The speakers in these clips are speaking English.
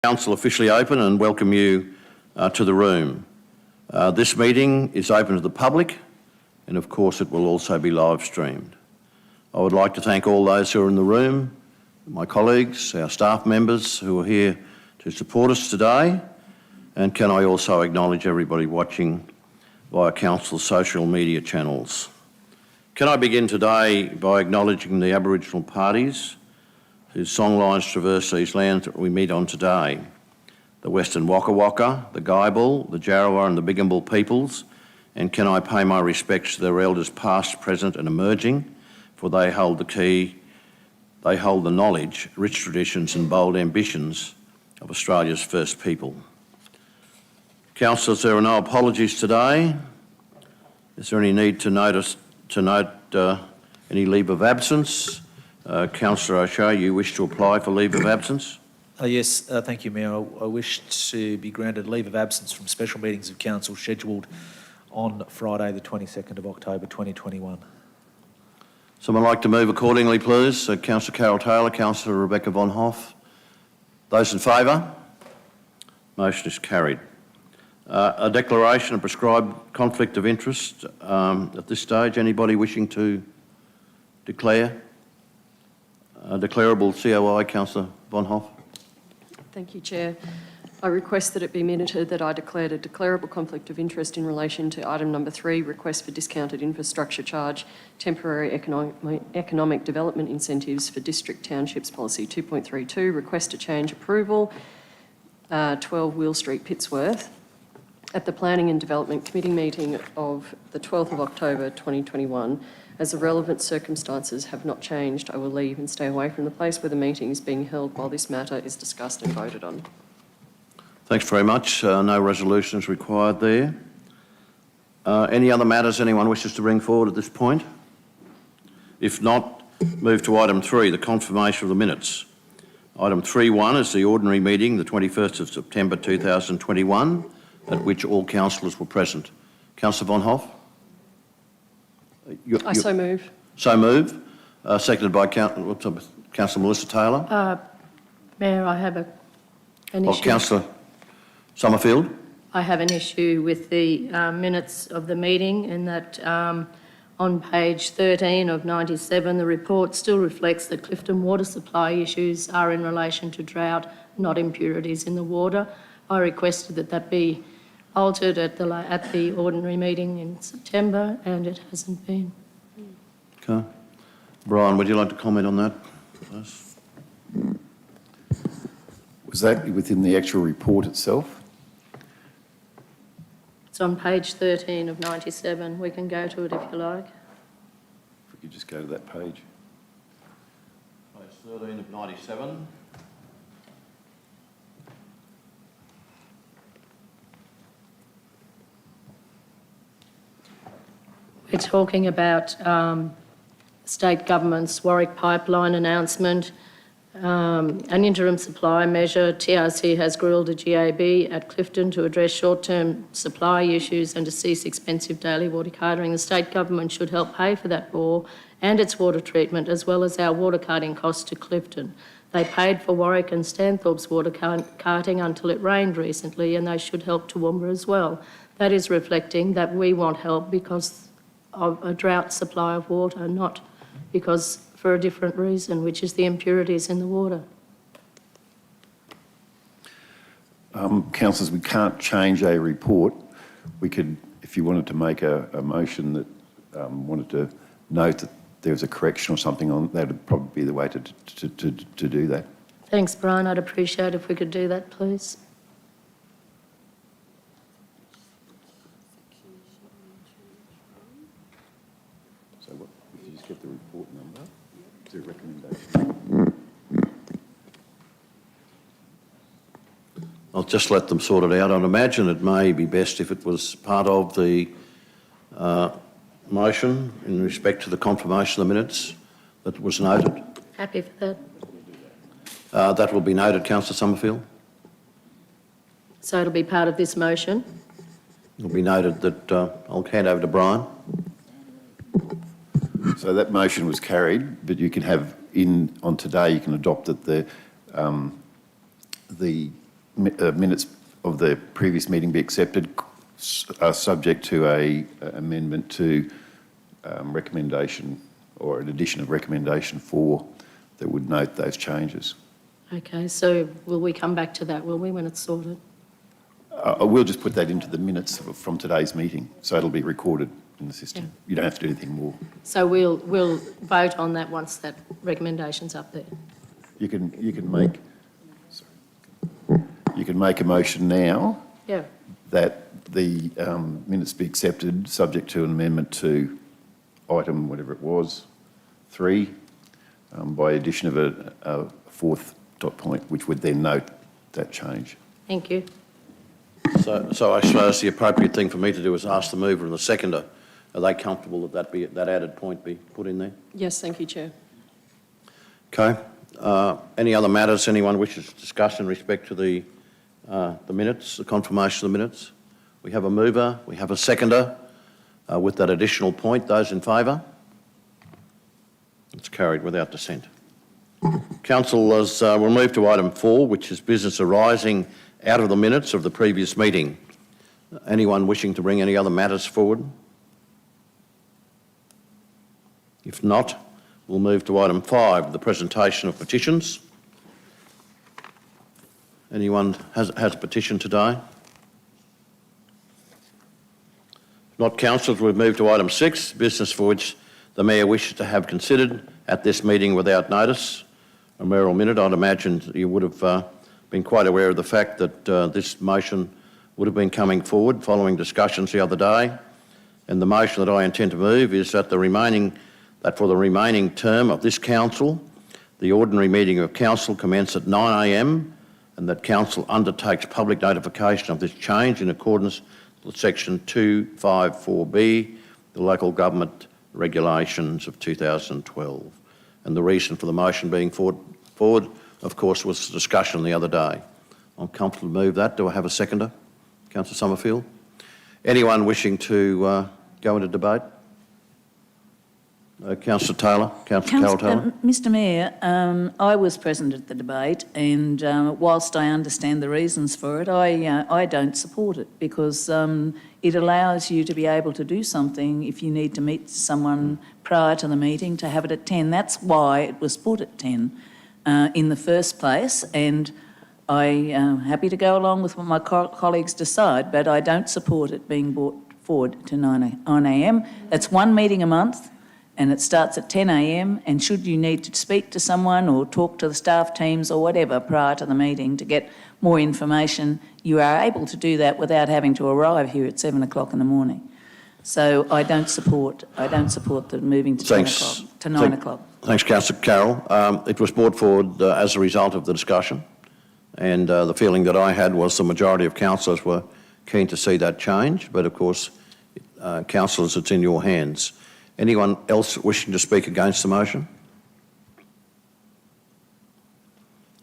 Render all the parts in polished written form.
Council officially open and welcome you to the room. This meeting is open to the public and of course it will also be live streamed. I would like to thank all those who are in the room, my colleagues, our staff members who are here to support us today, and can I also acknowledge everybody watching via Council's social media channels. Can I begin today by acknowledging the Aboriginal parties whose songlines traverse these lands that we meet on today. The Western Waka Waka, the Guyabal, the Jarrawa and the Bigambal peoples, and can I pay my respects to their elders past, present and emerging, for they hold the knowledge, rich traditions and bold ambitions of Australia's first people. Councillors, there are no apologies today. Is there any need to note any leave of absence? Councillor O'Shea, you wish to apply for leave of absence? Yes, thank you, Mayor. I wish to be granted leave of absence from special meetings of Council scheduled on Friday the 22nd of October 2021. Someone like to move accordingly, please? Councillor Carol Taylor, Councillor Rebecca Vonhoff. Those in favour? Motion is carried. A declaration of prescribed conflict of interest at this stage. Anybody wishing to declare? Declarable COI, Councillor Vonhoff. Thank you, Chair. I request that it be minuted that I declared a declarable conflict of interest in relation to item number 3, request for discounted infrastructure charge, temporary economic development incentives for district townships policy 2.32, request to change approval, 12 Wheel Street, Pittsworth. At the Planning and Development Committee meeting of the 12th of October 2021, as the relevant circumstances have not changed, I will leave and stay away from the place where the meeting is being held while this matter is discussed and voted on. Thanks very much. No resolutions required there. Any other matters anyone wishes to bring forward at this point? If not, move to item 3, the confirmation of the minutes. Item 3.1 is the ordinary meeting, the 21st of September 2021, at which all councillors were present. Councillor Vonhoff? I so move. So move. Seconded by Councillor Mellissa Taylor. Mayor, I have an issue. Councillor Sommerfield. I have an issue with the minutes of the meeting in that on page 13 of 97, the report still reflects that Clifton water supply issues are in relation to drought, not impurities in the water. I requested that that be altered at the ordinary meeting in September, and it hasn't been. Okay. Brian, would you like to comment on that? Yes. Was that within the actual report itself? It's on page 13 of 97. We can go to it if you like. If we could just go to that page. Page 13 of 97. We're talking about state government's Warwick pipeline announcement, an interim supply measure. TRC has grilled a GAB at Clifton to address short-term supply issues and to cease expensive daily water carting. The state government should help pay for that bore and its water treatment, as well as our water carting costs to Clifton. They paid for Warwick and Stanthorpe's water carting until it rained recently, and they should help Toowoomba as well. That is reflecting that we want help because of a drought supply of water, not because for a different reason, which is the impurities in the water. Councillors, we can't change a report. We could, if you wanted to make a motion that wanted to note that there was a correction or something on, that would probably be the way to do that. Thanks, Brian. I'd appreciate if we could do that, please. So what, if you just get the report number, is there a recommendation? I'll just let them sort it out. I'd imagine it may be best if it was part of the motion in respect to the confirmation of the minutes that was noted. Happy for that. That will be noted, Councillor Sommerfield. So it'll be part of this motion. It'll be noted that I'll hand over to Brian. So that motion was carried, but you can have on today, you can adopt that the minutes of the previous meeting be accepted, subject to a amendment to recommendation or an addition of recommendation 4 that would note those changes. Okay, so will we come back to that, will we, when it's sorted? I will just put that into the minutes from today's meeting, so it'll be recorded in the system. Yeah. You don't have to do anything more. So we'll vote on that once that recommendation's up there. You can make a motion now Yeah. that the minutes be accepted, subject to an amendment to item, whatever it was, 3, by addition of a 4th dot point, which would then note that change. Thank you. So I suppose the appropriate thing for me to do is ask the mover and the seconder, are they comfortable that added point be put in there? Yes, thank you, Chair. Okay. Any other matters anyone wishes to discuss in respect to the minutes, the confirmation of the minutes? We have a mover, we have a seconder with that additional point. Those in favour? It's carried without dissent. Councillors, we'll move to item 4, which is business arising out of the minutes of the previous meeting. Anyone wishing to bring any other matters forward? If not, we'll move to item 5, the presentation of petitions. Anyone has a petition today? If not, councillors, we've moved to item 6, business for which the Mayor wishes to have considered at this meeting without notice. A mayoral minute, I'd imagine you would have been quite aware of the fact that this motion would have been coming forward following discussions the other day. And the motion that I intend to move is that for the remaining term of this council, the ordinary meeting of council commence at 9 a.m. and that council undertakes public notification of this change in accordance with section 254B, the local government regulations of 2012. And the reason for the motion being forward, of course, was the discussion the other day. I'm comfortable to move that. Do I have a seconder? Councillor Sommerfield. Anyone wishing to go into debate? Councillor Taylor, Councillor Carol Taylor. Mr Mayor, I was present at the debate and whilst I understand the reasons for it, I don't support it because it allows you to be able to do something if you need to meet someone prior to the meeting to have it at 10. That's why it was put at 10 in the first place, and I am happy to go along with what my colleagues decide, but I don't support it being brought forward to 9 a.m. That's one meeting a month. And it starts at 10 a.m. and should you need to speak to someone or talk to the staff teams or whatever prior to the meeting to get more information, you are able to do that without having to arrive here at 7 o'clock in the morning. So I don't support the moving to 9 o'clock. Thanks, Councillor Carroll. It was brought forward as a result of the discussion, and the feeling that I had was the majority of councillors were keen to see that change, but of course, councillors, it's in your hands. Anyone else wishing to speak against the motion?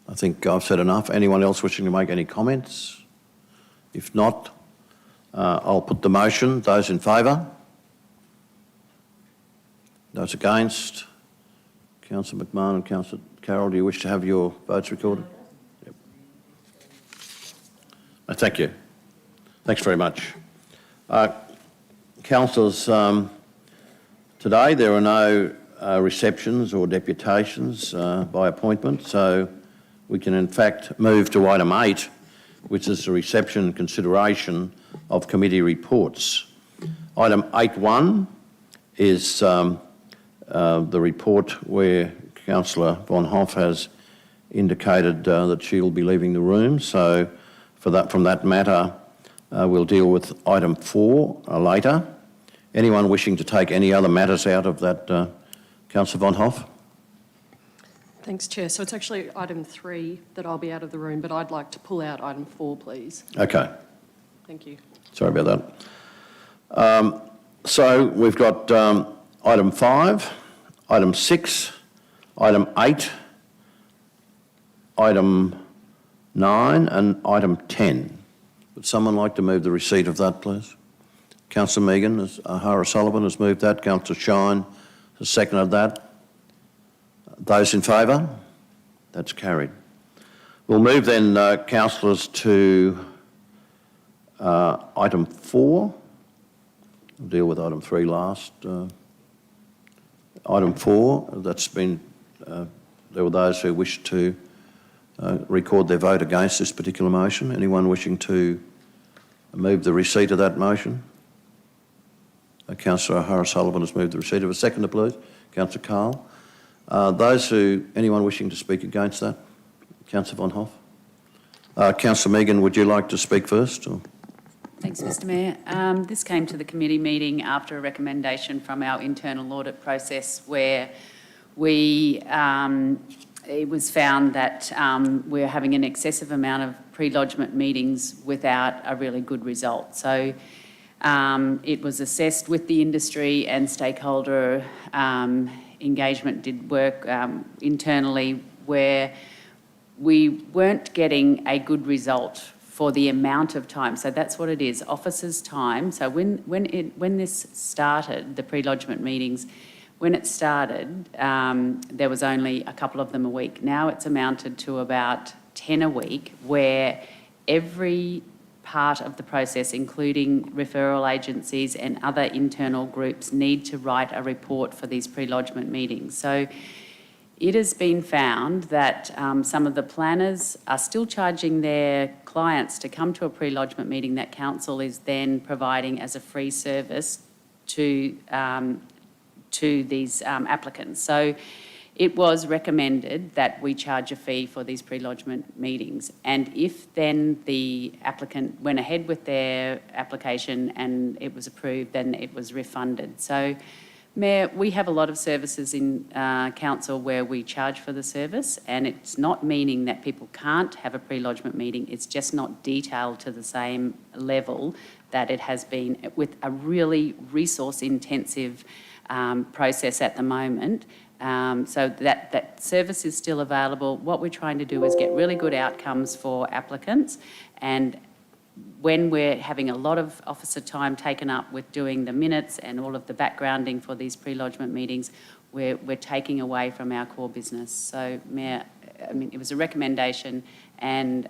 I think I've said enough. Anyone else wishing to make any comments? If not, I'll put the motion. Those in favour? Those against? Councillor McMahon and Councillor Carroll, do you wish to have your votes recorded? Yep. Thank you. Thanks very much. Councillors, today there are no receptions or deputations by appointment, so we can in fact move to item 8, which is the reception and consideration of committee reports. Item 8.1 is the report where Councillor Vonhoff has indicated that she will be leaving the room, so from that matter we'll deal with item 4 later. Anyone wishing to take any other matters out of that, Councillor Vonhoff? Thanks, Chair. So it's actually item 3 that I'll be out of the room, but I'd like to pull out item 4, please. Okay. Thank you. Sorry about that. So we've got item 5, item 6, item 8, item 9 and item 10. Would someone like to move the receipt of that, please? Councillor Megan, Sullivan has moved that. Councillor Shine has seconded that. Those in favour? That's carried. We'll move then, councillors, to item 4. We'll deal with item 3 last. Item 4, that's been, there were those who wished to record their vote against this particular motion. Anyone wishing to move the receipt of that motion? Councillor O'Hara-Sullivan has moved the receipt of a seconder, please. Councillor Cahill. Anyone wishing to speak against that? Councillor Vonhoff. Councillor Megan, would you like to speak first? Or? Thanks, Mr Mayor. This came to the committee meeting after a recommendation from our internal audit process where it was found that we're having an excessive amount of pre-lodgement meetings without a really good result. So it was assessed with the industry, and stakeholder engagement did work internally where we weren't getting a good result for the amount of time. So that's what it is, officers' time. So when this started, the pre-lodgement meetings, when it started, there was only a couple of them a week. Now it's amounted to about 10 a week, where every part of the process, including referral agencies and other internal groups, need to write a report for these pre-lodgement meetings. So it has been found that some of the planners are still charging their clients to come to a pre-lodgement meeting that council is then providing as a free service to these applicants. So it was recommended that we charge a fee for these pre-lodgement meetings. And if then the applicant went ahead with their application and it was approved, then it was refunded. So, Mayor, we have a lot of services in council where we charge for the service, and it's not meaning that people can't have a pre-lodgement meeting. It's just not detailed to the same level that it has been with a really resource-intensive process at the moment. So that service is still available. What we're trying to do is get really good outcomes for applicants, and when we're having a lot of officer time taken up with doing the minutes and all of the backgrounding for these pre-lodgement meetings, we're taking away from our core business. So, Mayor, I mean, it was a recommendation, and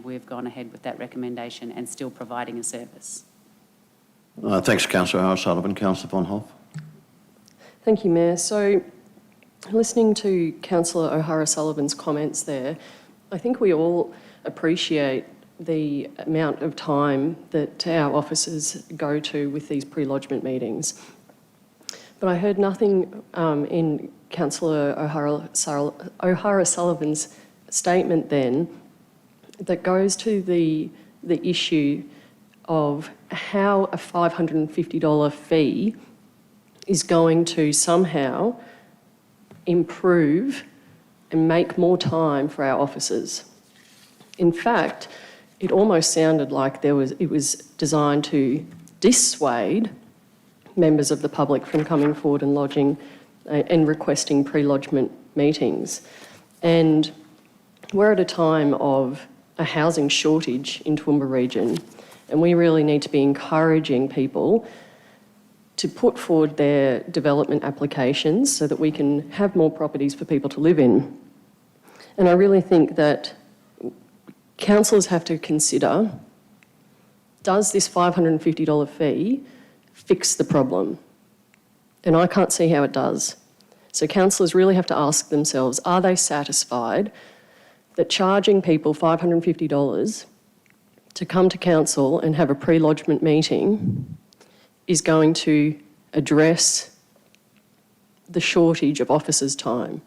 we've gone ahead with that recommendation and still providing a service. Thanks, Councillor O'Hara-Sullivan. Councillor Vonhoff. Thank you, Mayor. So, listening to Councillor O'Hara-Sullivan's comments there, I think we all appreciate the amount of time that our officers go to with these pre-lodgement meetings. But I heard nothing in Councillor O'Hara-Sullivan's statement then that goes to the issue of how a $550 fee is going to somehow improve and make more time for our officers. In fact, it almost sounded like it was designed to dissuade members of the public from coming forward and lodging and requesting pre-lodgement meetings. And we're at a time of a housing shortage in Toowoomba region, and we really need to be encouraging people to put forward their development applications so that we can have more properties for people to live in. And I really think that councillors have to consider, does this $550 fee fix the problem? And I can't see how it does. So councillors really have to ask themselves, are they satisfied that charging people $550 to come to council and have a pre-lodgement meeting is going to address the shortage of officers' time?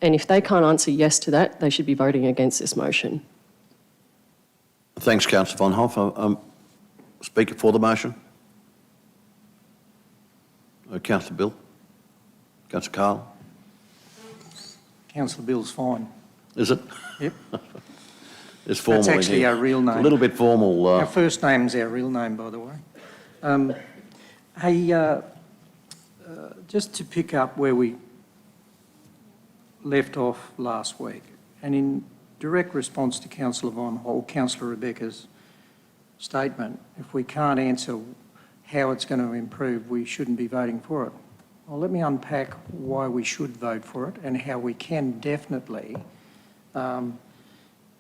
And if they can't answer yes to that, they should be voting against this motion. Thanks, Councillor Vonhoff. Speaker for the motion. Councillor Bill. Councillor Cahill. Councillor Bill's fine. Is it? Yep. It's formal. That's actually our real name. It's a little bit formal. Our first name's our real name, by the way. Just to pick up where we left off last week, and in direct response to Councillor Vonhoff, Councillor Rebecca's statement, if we can't answer how it's going to improve, we shouldn't be voting for it. Well, let me unpack why we should vote for it and how we can definitely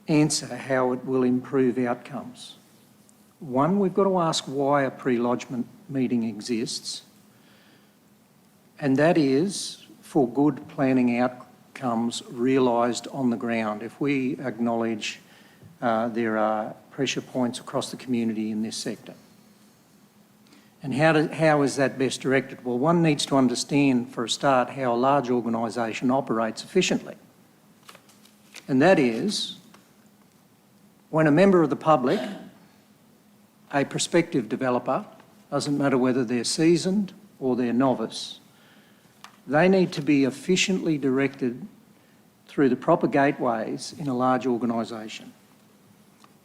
answer how it will improve outcomes. One, we've got to ask why a pre-lodgement meeting exists, and that is for good planning outcomes realised on the ground. If we acknowledge there are pressure points across the community in this sector. And how is that best directed? Well, one needs to understand, for a start, how a large organisation operates efficiently. And that is, when a member of the public, a prospective developer, doesn't matter whether they're seasoned or they're novice, they need to be efficiently directed through the proper gateways in a large organisation.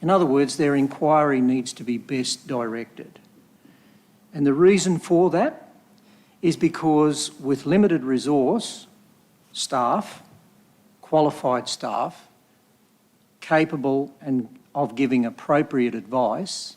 In other words, their inquiry needs to be best directed. And the reason for that is because with limited resource, staff, qualified staff, capable of giving appropriate advice,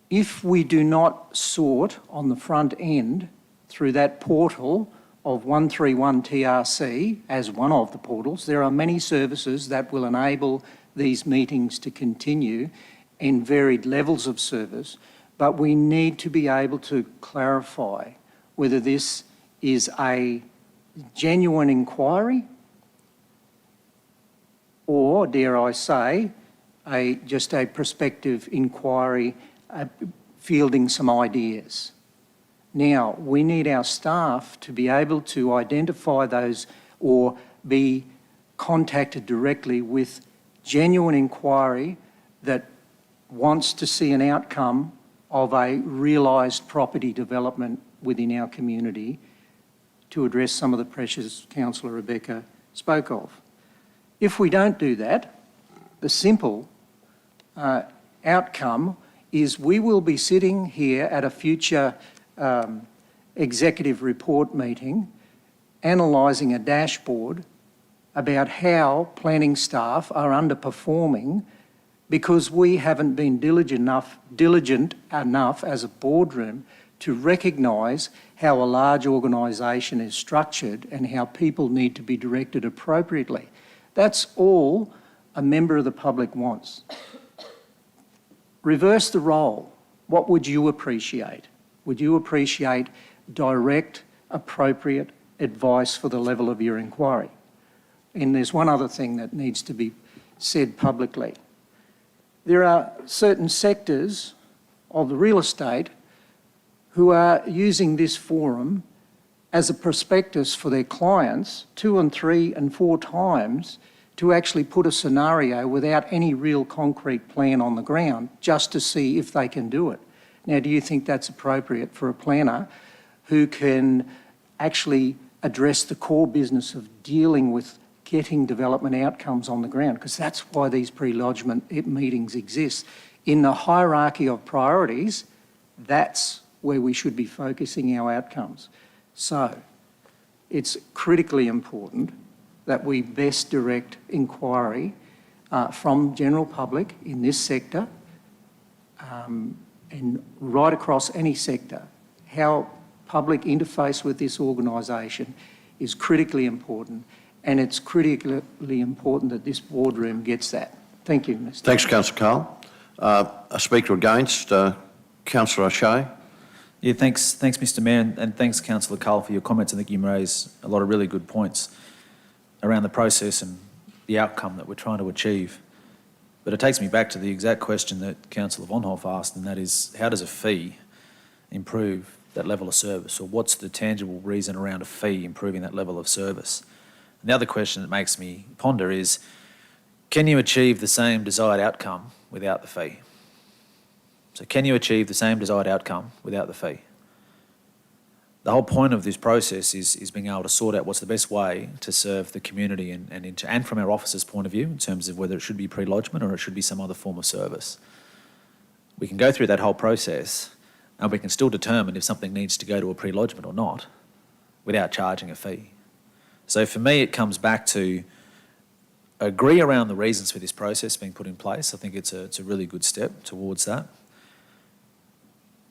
if we do not sort on the front end through that portal of 131 TRC as one of the portals, there are many services that will enable these meetings to continue in varied levels of service, but we need to be able to clarify whether this is a genuine inquiry or, dare I say, just a prospective inquiry fielding some ideas. Now, we need our staff to be able to identify those or be contacted directly with genuine inquiry that wants to see an outcome of a realised property development within our community to address some of the pressures Councillor Rebecca spoke of. If we don't do that, the simple outcome is we will be sitting here at a future executive report meeting analysing a dashboard about how planning staff are underperforming because we haven't been diligent enough as a boardroom to recognise how a large organisation is structured and how people need to be directed appropriately. That's all a member of the public wants. Reverse the role. What would you appreciate? Would you appreciate direct, appropriate advice for the level of your inquiry? And there's one other thing that needs to be said publicly. There are certain sectors of the real estate who are using this forum as a prospectus for their clients 2 and 3 and 4 times to actually put a scenario without any real concrete plan on the ground just to see if they can do it. Now, do you think that's appropriate for a planner who can actually address the core business of dealing with getting development outcomes on the ground? Because that's why these pre-lodgement meetings exist. In the hierarchy of priorities, that's where we should be focusing our outcomes. So it's critically important that we best direct inquiry from general public in this sector and right across any sector. How public interface with this organisation is critically important, and it's critically important that this boardroom gets that. Thank you, Mr. Thanks, Councillor Cahill. A speaker against, Councillor O'Shea. Yeah, thanks, Mr Mayor, and thanks, Councillor Cahill, for your comments. I think you raised a lot of really good points around the process and the outcome that we're trying to achieve. But it takes me back to the exact question that Councillor Vonhoff asked, and that is, how does a fee improve that level of service? Or what's the tangible reason around a fee improving that level of service? And the other question that makes me ponder is, can you achieve the same desired outcome without the fee? So can you achieve the same desired outcome without the fee? The whole point of this process is being able to sort out what's the best way to serve the community and from our officer's point of view in terms of whether it should be pre-lodgement or it should be some other form of service. We can go through that whole process and we can still determine if something needs to go to a pre-lodgement or not without charging a fee. So for me, it comes back to agree around the reasons for this process being put in place. I think it's a really good step towards that.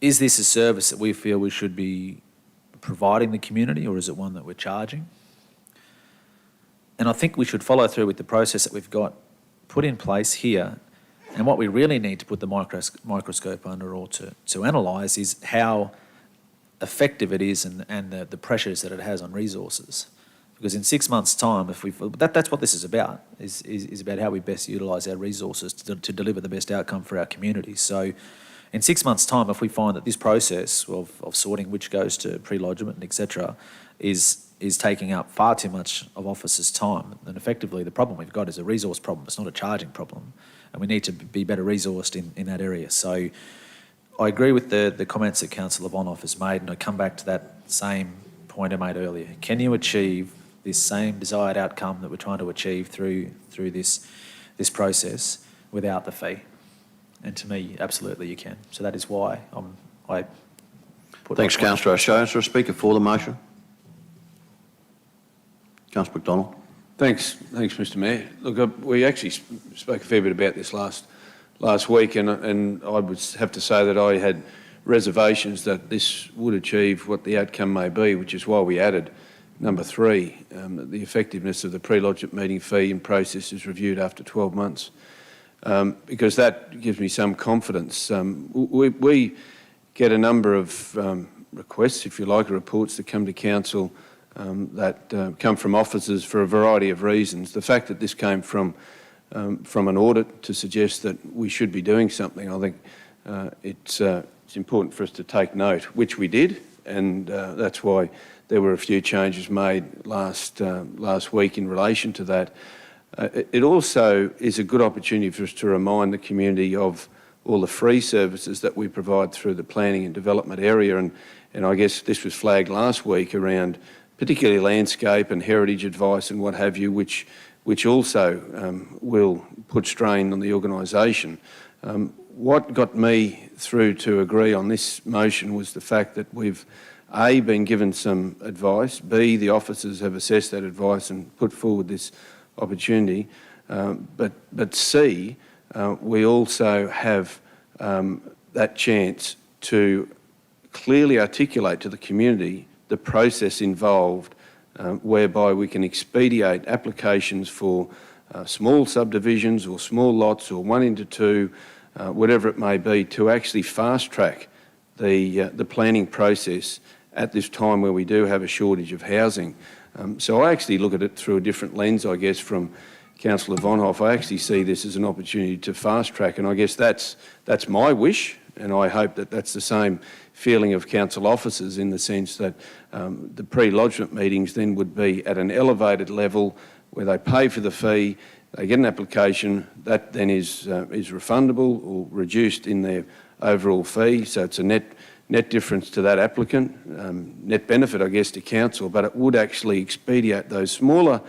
Is this a service that we feel we should be providing the community, or is it one that we're charging? And I think we should follow through with the process that we've got put in place here. And what we really need to put the microscope under or to analyse is how effective it is and the pressures that it has on resources. Because in 6 months' time, that's what this is about, is about how we best utilise our resources to deliver the best outcome for our community. So in 6 months' time, if we find that this process of sorting which goes to pre-lodgement and et cetera is taking up far too much of officers' time, then effectively the problem we've got is a resource problem. It's not a charging problem, and we need to be better resourced in that area. So I agree with the comments that Councillor Vonhoff has made, and I come back to that same point I made earlier. Can you achieve this same desired outcome that we're trying to achieve through this process without the fee? And to me, absolutely you can. So that is why I put... Thanks, Councillor O'Shea. Is there a speaker for the motion? Councillor McDonald. Thanks, Mr Mayor. Look, we actually spoke a fair bit about this last week, and I would have to say that I had reservations that this would achieve what the outcome may be, which is why we added number 3, the effectiveness of the pre-lodgement meeting fee and process is reviewed after 12 months, because that gives me some confidence. We get a number of requests, if you like, or reports that come to council that come from officers for a variety of reasons. The fact that this came from an audit to suggest that we should be doing something, I think it's important for us to take note, which we did, and that's why there were a few changes made last week in relation to that. It also is a good opportunity for us to remind the community of all the free services that we provide through the planning and development area, and I guess this was flagged last week around particularly landscape and heritage advice and what have you, which also will put strain on the organisation. What got me through to agree on this motion was the fact that we've A, been given some advice, B, the officers have assessed that advice and put forward this opportunity, but C, we also have that chance to clearly articulate to the community the process involved, whereby we can expedite applications for small subdivisions or small lots or 1 into 2, whatever it may be, to actually fast track the planning process at this time where we do have a shortage of housing. So I actually look at it through a different lens, I guess, from Councillor Vonhoff. I actually see this as an opportunity to fast track, and I guess that's my wish, and I hope that that's the same feeling of council officers, in the sense that the pre-lodgement meetings then would be at an elevated level where they pay for the fee, they get an application, that then is refundable or reduced in their overall fee, so it's a net difference to that applicant, net benefit, I guess, to council, but it would actually expedite those smaller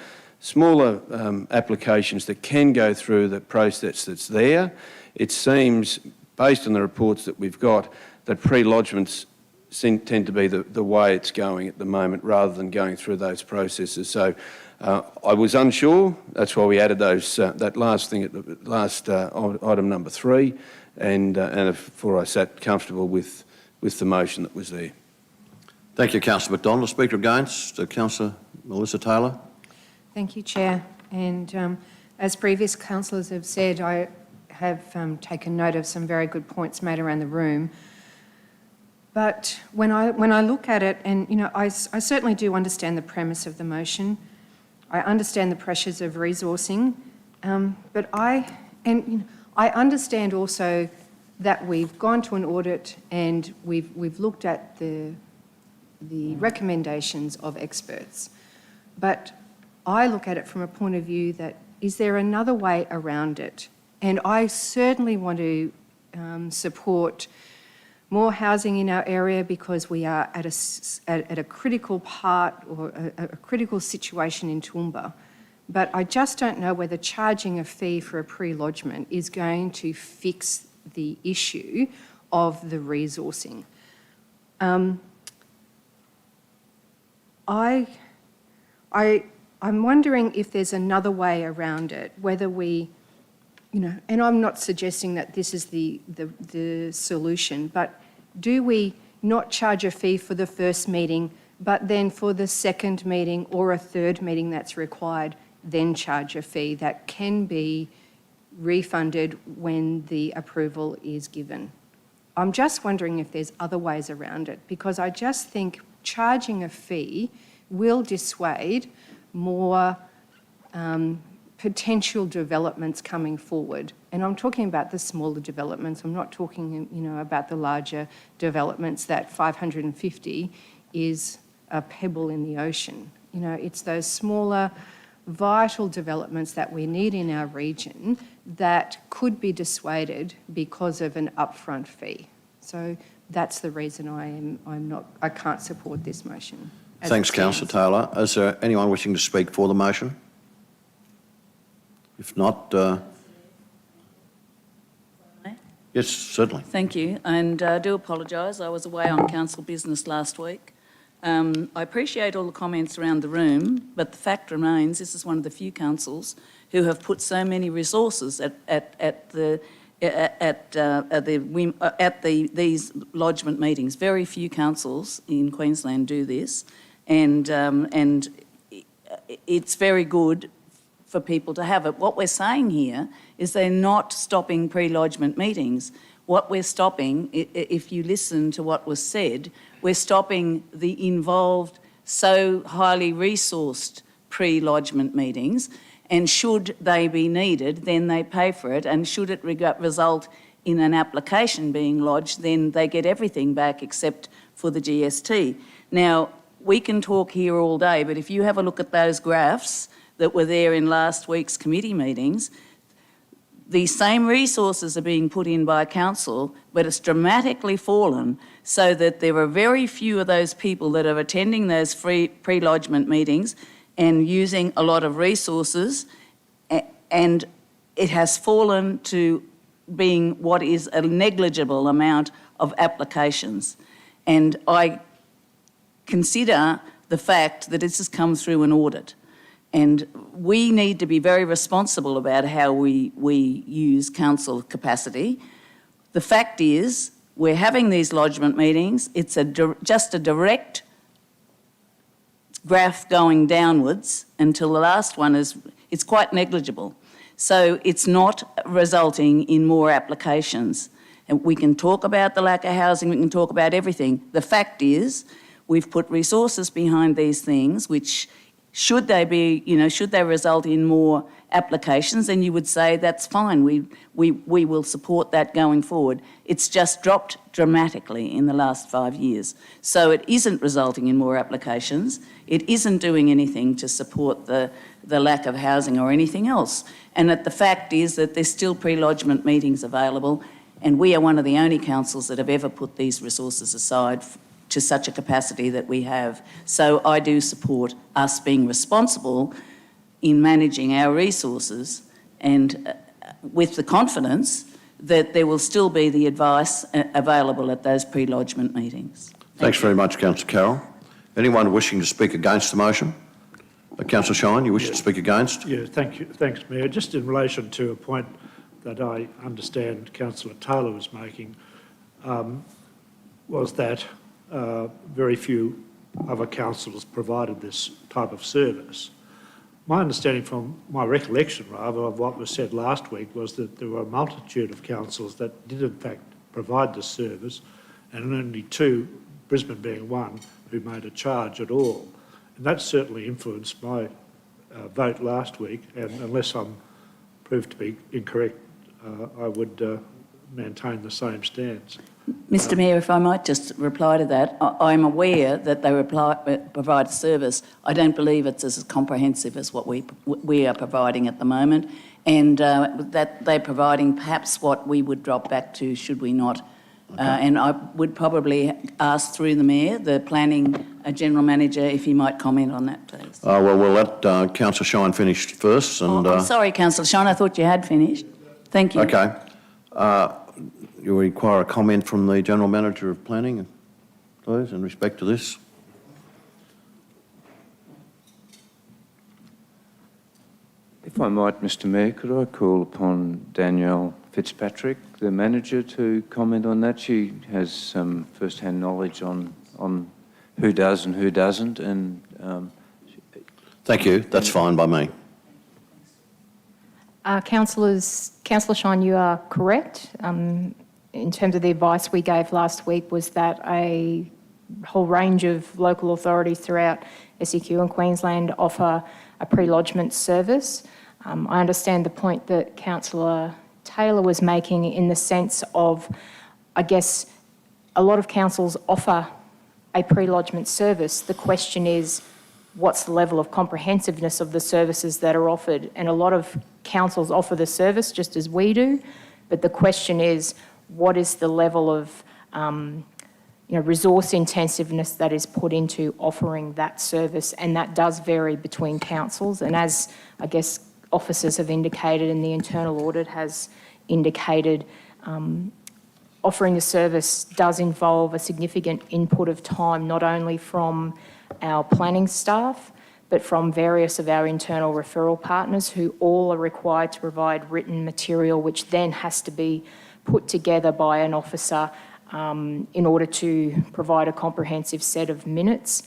applications that can go through the process that's there. It seems, based on the reports that we've got, that pre-lodgements tend to be the way it's going at the moment, rather than going through those processes. So I was unsure, that's why we added those that last thing at the last item number 3, and before I sat comfortable with the motion that was there. Thank you, Councillor McDonald. Speaker against, Councillor Mellissa Taylor. Thank you, Chair. And as previous councillors have said, I have taken note of some very good points made around the room. But when I look at it, and I certainly do understand the premise of the motion. I understand the pressures of resourcing, but I understand also that we've gone to an audit and we've looked at the recommendations of experts. But I look at it from a point of view that, is there another way around it? And I certainly want to support more housing in our area, because we are at a critical part, or a critical situation in Toowoomba. But I just don't know whether charging a fee for a pre-lodgement is going to fix the issue of the resourcing. I'm wondering if there's another way around it, whether we, and I'm not suggesting that this is the solution, but do we not charge a fee for the first meeting, but then for the second meeting or a third meeting that's required, then charge a fee that can be refunded when the approval is given. I'm just wondering if there's other ways around it, because I just think charging a fee will dissuade more potential developments coming forward. And I'm talking about the smaller developments. I'm not talking, about the larger developments that 550 is a pebble in the ocean. It's those smaller, vital developments that we need in our region that could be dissuaded because of an upfront fee. So that's the reason I can't support this motion. Thanks, Councillor Taylor. Is there anyone wishing to speak for the motion? If not, yes, certainly. Thank you, and I do apologise. I was away on council business last week. I appreciate all the comments around the room, but the fact remains this is one of the few councils who have put so many resources at these lodgement meetings. Very few councils in Queensland do this, and it's very good for people to have it. What we're saying here is they're not stopping pre-lodgement meetings. What we're stopping, if you listen to what was said, we're stopping the involved, so highly resourced pre-lodgement meetings, and should they be needed, then they pay for it, and should it result in an application being lodged, then they get everything back except for the GST. Now, we can talk here all day, but if you have a look at those graphs that were there in last week's committee meetings, the same resources are being put in by council, but it's dramatically fallen so that there are very few of those people that are attending those free pre-lodgement meetings and using a lot of resources, and it has fallen to being what is a negligible amount of applications. And I consider the fact that this has come through an audit. And we need to be very responsible about how we use council capacity. The fact is, we're having these lodgement meetings. It's just a direct graph going downwards until the last one it's quite negligible. So it's not resulting in more applications. And we can talk about the lack of housing, we can talk about everything. The fact is, we've put resources behind these things, which should they result in more applications, then you would say that's fine. We will support that going forward. It's just dropped dramatically in the last 5 years. So it isn't resulting in more applications. It isn't doing anything to support the lack of housing or anything else. And the fact is that there's still pre-lodgement meetings available, and we are one of the only councils that have ever put these resources aside to such a capacity that we have. So I do support us being responsible in managing our resources, and with the confidence that there will still be the advice available at those pre-lodgement meetings. Thanks very much, Councillor Carroll. Anyone wishing to speak against the motion? Councillor Shine, you wish to speak against? Yeah, thank you. Thanks, Mayor. Just in relation to a point that I understand Councillor Taylor was making, was that very few other councils provided this type of service. My understanding from my recollection, rather, of what was said last week was that there were a multitude of councils that did in fact provide this service, and only two, Brisbane being one, who made a charge at all. And that certainly influenced my vote last week, and unless I'm proved to be incorrect, I would maintain the same stance. Mr Mayor, if I might just reply to that, I'm aware that they provide a service. I don't believe it's as comprehensive as what we are providing at the moment, and that they're providing perhaps what we would drop back to should we not. Okay. And I would probably ask through the Mayor, the Planning General Manager, if he might comment on that, please. Well, we'll let Councillor Shine finish first. And, I'm sorry, Councillor Shine, I thought you had finished. Thank you. Okay. You require a comment from the General Manager of Planning, please, in respect to this. If I might, Mr Mayor, could I call upon Danielle Fitzpatrick, the manager, to comment on that? She has some first-hand knowledge on who does and who doesn't, and thank you. That's fine by me. Councillor Shine, you are correct. In terms of the advice we gave last week was that a whole range of local authorities throughout SEQ and Queensland offer a pre-lodgement service. I understand the point that Councillor Taylor was making in the sense of, I guess, a lot of councils offer a pre-lodgement service. The question is, what's the level of comprehensiveness of the services that are offered? And a lot of councils offer the service just as we do, but the question is, what is the level of resource intensiveness that is put into offering that service? And that does vary between councils. And as I guess officers have indicated and the internal audit has indicated, offering the service does involve a significant input of time, not only from our planning staff, but from various of our internal referral partners who all are required to provide written material, which then has to be put together by an officer in order to provide a comprehensive set of minutes.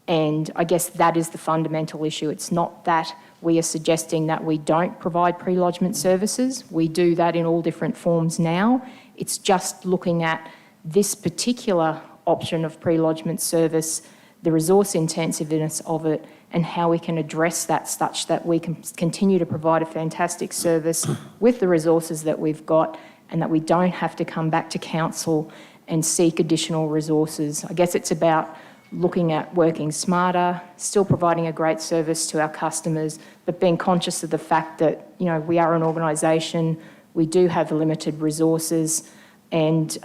And I guess that is the fundamental issue. It's not that we are suggesting that we don't provide pre-lodgement services. We do that in all different forms now. It's just looking at this particular option of pre-lodgement service, the resource intensiveness of it, and how we can address that such that we can continue to provide a fantastic service with the resources that we've got, and that we don't have to come back to council and seek additional resources. I guess it's about looking at working smarter, still providing a great service to our customers, but being conscious of the fact that, we are an organisation, we do have limited resources, and,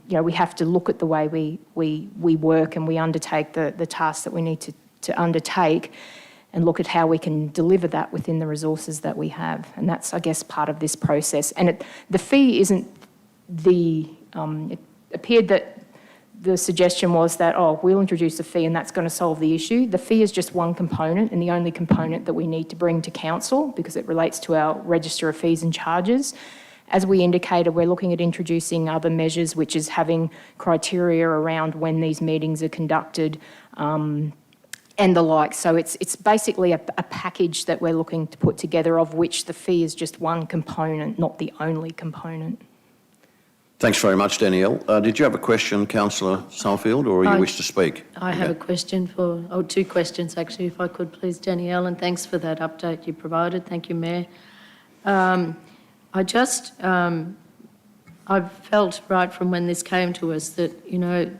we have to look at the way we work and we undertake the tasks that we need to undertake, and look at how we can deliver that within the resources that we have. And that's, I guess, part of this process. And the fee isn't it appeared that the suggestion was that, we'll introduce a fee and that's going to solve the issue. The fee is just one component and the only component that we need to bring to council because it relates to our register of fees and charges. As we indicated, we're looking at introducing other measures, which is having criteria around when these meetings are conducted, and the like. So it's basically a package that we're looking to put together, of which the fee is just one component, not the only component. Thanks very much, Danielle. Did you have a question, Councillor Sommerfield, or you wish to speak? I have a question two questions actually, if I could please, Danielle, and thanks for that update you provided. Thank you, Mayor. I felt right from when this came to us that,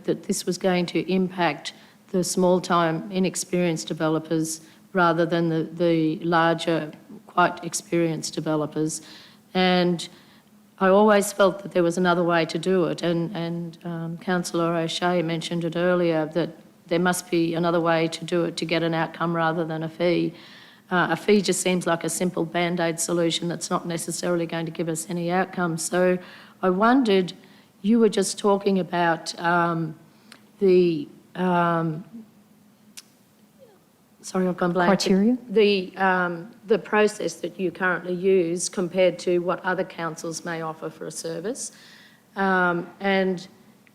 that this was going to impact the small-time inexperienced developers rather than the larger, quite experienced developers. And I always felt that there was another way to do it, and Councillor O'Shea mentioned it earlier, that there must be another way to do it to get an outcome rather than a fee. A fee just seems like a simple band-aid solution that's not necessarily going to give us any outcome. So I wondered, you were just talking about sorry, I've gone blank. Criteria? The process that you currently use compared to what other councils may offer for a service. And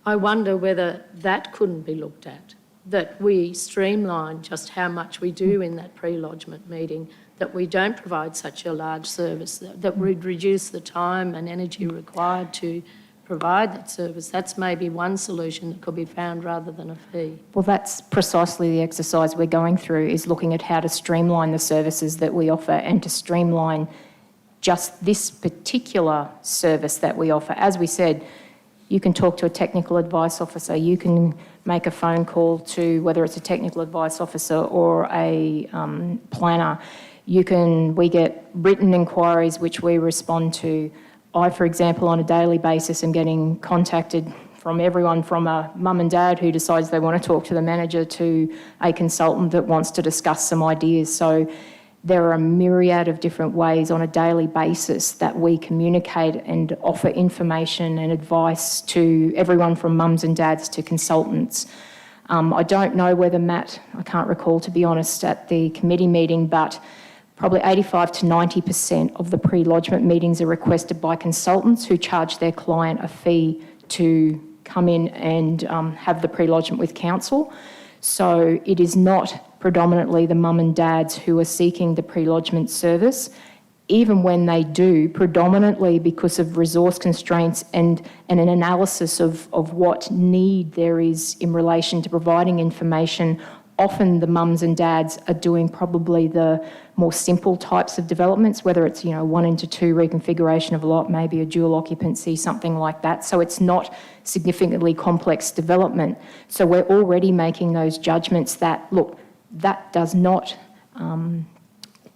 I wonder whether that couldn't be looked at, that we streamline just how much we do in that pre-lodgement meeting, that we don't provide such a large service, that we'd reduce the time and energy required to provide that service. That's maybe one solution that could be found rather than a fee. Well, that's precisely the exercise we're going through, is looking at how to streamline the services that we offer and to streamline just this particular service that we offer. As we said, you can talk to a technical advice officer, you can make a phone call to whether it's a technical advice officer or a planner. We get written inquiries which we respond to. I, for example, on a daily basis am getting contacted from everyone from a mum and dad who decides they want to talk to the manager to a consultant that wants to discuss some ideas. So there are a myriad of different ways on a daily basis that we communicate and offer information and advice to everyone from mums and dads to consultants. I don't know whether Matt, I can't recall to be honest at the committee meeting, but probably 85 to 90% of the pre-lodgement meetings are requested by consultants who charge their client a fee to come in and have the pre-lodgement with council. So it is not predominantly the mum and dads who are seeking the pre-lodgement service. even when they do, predominantly because of resource constraints and an analysis of what need there is in relation to providing information, often the mums and dads are doing probably the more simple types of developments, whether it's, 1 into 2 reconfiguration of a lot, maybe a dual occupancy, something like that. So it's not significantly complex development. So we're already making those judgments that, look, that does not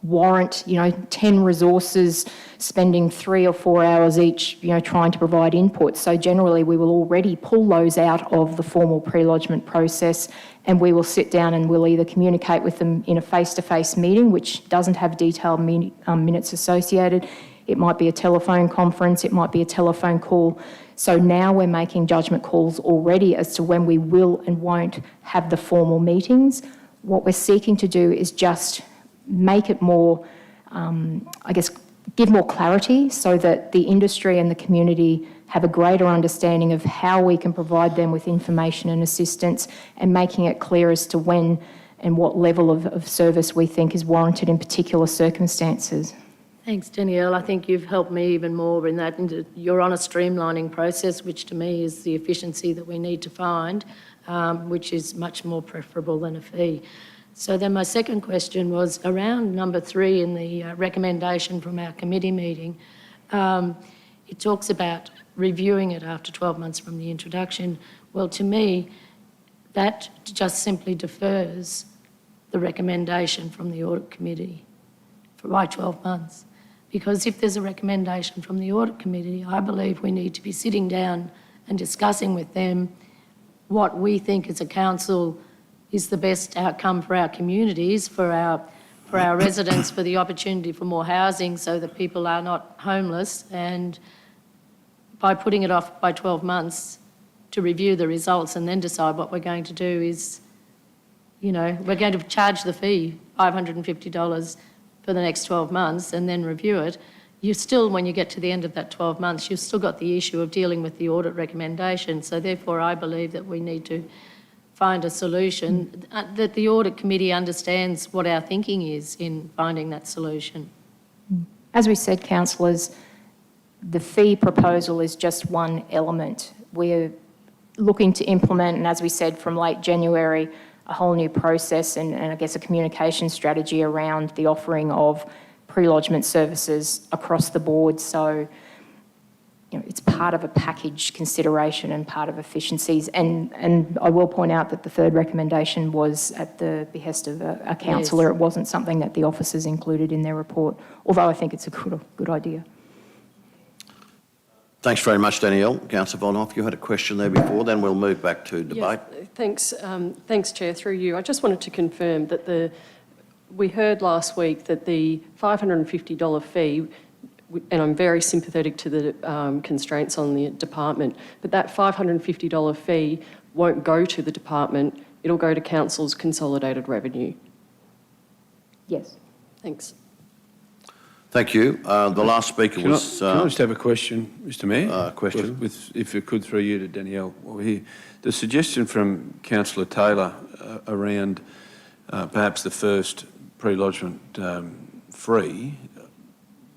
warrant, 10 resources spending 3 or 4 hours each, trying to provide input. So generally we will already pull those out of the formal pre-lodgement process, and we will sit down and we'll either communicate with them in a face-to-face meeting, which doesn't have detailed minutes associated. It might be a telephone conference, it might be a telephone call. So now we're making judgment calls already as to when we will and won't have the formal meetings. What we're seeking to do is just make it more, give more clarity so that the industry and the community have a greater understanding of how we can provide them with information and assistance, and making it clear as to when and what level of service we think is warranted in particular circumstances. Thanks, Danielle. I think you've helped me even more in that you're on a streamlining process, which to me is the efficiency that we need to find, which is much more preferable than a fee. So then my second question was around number 3 in the recommendation from our committee meeting. It talks about reviewing it after 12 months from the introduction. Well, to me, that just simply defers the recommendation from the audit committee by 12 months. Because if there's a recommendation from the audit committee, I believe we need to be sitting down and discussing with them what we think as a council is the best outcome for our communities, for our residents, for the opportunity for more housing so that people are not homeless. And by putting it off by 12 months to review the results and then decide what we're going to do is, we're going to charge the fee, $550 for the next 12 months and then review it. You still, when you get to the end of that 12 months, you've still got the issue of dealing with the audit recommendation. So therefore, I believe that we need to find a solution that the audit committee understands what our thinking is in finding that solution. As we said, councillors, the fee proposal is just one element. We're looking to implement, and as we said, from late January, a whole new process and I guess a communication strategy around the offering of pre-lodgement services across the board. So, it's part of a package consideration and part of efficiencies. And I will point out that the third recommendation was at the behest of a councillor. Yes. It wasn't something that the officers included in their report, although I think it's a good idea. Thanks very much, Danielle. Councillor Vonhoff, you had a question there before, then we'll move back to debate. Yeah, thanks, Chair. Through you, I just wanted to confirm that we heard last week that the $550 fee, and I'm very sympathetic to the constraints on the department, but that $550 fee won't go to the department, it'll go to council's consolidated revenue. Yes. Thanks. Thank you. The last speaker was... Can I just have a question, Mr Mayor? Question? If it could, through you to Danielle while we're here. The suggestion from Councillor Taylor around perhaps the first pre-lodgement free,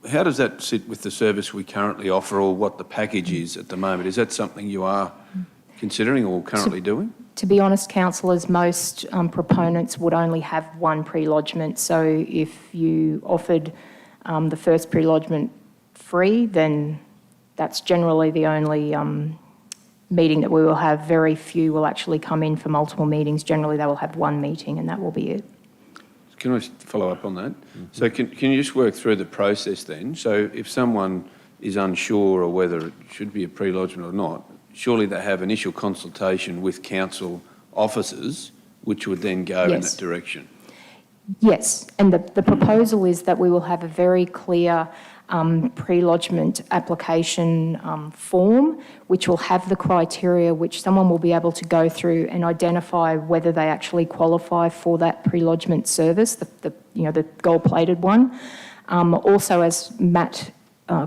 how does that sit with the service we currently offer or what the package is at the moment? Is that something you are considering or currently doing? To be honest, councillors, most proponents would only have one pre-lodgement. So if you offered the first pre-lodgement free, then that's generally the only meeting that we will have. Very few will actually come in for multiple meetings. Generally, they will have one meeting and that will be it. Can I follow up on that? Mm-hmm. So can you just work through the process then? So if someone is unsure or whether it should be a pre-lodgement or not, surely they have initial consultation with council officers, which would then go in that direction. Yes, and the proposal is that we will have a very clear pre-lodgement application form, which will have the criteria which someone will be able to go through and identify whether they actually qualify for that pre-lodgement service, the gold-plated one. Also, as Matt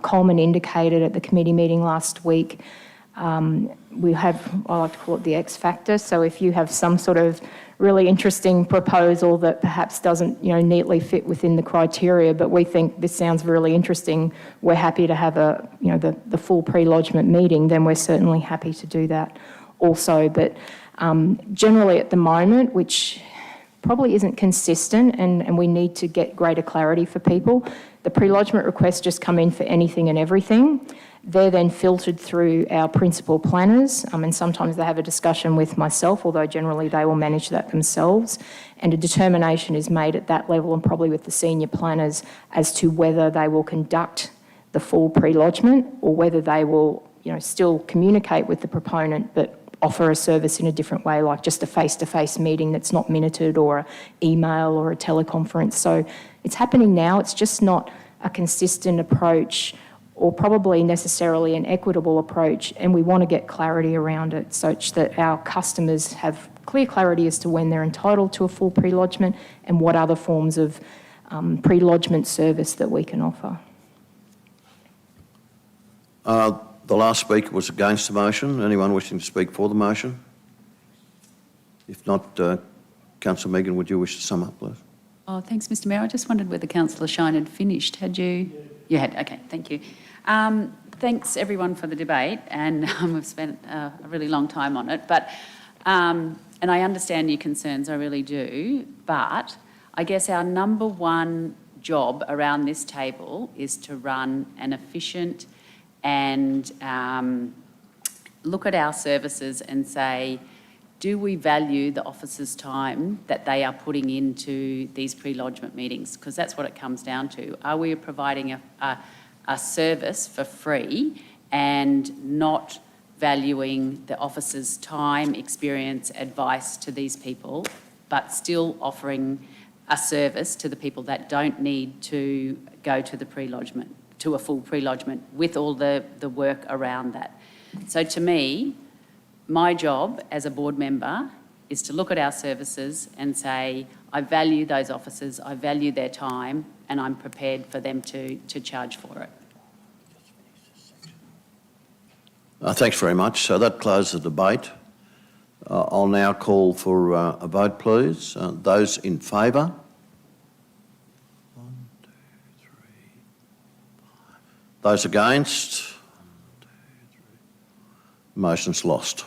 Coleman indicated at the committee meeting last week, we have, I like to call it the X factor. So if you have some sort of really interesting proposal that perhaps doesn't, neatly fit within the criteria, but we think this sounds really interesting. We're happy to have the full pre-lodgement meeting, then we're certainly happy to do that also. But generally at the moment, which probably isn't consistent and we need to get greater clarity for people, the pre-lodgement requests just come in for anything and everything. They're then filtered through our principal planners, and sometimes they have a discussion with myself, although generally they will manage that themselves, and a determination is made at that level and probably with the senior planners as to whether they will conduct the full pre-lodgement or whether they will, still communicate with the proponent but offer a service in a different way, like just a face-to-face meeting that's not minuted, or an email or a teleconference. So it's happening now. It's just not a consistent approach or probably necessarily an equitable approach, and we want to get clarity around it such that our customers have clear clarity as to when they're entitled to a full pre-lodgement and what other forms of pre-lodgement service that we can offer. The last speaker was against the motion. Anyone wishing to speak for the motion? If not, Councillor Megan, would you wish to sum up, please? Oh, thanks, Mr Mayor. I just wondered whether Councillor Shine had finished. Had you? You had. Okay, thank you. Thanks, everyone, for the debate, and we've spent a really long time on it. But and I understand your concerns, I really do. But I guess our number one job around this table is to run an efficient and look at our services and say, do we value the officers' time that they are putting into these pre-lodgement meetings? Because that's what it comes down to. Are we providing a service for free and not valuing the officers' time, experience, advice to these people, but still offering a service to the people that don't need to go to the pre-lodgement, to a full pre-lodgement, with all the work around that? So to me, my job as a board member is to look at our services and say, I value those officers, I value their time, and I'm prepared for them to charge for it. Thanks very much. So that closes the debate. I'll now call for a vote, please. Those in favour? 1, 2, 3, 5. Those against? 1, 2, 3. Motion's lost.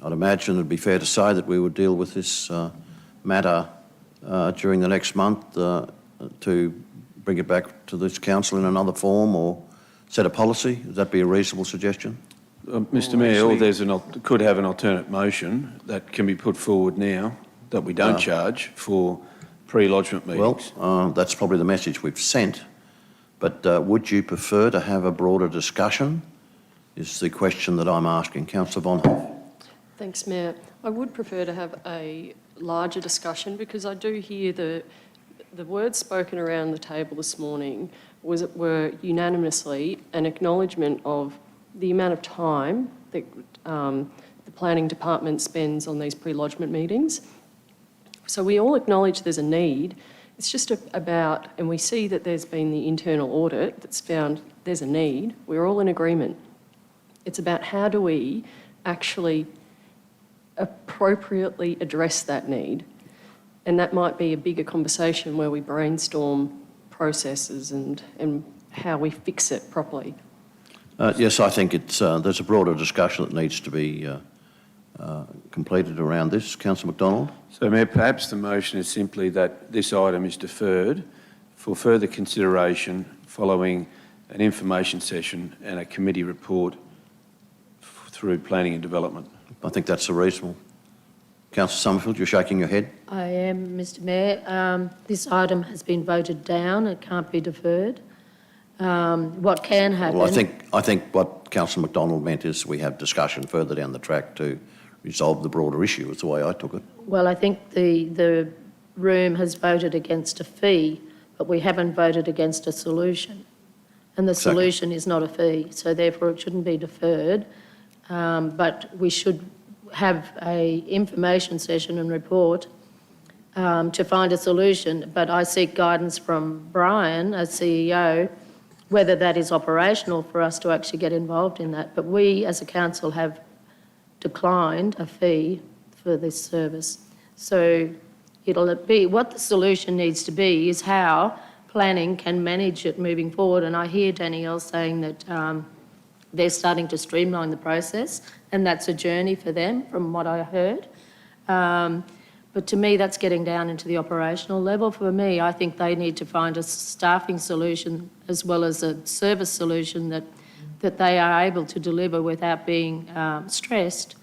I'd imagine it'd be fair to say that we would deal with this matter during the next month to bring it back to this council in another form or set a policy. Would that be a reasonable suggestion? Mr Mayor, or could have an alternate motion that can be put forward now that we don't charge for pre-lodgement meetings. Well, that's probably the message we've sent, but would you prefer to have a broader discussion, is the question that I'm asking. Councillor Vonhoff. Thanks, Mayor. I would prefer to have a larger discussion, because I do hear the words spoken around the table this morning were unanimously an acknowledgement of the amount of time that the planning department spends on these pre-lodgement meetings. So we all acknowledge there's a need. It's just about, and we see that there's been the internal audit that's found there's a need. We're all in agreement. It's about how do we actually appropriately address that need. And that might be a bigger conversation where we brainstorm processes and how we fix it properly. Yes, I think there's a broader discussion that needs to be completed around this. Councillor McDonald. So, Mayor, perhaps the motion is simply that this item is deferred for further consideration following an information session and a committee report through planning and development. I think that's a reasonable. Councillor Sommerfield, you're shaking your head. I am, Mr Mayor. This item has been voted down. It can't be deferred. What can happen... Well, I think what Councillor McDonald meant is we have discussion further down the track to resolve the broader issue, is the way I took it. Well, I think the room has voted against a fee, but we haven't voted against a solution. And the solution is not a fee, so therefore it shouldn't be deferred. But we should have a information session and report to find a solution. But I seek guidance from Brian, as CEO, whether that is operational for us to actually get involved in that. But we, as a council, have declined a fee for this service. So it'll be, what the solution needs to be is how planning can manage it moving forward. And I hear Danielle saying that they're starting to streamline the process, and that's a journey for them from what I heard. But to me, that's getting down into the operational level. For me, I think they need to find a staffing solution as well as a service solution that they are able to deliver without being stressed.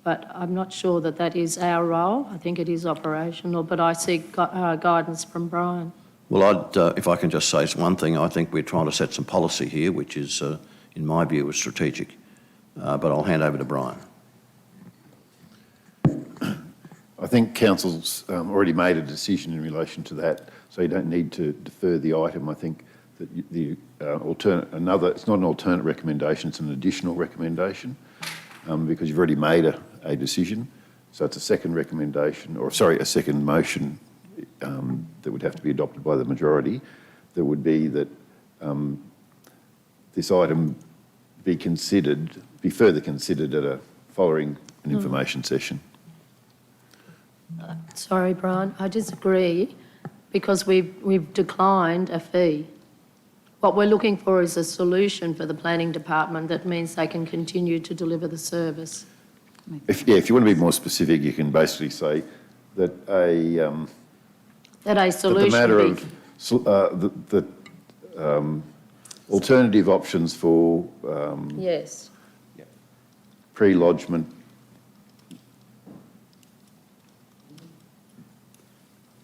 But I'm not sure that that is our role. I think it is operational, but I seek guidance from Brian. Well, if I can just say one thing, I think we're trying to set some policy here, which is, in my view, is strategic. But I'll hand over to Brian. I think council's already made a decision in relation to that, so you don't need to defer the item. I think that the it's not an alternate recommendation, it's an additional recommendation, because you've already made a decision. So it's a second recommendation, or sorry, a second motion that would have to be adopted by the majority. That would be that this item be further considered at a following an information session. Sorry, Brian, I disagree because we've declined a fee. What we're looking for is a solution for the planning department that means they can continue to deliver the service. If you want to be more specific, you can basically say that solution the matter of alternative options for yes. pre-lodgement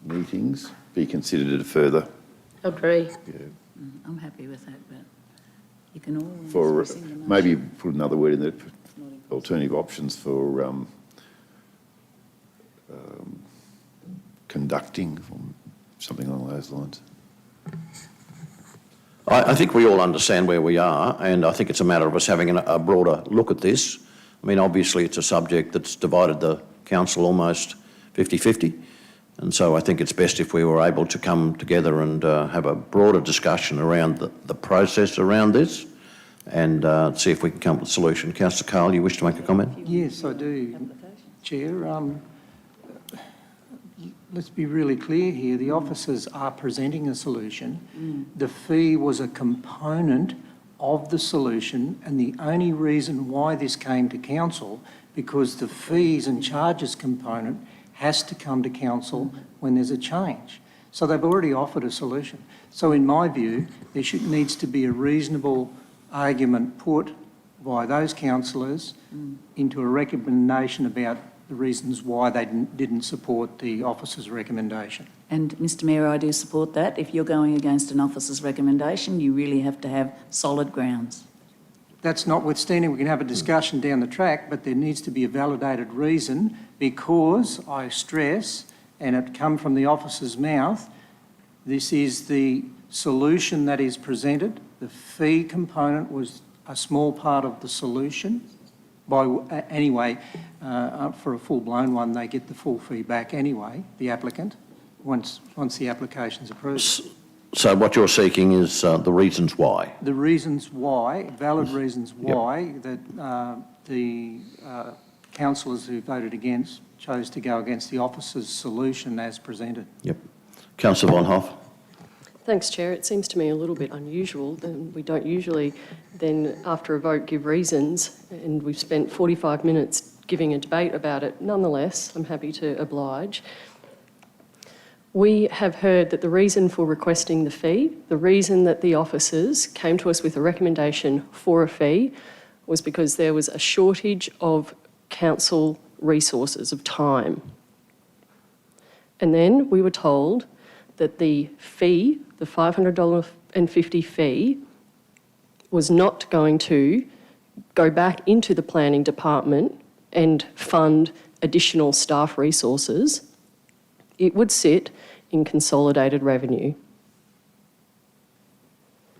meetings be considered at a further. Agree. I'm happy with that, but you can always For rescind the motion. maybe put another word in there, alternative options for conducting, or something along those lines. I think we all understand where we are, and I think it's a matter of us having a broader look at this. I mean, obviously, it's a subject that's divided the council almost 50-50, and so I think it's best if we were able to come together and have a broader discussion around the process around this and see if we can come up with a solution. Councillor Cahill, you wish to make a comment? Yes, I do, Chair. Let's be really clear here. The officers are presenting a solution. The fee was a component of the solution, and the only reason why this came to council, because the fees and charges component has to come to council when there's a change. So they've already offered a solution. So in my view, there needs to be a reasonable argument put by those councillors into a recommendation about the reasons why they didn't support the officer's recommendation. And Mr Mayor, I do support that. If you're going against an officer's recommendation, you really have to have solid grounds. That's notwithstanding, we can have a discussion down the track, but there needs to be a validated reason, because I stress, and it come from the officer's mouth, this is the solution that is presented. The fee component was a small part of the solution. Anyway, for a full-blown one, they get the full fee back anyway, the applicant, once the application's approved. So what you're seeking is the reasons why? The reasons why, valid reasons why, that the councillors who voted against chose to go against the officer's solution as presented. Yep. Councillor Vonhoff. Thanks, Chair. It seems to me a little bit unusual that we don't usually then, after a vote, give reasons, and we've spent 45 minutes giving a debate about it. Nonetheless, I'm happy to oblige. We have heard that the reason for requesting the fee, the reason that the officers came to us with a recommendation for a fee, was because there was a shortage of council resources, of time. And then we were told that the fee, the $500.50 fee, was not going to go back into the planning department and fund additional staff resources. It would sit in consolidated revenue.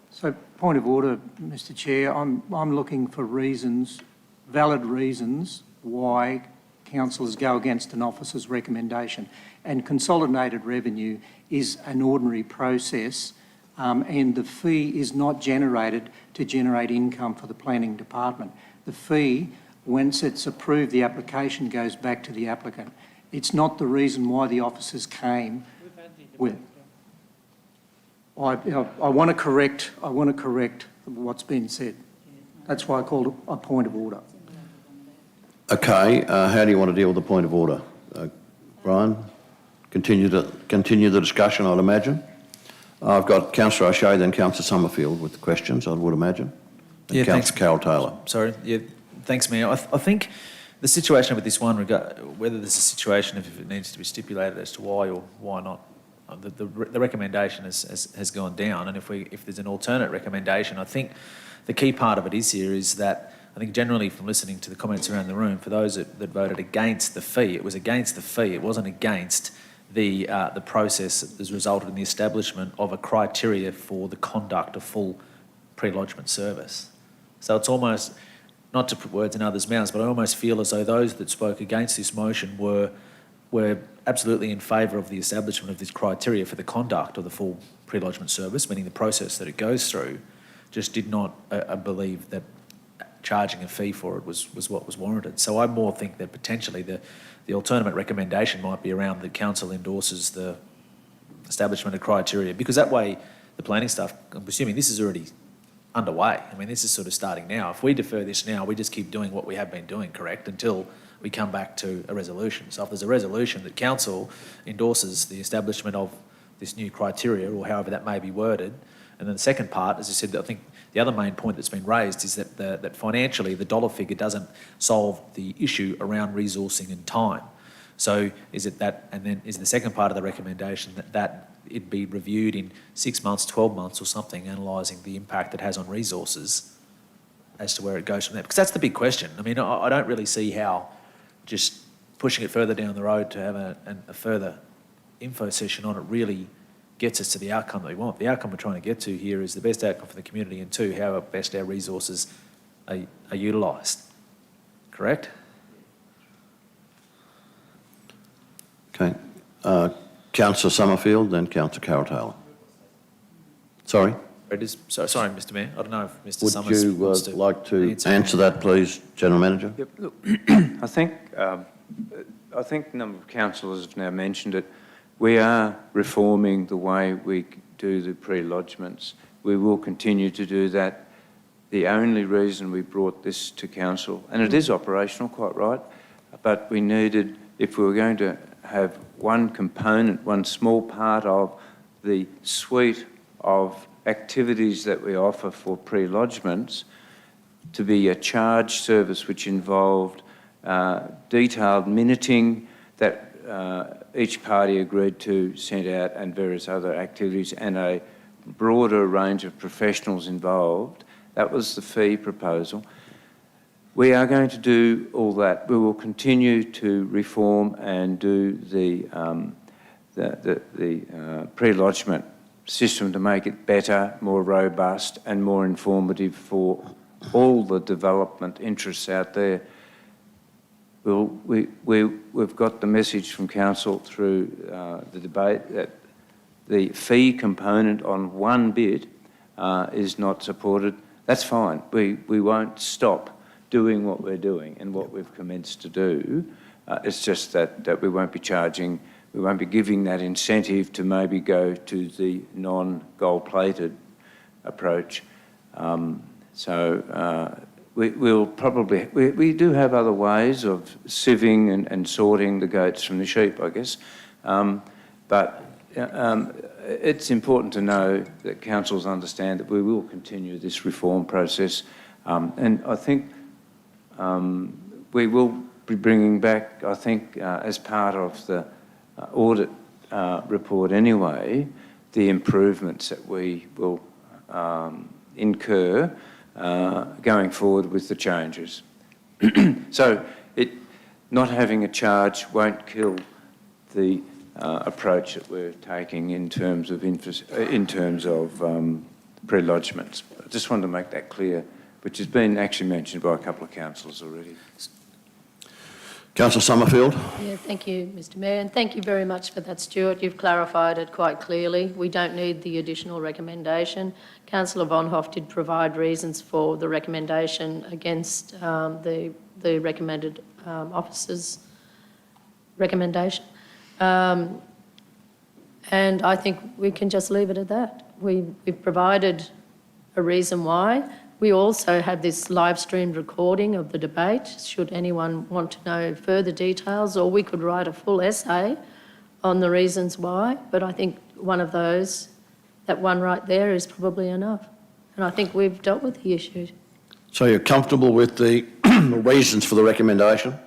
So, point of order, Mr Chair, I'm looking for reasons, valid reasons, why councillors go against an officer's recommendation. And consolidated revenue is an ordinary process, and the fee is not generated to generate income for the planning department. The fee once it's approved, the application goes back to the applicant. It's not the reason why the officers came with. I want to correct what's been said. That's why I called it a point of order. Okay, how do you want to deal with the point of order? Brian, continue the discussion, I'd imagine. I've got Councillor O'Shea, then Councillor Sommerfield with the questions, I would imagine. And Councillor Carol Taylor. Sorry, yeah, thanks, Mayor. I think the situation with this one, whether there's a situation if it needs to be stipulated as to why or why not, the recommendation has gone down, and if there's an alternate recommendation, I think the key part of it is that I think generally from listening to the comments around the room, for those that voted against the fee, it was against the fee. It wasn't against the process that has resulted in the establishment of a criteria for the conduct of full pre-lodgement service. So it's almost, not to put words in others' mouths, but I almost feel as though those that spoke against this motion were absolutely in favour of the establishment of this criteria for the conduct of the full pre-lodgement service, meaning the process that it goes through, just did not believe that charging a fee for it was what was warranted. So I more think that potentially the alternate recommendation might be around the council endorses the establishment of criteria, because that way the planning staff, I'm assuming this is already underway. I mean, this is sort of starting now. If we defer this now, we just keep doing what we have been doing, correct, until we come back to a resolution. So if there's a resolution that council endorses the establishment of this new criteria, or however that may be worded, and then the second part, as I said, I think the other main point that's been raised is that that financially the dollar figure doesn't solve the issue around resourcing and time. So is it that, and then is the second part of the recommendation that it be reviewed in 6 months, 12 months or something, analysing the impact it has on resources as to where it goes from there? Because that's the big question. I mean, I don't really see how just pushing it further down the road to have a further info session on it really gets us to the outcome that we want. The outcome we're trying to get to here is the best outcome for the community, and two, how best our resources are utilised. Correct? Okay. Councillor Sommerfield, then Councillor Carol Taylor. Sorry? Sorry, Mr Mayor. I don't know if Mr Would Summers you wants to like to answer that, please, General Manager? Yep. Look, I think a number of councillors have now mentioned it. We are reforming the way we do the pre-lodgements. We will continue to do that. The only reason we brought this to council, and it is operational, quite right, but we needed, if we were going to have one component, one small part of the suite of activities that we offer for pre-lodgements, to be a charge service which involved detailed minuting that each party agreed to send out, and various other activities, and a broader range of professionals involved. That was the fee proposal. We are going to do all that. We will continue to reform and do the pre-lodgement system to make it better, more robust and more informative for all the development interests out there. We've got the message from council through the debate that the fee component on one bit is not supported. That's fine. We won't stop doing what we're doing and what we've commenced to do. It's just that we won't be charging, we won't be giving that incentive to maybe go to the non-gold-plated approach. We do have other ways of sieving and sorting the goats from the sheep, I guess. But it's important to know that councils understand that we will continue this reform process. And I think we will be bringing back, I think, as part of the audit report anyway, the improvements that we will incur going forward with the changes. So not having a charge won't kill the approach that we're taking in terms of pre-lodgements. I just wanted to make that clear, which has been actually mentioned by a couple of councillors already. Councillor Sommerfield. Yeah, thank you, Mr Mayor, and thank you very much for that, Stuart. You've clarified it quite clearly. We don't need the additional recommendation. Councillor Vonhoff did provide reasons for the recommendation against the the recommended officers' recommendation. And I think we can just leave it at that. We've provided a reason why. We also have this live streamed recording of the debate, should anyone want to know further details, or we could write a full essay on the reasons why, but I think one of those, that one right there, is probably enough. And I think we've dealt with the issue. So you're comfortable with the reasons for the recommendation?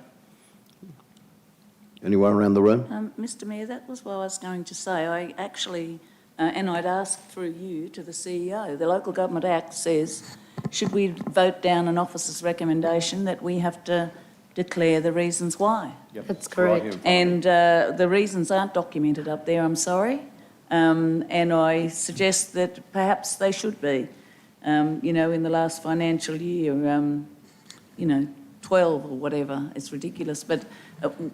Anyone around the room? Mr Mayor, that was what I was going to say. I actually, and I'd ask through you to the CEO, the Local Government Act says, should we vote down an officer's recommendation, that we have to declare the reasons why. That's correct. And the reasons aren't documented up there, I'm sorry. And I suggest that perhaps they should be. You know, in the last financial year, you know, 12 or whatever, it's ridiculous. But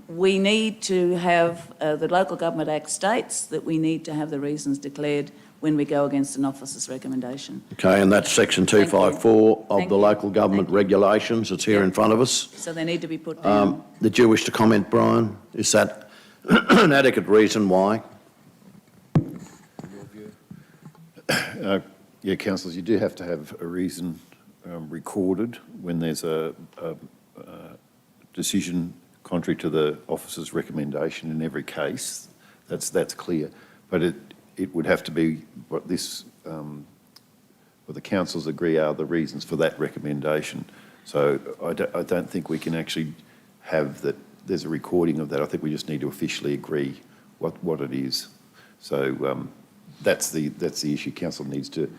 we need to have, the Local Government Act states that we need to have the reasons declared when we go against an officer's recommendation. Okay, and that's section 254 of the local government regulations. It's here in front of us. So they need to be put down. Did you wish to comment, Brian? Is that an adequate reason why? Yeah, councillors, you do have to have a reason recorded when there's a decision contrary to the officer's recommendation in every case. That's clear. But it would have to be what this, what the councils agree are the reasons for that recommendation. So I don't think we can actually have that. There's a recording of that. I think we just need to officially agree what it is. So that's the issue. Council needs to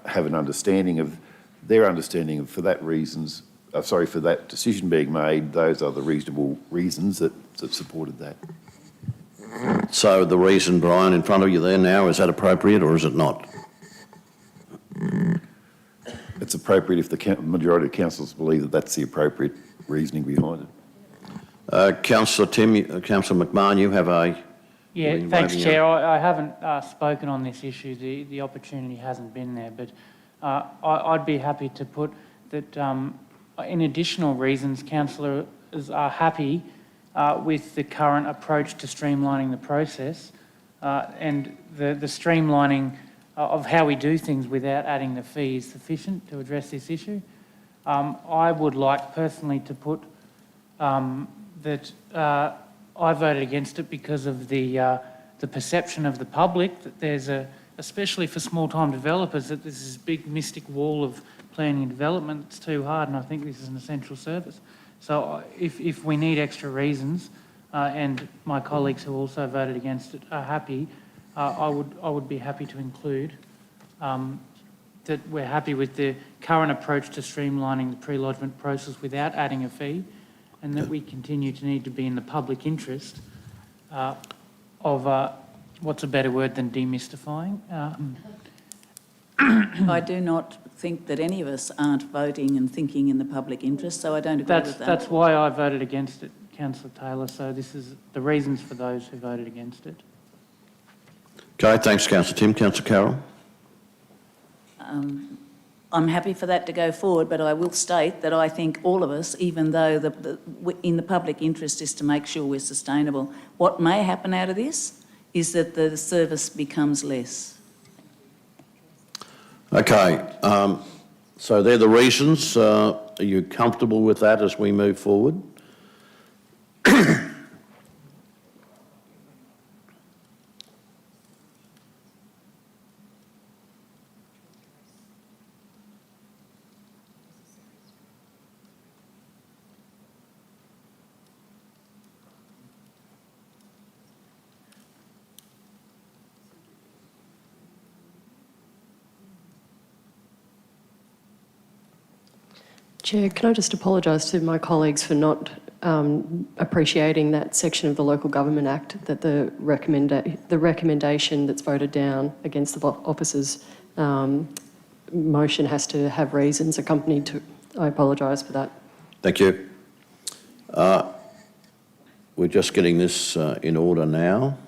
have an understanding of their understanding of, for that reasons. For that decision being made, those are the reasonable reasons that supported that. So the reason, Brian, in front of you there now, is that appropriate or is it not? It's appropriate if the majority of councillors believe that that's the appropriate reasoning behind it. Councillor Councillor McMahon, you have a... Yeah, thanks, Chair. I haven't spoken on this issue. The opportunity hasn't been there, but I'd be happy to put that in additional reasons, councillors are happy with the current approach to streamlining the process and the streamlining of how we do things without adding the fee is sufficient to address this issue. I would like personally to put that I voted against it because of the perception of the public that there's especially for small-time developers, that there's this big mystic wall of planning and development that's too hard, and I think this is an essential service. So if we need extra reasons, and my colleagues who also voted against it are happy, I would be happy to include that we're happy with the current approach to streamlining the pre-lodgement process without adding a fee, and that we continue to need to be in the public interest of what's a better word than demystifying? I do not think that any of us aren't voting and thinking in the public interest, so I don't agree with that. That's why I voted against it, Councillor Taylor, so this is the reasons for those who voted against it. Okay, thanks, Councillor Tim. Councillor Carroll? I'm happy for that to go forward, but I will state that I think all of us, even though in the public interest is to make sure we're sustainable, what may happen out of this is that the service becomes less. Okay, so they're the reasons. Are you comfortable with that as we move forward? Chair, can I just apologise to my colleagues for not appreciating that section of the Local Government Act, that the recommendation that's voted down against the officer's motion has to have reasons accompanied to. I apologise for that. Thank you. We're just getting this in order now.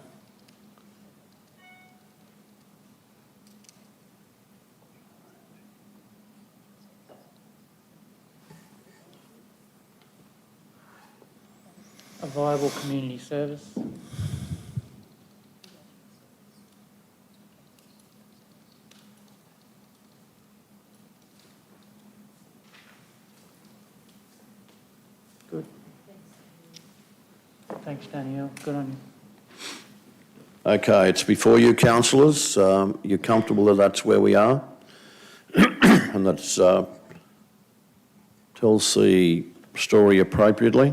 viable community service. Good. Thanks, Danielle. Good on you. Okay, it's before you, councillors. You're comfortable that that's where we are? And that's tells the story appropriately.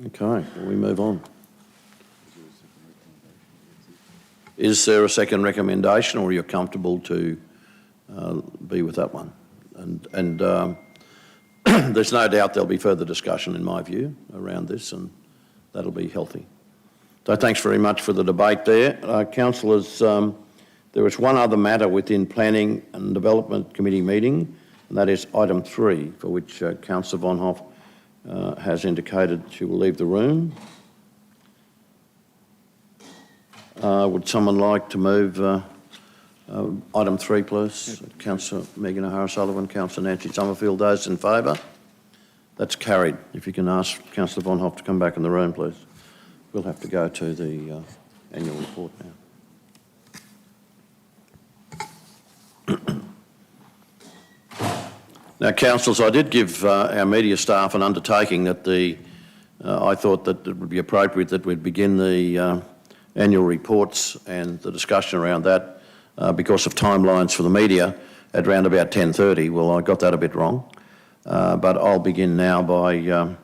Okay, we move on. Is there a second recommendation, or are you comfortable to be with that one? And there's no doubt there'll be further discussion, in my view, around this, and that'll be healthy. So thanks very much for the debate there. Councillors, there is one other matter within Planning and Development Committee meeting, and that is item 3, for which Councillor Vonhoff has indicated she will leave the room. Would someone like to move item 3, please? Yep. Councillor Megan O'Hara Sullivan, Councillor Nancy Sommerfield, those in favour? That's carried. If you can ask Councillor Vonhoff to come back in the room, please. We'll have to go to the annual report now. Now, councillors, I did give our media staff an undertaking that I thought that it would be appropriate that we'd begin the annual reports and the discussion around that because of timelines for the media at around about 10:30. Well, I got that a bit wrong, but I'll begin now by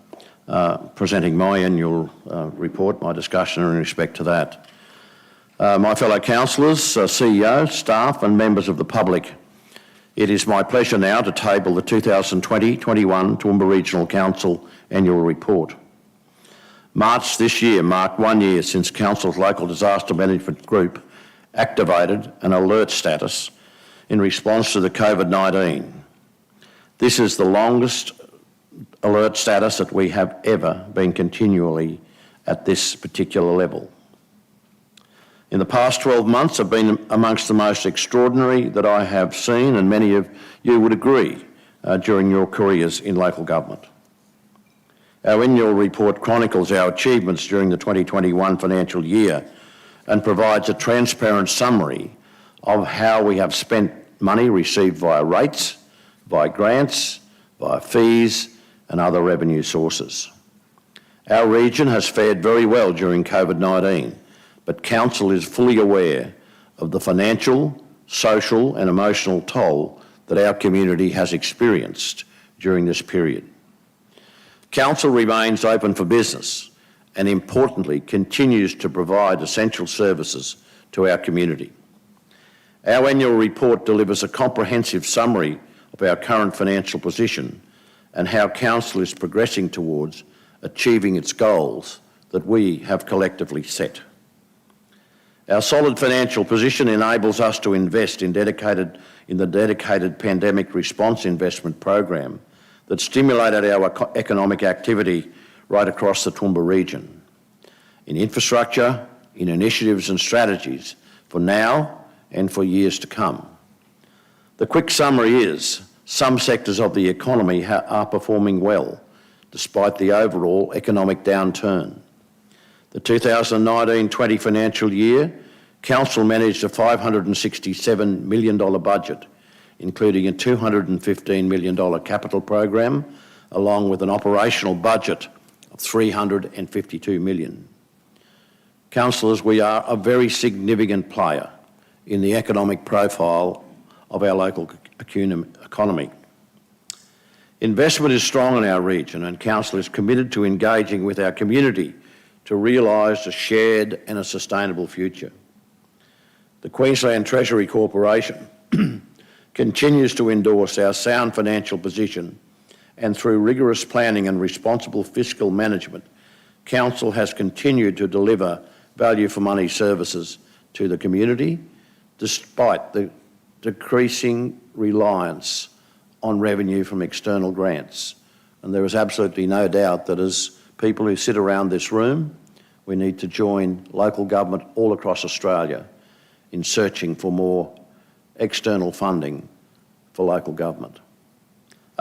presenting my annual report, my discussion in respect to that. My fellow councillors, CEO, staff and members of the public, it is my pleasure now to table the 2020-21 Toowoomba Regional Council Annual Report. March this year marked 1 year since Council's Local Disaster Management Group activated an alert status in response to the COVID-19. This is the longest alert status that we have ever been continually at this particular level. In the past 12 months have been amongst the most extraordinary that I have seen, and many of you would agree, during your careers in local government. Our annual report chronicles our achievements during the 2021 financial year and provides a transparent summary of how we have spent money received via rates, via grants, via fees and other revenue sources. Our region has fared very well during COVID-19, but Council is fully aware of the financial, social and emotional toll that our community has experienced during this period. Council remains open for business and, importantly, continues to provide essential services to our community. Our annual report delivers a comprehensive summary of our current financial position and how Council is progressing towards achieving its goals that we have collectively set. Our solid financial position enables us to invest in the dedicated pandemic response investment program that stimulated our economic activity right across the Toowoomba region, in infrastructure, in initiatives and strategies for now and for years to come. The quick summary is some sectors of the economy are performing well despite the overall economic downturn. The 2019-20 financial year, Council managed a $567 million budget, including a $215 million capital program, along with an operational budget of $352 million. Councillors, we are a very significant player in the economic profile of our local economy. Investment is strong in our region, and Council is committed to engaging with our community to realise a shared and a sustainable future. The Queensland Treasury Corporation continues to endorse our sound financial position, and through rigorous planning and responsible fiscal management, Council has continued to deliver value for money services to the community despite the decreasing reliance on revenue from external grants. And there is absolutely no doubt that as people who sit around this room, we need to join local government all across Australia in searching for more external funding for local government.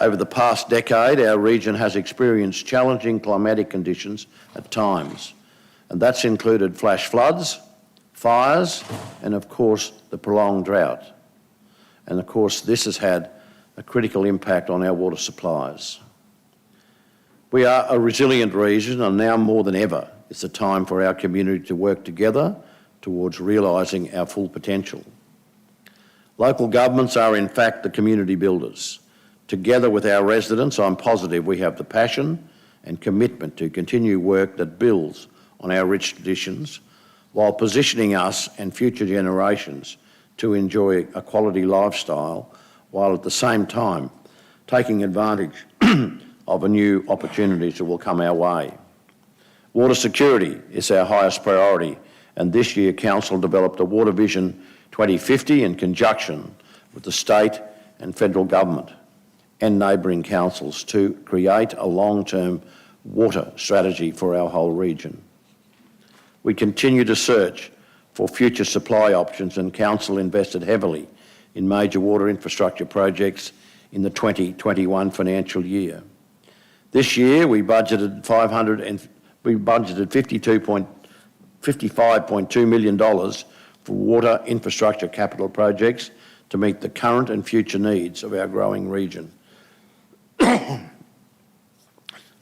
Over the past decade, our region has experienced challenging climatic conditions at times, and that's included flash floods, fires, and of course the prolonged drought. And of course this has had a critical impact on our water supplies. We are a resilient region, and now more than ever it's the time for our community to work together towards realising our full potential. Local governments are in fact the community builders. Together with our residents, I'm positive we have the passion and commitment to continue work that builds on our rich traditions while positioning us and future generations to enjoy a quality lifestyle, while at the same time taking advantage of new opportunities that will come our way. Water security is our highest priority, and this year Council developed a Water Vision 2050 in conjunction with the state and federal government and neighbouring councils to create a long-term water strategy for our whole region. We continue to search for future supply options, and Council invested heavily in major water infrastructure projects in the 2021 financial year. This year we budgeted $55.2 million for water infrastructure capital projects to meet the current and future needs of our growing region.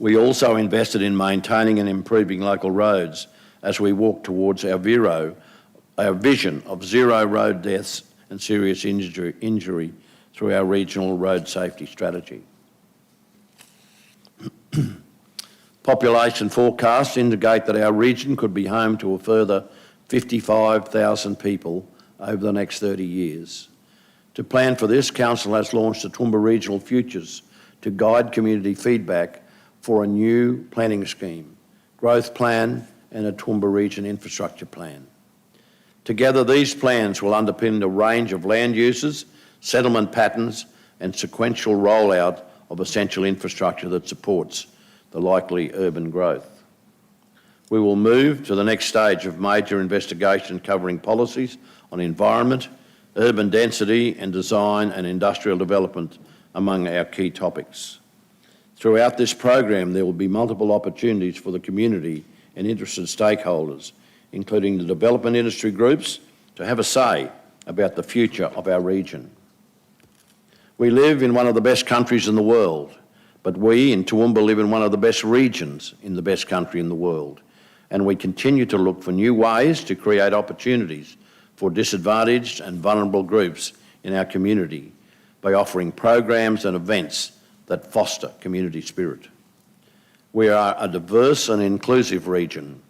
We also invested in maintaining and improving local roads as we walk towards our vision of zero road deaths and serious injury through our regional road safety strategy. Population forecasts indicate that our region could be home to a further 55,000 people over the next 30 years. To plan for this, Council has launched the Toowoomba Regional Futures to guide community feedback for a new planning scheme, growth plan and a Toowoomba Region infrastructure plan. Together, these plans will underpin a range of land uses, settlement patterns and sequential rollout of essential infrastructure that supports the likely urban growth. We will move to the next stage of major investigation covering policies on environment, urban density and design and industrial development among our key topics. Throughout this program, there will be multiple opportunities for the community and interested stakeholders, including the development industry groups, to have a say about the future of our region. We live in one of the best countries in the world, but we in Toowoomba live in one of the best regions in the best country in the world, and we continue to look for new ways to create opportunities for disadvantaged and vulnerable groups in our community by offering programs and events that foster community spirit. We are a diverse and inclusive region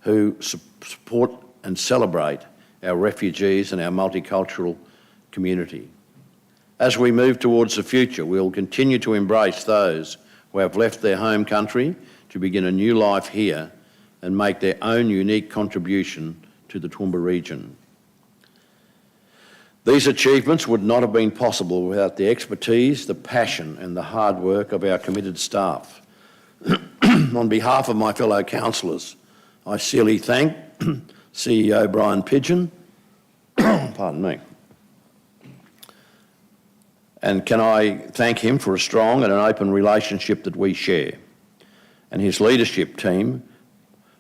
who support and celebrate our refugees and our multicultural community. As we move towards the future, we will continue to embrace those who have left their home country to begin a new life here and make their own unique contribution to the Toowoomba region. These achievements would not have been possible without the expertise, the passion and the hard work of our committed staff. On behalf of my fellow councillors, I sincerely thank CEO Brian Pidgeon, pardon me, and can I thank him for a strong and an open relationship that we share, and his leadership team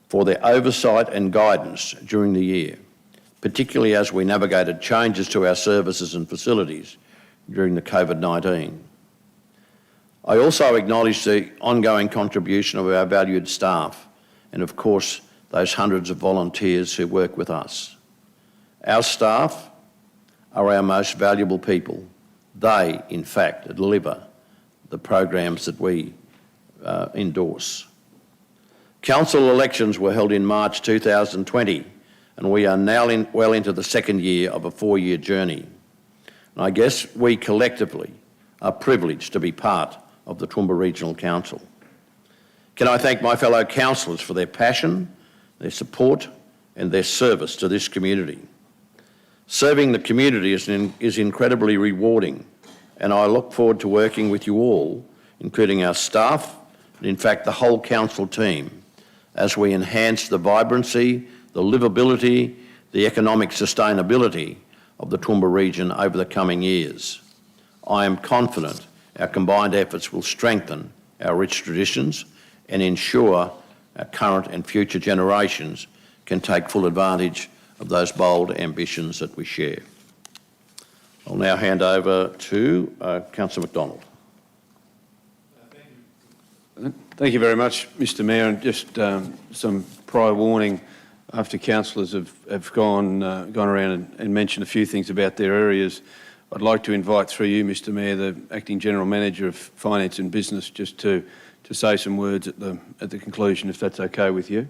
for their oversight and guidance during the year, particularly as we navigated changes to our services and facilities during the COVID-19. I also acknowledge the ongoing contribution of our valued staff and, of course, those hundreds of volunteers who work with us. Our staff are our most valuable people. They, in fact, deliver the programs that we endorse. Council elections were held in March 2020, and we are now well into the second year of a 4-year journey. And I guess we collectively are privileged to be part of the Toowoomba Regional Council. Can I thank my fellow councillors for their passion, their support and their service to this community. Serving the community is incredibly rewarding, and I look forward to working with you all, including our staff and in fact the whole council team, as we enhance the vibrancy, the livability, the economic sustainability of the Toowoomba region over the coming years. I am confident Our combined efforts will strengthen our rich traditions and ensure our current and future generations can take full advantage of those bold ambitions that we share. I'll now hand over to Councillor McDonald. Thank you very much, Mr Mayor. And just some prior warning, after councillors have gone around and mentioned a few things about their areas, I'd like to invite through you, Mr Mayor, the Acting General Manager of Finance and Business, just to say some words at the conclusion, if that's okay with you.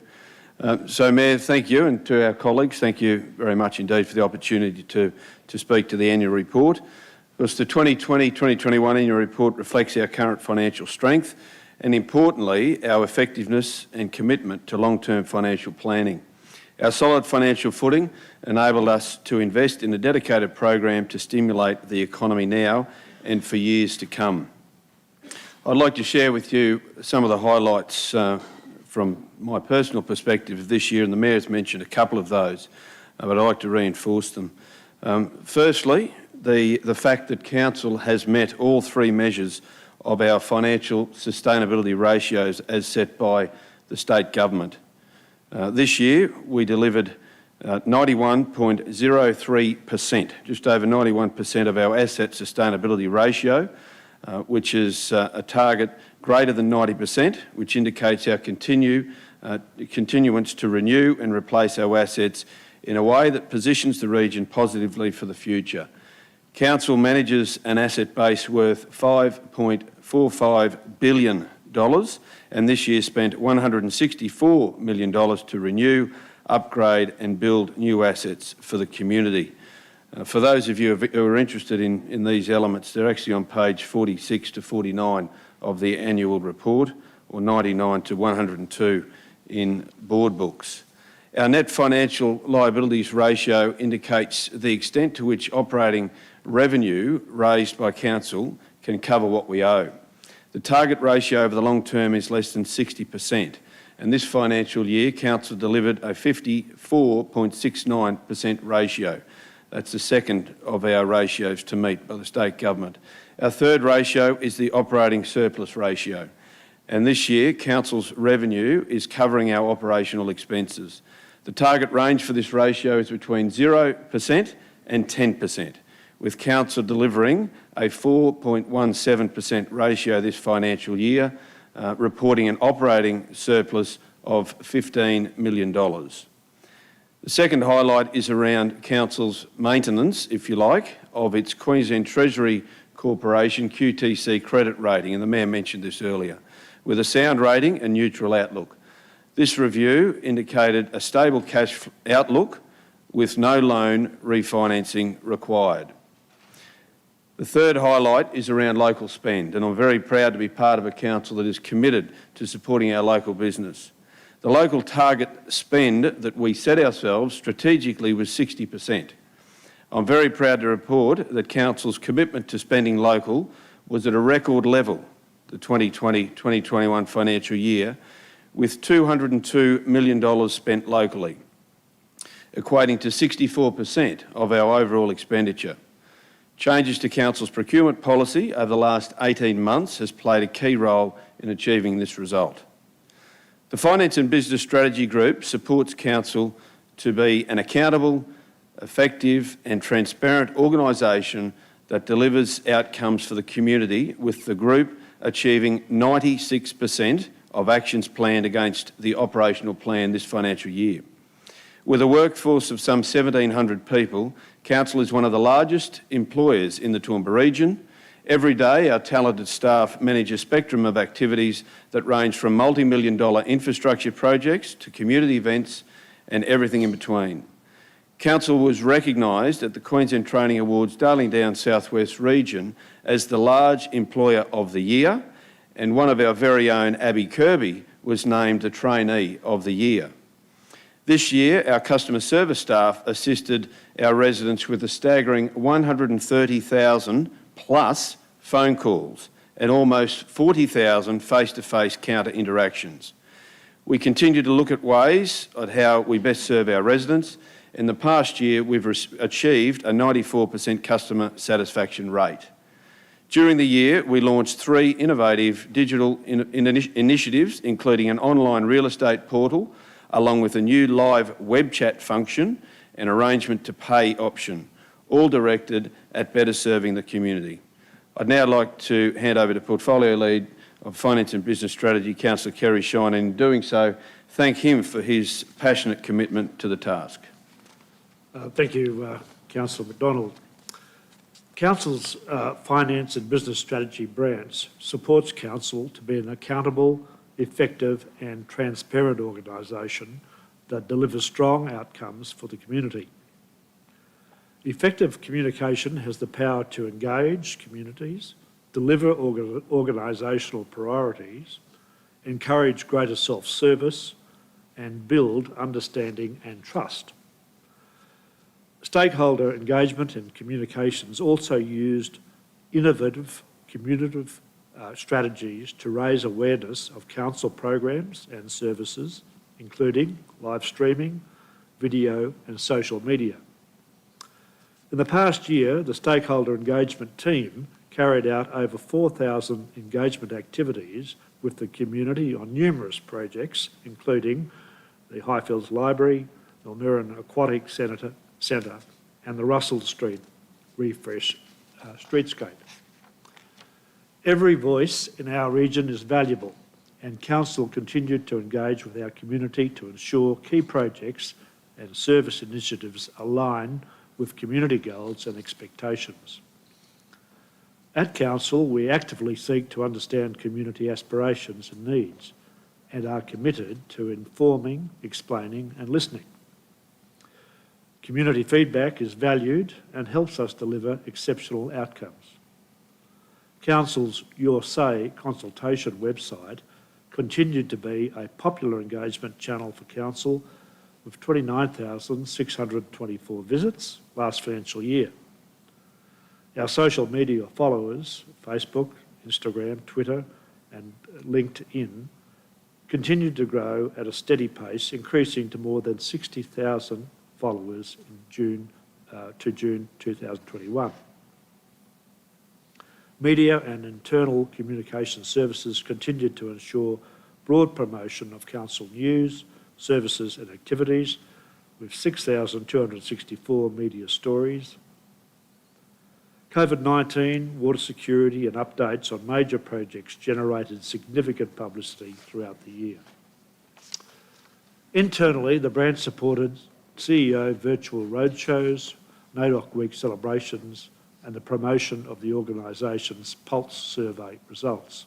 So, Mayor, thank you, and to our colleagues, thank you very much indeed for the opportunity to speak to the annual report. Because the 2020-2021 annual report reflects our current financial strength and, importantly, our effectiveness and commitment to long-term financial planning. Our solid financial footing enabled us to invest in a dedicated program to stimulate the economy now and for years to come. I'd like to share with you some of the highlights from my personal perspective of this year, and the Mayor's mentioned a couple of those, but I'd like to reinforce them. Firstly, the fact that Council has met all three measures of our financial sustainability ratios as set by the state government. This year, we delivered 91.03%, just over 91% of our asset sustainability ratio, which is a target greater than 90%, which indicates our continuance to renew and replace our assets in a way that positions the region positively for the future. Council manages an asset base worth $5.45 billion, and this year spent $164 million to renew, upgrade and build new assets for the community. For those of you who are interested in these elements, they're actually on page 46 to 49 of the annual report, or 99 to 102 in board books. Our net financial liabilities ratio indicates the extent to which operating revenue raised by Council can cover what we owe. The target ratio over the long term is less than 60%, and this financial year Council delivered a 54.69% ratio. That's the second of our ratios to meet by the state government. Our third ratio is the operating surplus ratio, and this year Council's revenue is covering our operational expenses. The target range for this ratio is between 0% and 10%, with Council delivering a 4.17% ratio this financial year, reporting an operating surplus of $15 million. The second highlight is around Council's maintenance, if you like, of its Queensland Treasury Corporation QTC credit rating, and the Mayor mentioned this earlier, with a sound rating and neutral outlook. This review indicated a stable cash outlook with no loan refinancing required. The third highlight is around local spend, and I'm very proud to be part of a council that is committed to supporting our local business. The local target spend that we set ourselves strategically was 60%. I'm very proud to report that Council's commitment to spending local was at a record level, the 2020-2021 financial year, with $202 million spent locally, equating to 64% of our overall expenditure. Changes to Council's procurement policy over the last 18 months has played a key role in achieving this result. The Finance and Business Strategy Group supports Council to be an accountable, effective and transparent organisation that delivers outcomes for the community, with the group achieving 96% of actions planned against the operational plan this financial year. With a workforce of some 1,700 people, Council is one of the largest employers in the Toowoomba region. Every day, our talented staff manage a spectrum of activities that range from multi-million-dollar infrastructure projects to community events and everything in between. Council was recognised at the Queensland Training Awards Darling Downs South West region as the Large Employer of the Year, and one of our very own, Abby Kirby, was named the Trainee of the Year. This year, our customer service staff assisted our residents with a staggering 130,000 plus phone calls and almost 40,000 face-to-face counter interactions. We continue to look at ways at how we best serve our residents. In the past year, we've achieved a 94% customer satisfaction rate. During the year, we launched 3 innovative digital initiatives, including an online real estate portal, along with a new live web chat function and arrangement to pay option, all directed at better serving the community. I'd now like to hand over to Portfolio Lead of Finance and Business Strategy, Councillor Kerry Shine, and in doing so, thank him for his passionate commitment to the task. Thank you, Councillor McDonald. Council's Finance and Business Strategy branch supports Council to be an accountable, effective and transparent organisation that delivers strong outcomes for the community. Effective communication has the power to engage communities, deliver organisational priorities, encourage greater self-service and build understanding and trust. Stakeholder engagement and communications also used innovative communicative strategies to raise awareness of council programs and services, including live streaming, video and social media. In the past year, the stakeholder engagement team carried out over 4,000 engagement activities with the community on numerous projects, including the Highfields Library, the Millmerran Aquatic Centre and the Russell Street Refresh Streetscape. Every voice in our region is valuable and Council continued to engage with our community to ensure key projects and service initiatives align with community goals and expectations. At Council, we actively seek to understand community aspirations and needs and are committed to informing, explaining and listening. Community feedback is valued and helps us deliver exceptional outcomes. Council's Your Say consultation website continued to be a popular engagement channel for Council with 29,624 visits last financial year. Our social media followers, Facebook, Instagram, Twitter and LinkedIn, continued to grow at a steady pace, increasing to more than 60,000 followers in June 2021. Media and internal communication services continued to ensure broad promotion of council news, services and activities with 6,264 media stories. COVID-19, water security and updates on major projects generated significant publicity throughout the year. Internally, the branch supported CEO virtual roadshows, NAIDOC Week celebrations and the promotion of the organisation's Pulse survey results.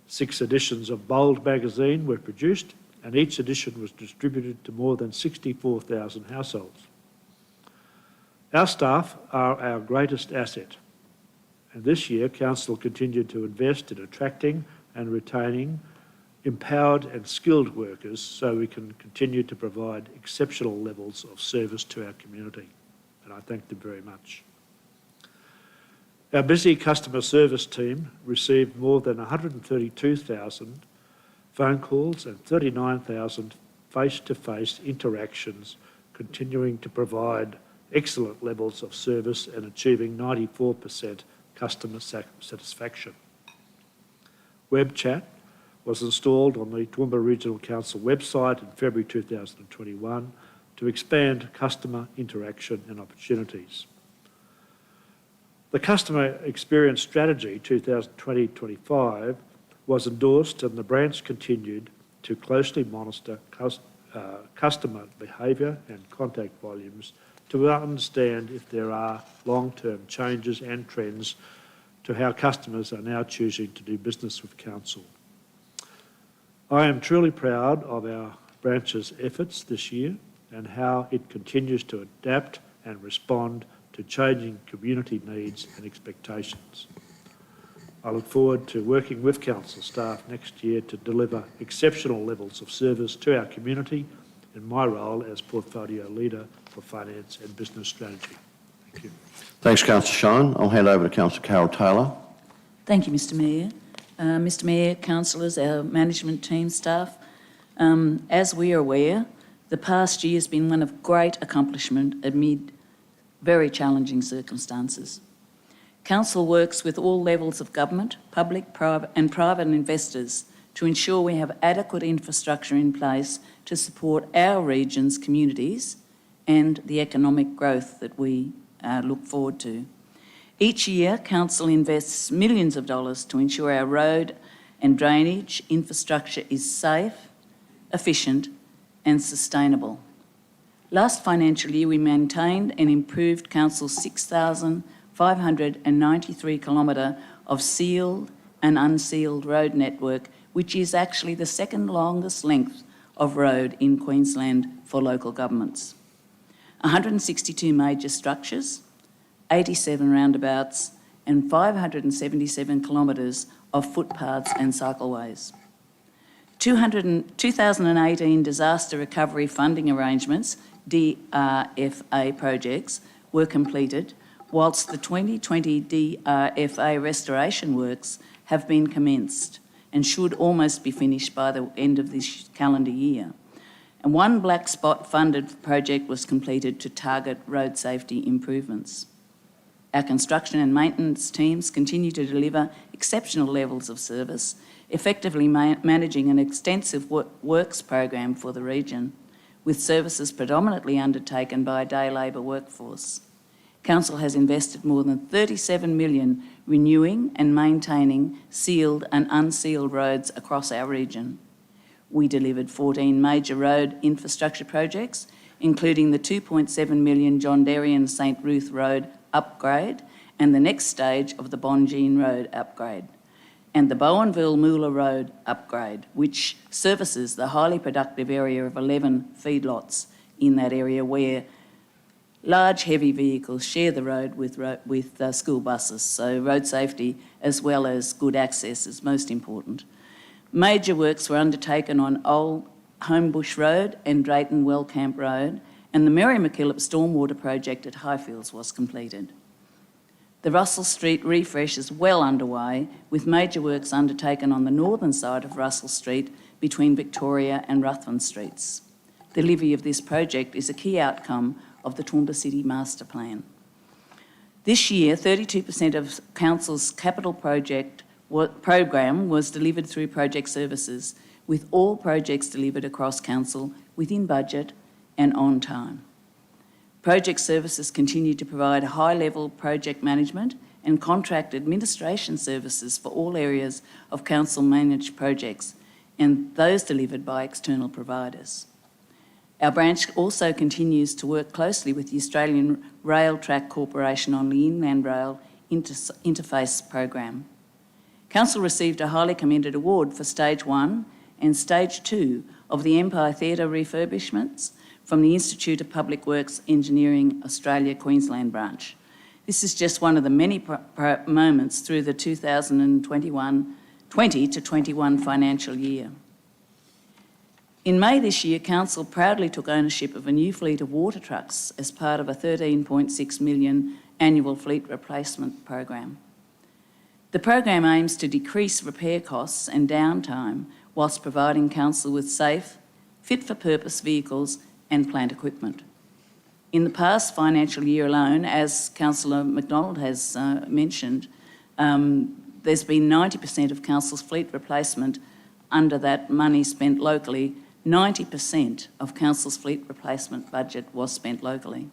6 editions of Bold magazine were produced and each edition was distributed to more than 64,000 households. Our staff are our greatest asset and this year Council continued to invest in attracting and retaining empowered and skilled workers so we can continue to provide exceptional levels of service to our community, and I thank them very much. Our busy customer service team received more than 132,000 phone calls and 39,000 face-to-face interactions, continuing to provide excellent levels of service and achieving 94% customer satisfaction. Web chat was installed on the Toowoomba Regional Council website in February 2021 to expand customer interaction and opportunities. The Customer Experience Strategy 2020-25 was endorsed and the branch continued to closely monitor customer behaviour and contact volumes to understand if there are long-term changes and trends to how customers are now choosing to do business with Council. I am truly proud of our branch's efforts this year and how it continues to adapt and respond to changing community needs and expectations. I look forward to working with Council staff next year to deliver exceptional levels of service to our community in my role as Portfolio Leader for Finance and Business Strategy. Thank you. Thanks, Councillor Shine. I'll hand over to Councillor Carol Taylor. Thank you, Mr Mayor. Mr Mayor, councillors, our management team, staff, as we are aware, the past year has been one of great accomplishment amid very challenging circumstances. Council works with all levels of government, public, private investors to ensure we have adequate infrastructure in place to support our region's communities and the economic growth that we look forward to. Each year, Council invests millions of dollars to ensure our road and drainage infrastructure is safe, efficient and sustainable. Last financial year, we maintained and improved Council's 6,593 kilometre of sealed and unsealed road network, which is actually the second longest length of road in Queensland for local governments. 162 major structures, 87 roundabouts and 577 kilometres of footpaths and cycleways. 2018 disaster recovery funding arrangements, DRFA projects, were completed, whilst the 2020 DRFA restoration works have been commenced and should almost be finished by the end of this calendar year. And one black spot funded project was completed to target road safety improvements. Our construction and maintenance teams continue to deliver exceptional levels of service, effectively managing an extensive works program for the region, with services predominantly undertaken by a day labour workforce. Council has invested more than $37 million renewing and maintaining sealed and unsealed roads across our region. We delivered 14 major road infrastructure projects, including the $2.7 million John Darien St Ruth Road upgrade and the next stage of the Bonjean Road upgrade, and the Bowenville-Moola Road upgrade, which services the highly productive area of 11 feedlots in that area where large heavy vehicles share the road with school buses, so road safety as well as good access is most important. Major works were undertaken on Old Homebush Road and Drayton Wellcamp Road, and the Mary MacKillop Stormwater Project at Highfields was completed. The Russell Street refresh is well underway, with major works undertaken on the northern side of Russell Street between Victoria and Ruthven Streets. Delivery of this project is a key outcome of the Toowoomba City Master Plan. This year, 32% of Council's capital program was delivered through project services, with all projects delivered across Council within budget and on time. Project services continue to provide high-level project management and contract administration services for all areas of Council-managed projects, and those delivered by external providers. Our branch also continues to work closely with the Australian Rail Track Corporation on the Inland Rail Interface Program. Council received a highly commended award for Stage 1 and Stage 2 of the Empire Theatre refurbishments from the Institute of Public Works Engineering Australia Queensland branch. This is just one of the many moments through the 2020 to 21 financial year. In May this year, Council proudly took ownership of a new fleet of water trucks as part of a $13.6 million annual fleet replacement program. The program aims to decrease repair costs and downtime whilst providing Council with safe, fit-for-purpose vehicles and plant equipment. In the past financial year alone, as Councillor McDonald has mentioned, there's been 90% of Council's fleet replacement under that money spent locally. 90% of Council's fleet replacement budget was spent locally.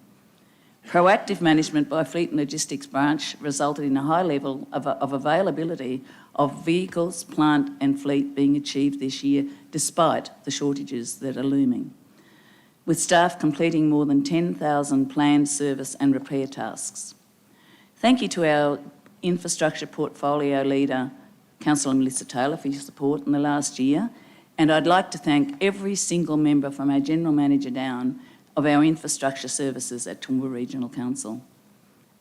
Proactive management by Fleet and Logistics branch resulted in a high level of availability of vehicles, plant and fleet being achieved this year, despite the shortages that are looming, with staff completing more than 10,000 planned service and repair tasks. Thank you to our infrastructure portfolio leader, Councillor Mellissa Taylor, for your support in the last year, and I'd like to thank every single member from our General Manager down of our infrastructure services at Toowoomba Regional Council.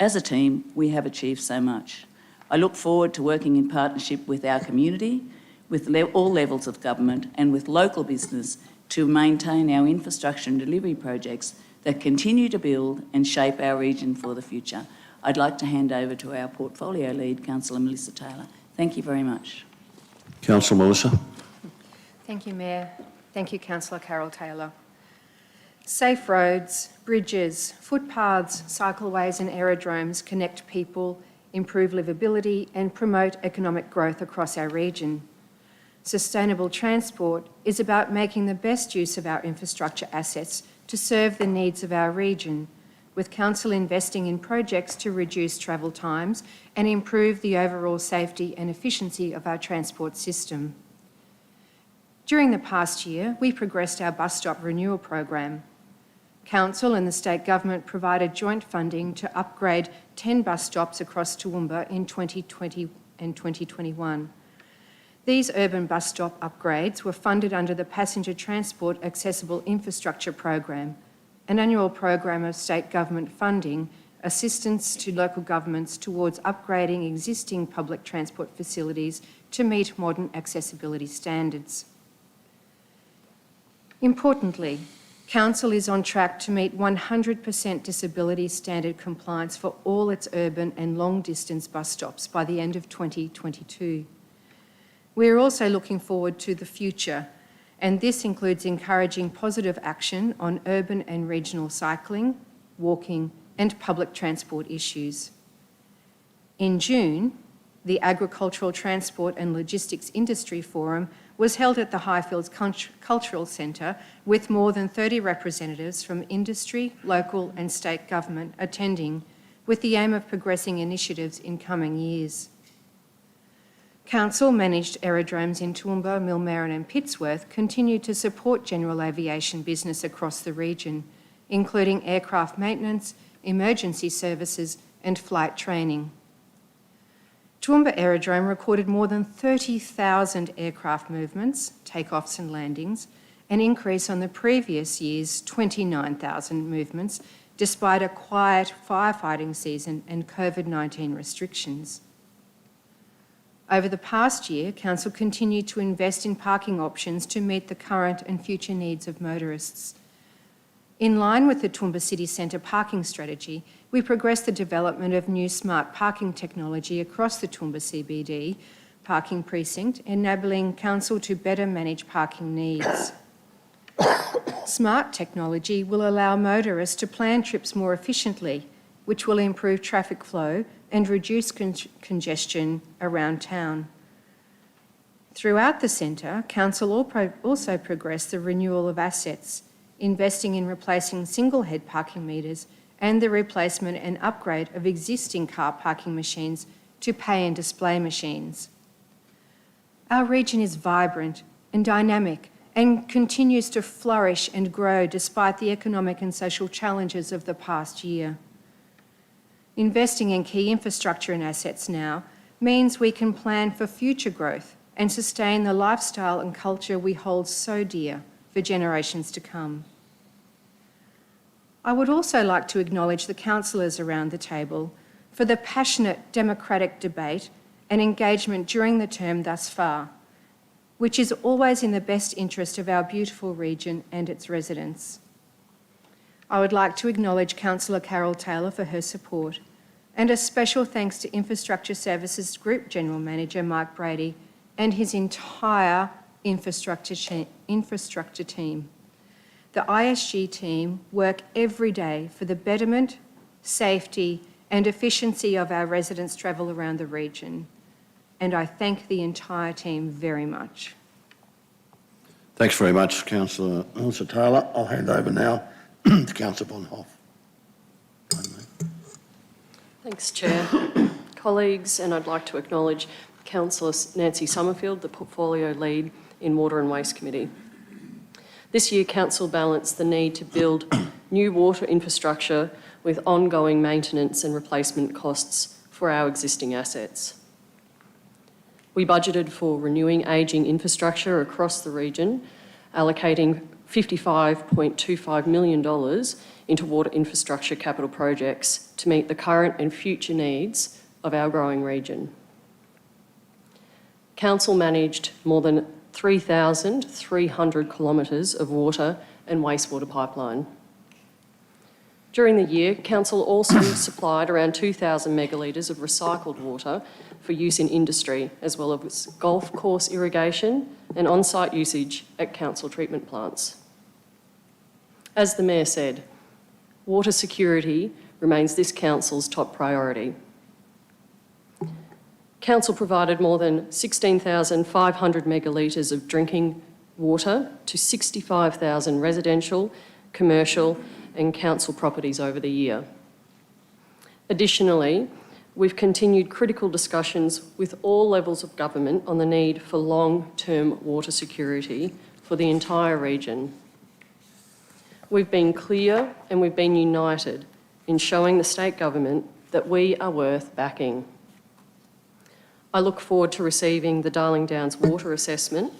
As a team, we have achieved so much. I look forward to working in partnership with our community, with all levels of government and with local business to maintain our infrastructure and delivery projects that continue to build and shape our region for the future. I'd like to hand over to our portfolio lead, Councillor Mellissa Taylor. Thank you very much. Councillor Mellissa. Thank you, Mayor. Thank you, Councillor Carol Taylor. Safe roads, bridges, footpaths, cycleways and aerodromes connect people, improve livability and promote economic growth across our region. Sustainable transport is about making the best use of our infrastructure assets to serve the needs of our region, with Council investing in projects to reduce travel times and improve the overall safety and efficiency of our transport system. During the past year, we progressed our bus stop renewal program. Council and the State Government provided joint funding to upgrade 10 bus stops across Toowoomba in 2020 and 2021. These urban bus stop upgrades were funded under the Passenger Transport Accessible Infrastructure Program, an annual program of state government funding, assistance to local governments towards upgrading existing public transport facilities to meet modern accessibility standards. Importantly, Council is on track to meet 100% disability standard compliance for all its urban and long-distance bus stops by the end of 2022. We are also looking forward to the future, and this includes encouraging positive action on urban and regional cycling, walking and public transport issues. In June, the Agricultural Transport and Logistics Industry Forum was held at the Highfields Cultural Centre with more than 30 representatives from industry, local and state government attending, with the aim of progressing initiatives in coming years. Council-managed aerodromes in Toowoomba, Millmerran and Pittsworth continue to support general aviation business across the region, including aircraft maintenance, emergency services and flight training. Toowoomba Aerodrome recorded more than 30,000 aircraft movements, takeoffs and landings, an increase on the previous year's 29,000 movements, despite a quiet firefighting season and COVID-19 restrictions. Over the past year, Council continued to invest in parking options to meet the current and future needs of motorists. In line with the Toowoomba City Centre parking strategy, we progressed the development of new smart parking technology across the Toowoomba CBD parking precinct, enabling Council to better manage parking needs. Smart technology will allow motorists to plan trips more efficiently, which will improve traffic flow and reduce congestion around town. Throughout the centre, Council also progressed the renewal of assets, investing in replacing single-head parking meters and the replacement and upgrade of existing car parking machines to pay and display machines. Our region is vibrant and dynamic and continues to flourish and grow despite the economic and social challenges of the past year. Investing in key infrastructure and assets now means we can plan for future growth and sustain the lifestyle and culture we hold so dear for generations to come. I would also like to acknowledge the councillors around the table for the passionate democratic debate and engagement during the term thus far, which is always in the best interest of our beautiful region and its residents. I would like to acknowledge Councillor Carol Taylor for her support, and a special thanks to Infrastructure Services Group General Manager Mike Brady and his entire infrastructure team. The ISG team work every day for the betterment, safety and efficiency of our residents' travel around the region, and I thank the entire team very much. Thanks very much, Councillor Mellissa Taylor. I'll hand over now to Councillor Vonhoff. Thanks, Chair. Colleagues, and I'd like to acknowledge Councillor Nancy Sommerfield, the Portfolio Lead in Water and Waste Committee. This year, Council balanced the need to build new water infrastructure with ongoing maintenance and replacement costs for our existing assets. We budgeted for renewing ageing infrastructure across the region, allocating $55.25 million into water infrastructure capital projects to meet the current and future needs of our growing region. Council managed more than 3,300 kilometres of water and wastewater pipeline. During the year, Council also supplied around 2,000 megalitres of recycled water for use in industry, as well as golf course irrigation and on-site usage at Council treatment plants. As the Mayor said, water security remains this Council's top priority. Council provided more than 16,500 megalitres of drinking water to 65,000 residential, commercial and council properties over the year. Additionally, we've continued critical discussions with all levels of government on the need for long-term water security for the entire region. We've been clear and we've been united in showing the state government that we are worth backing. I look forward to receiving the Darling Downs water assessment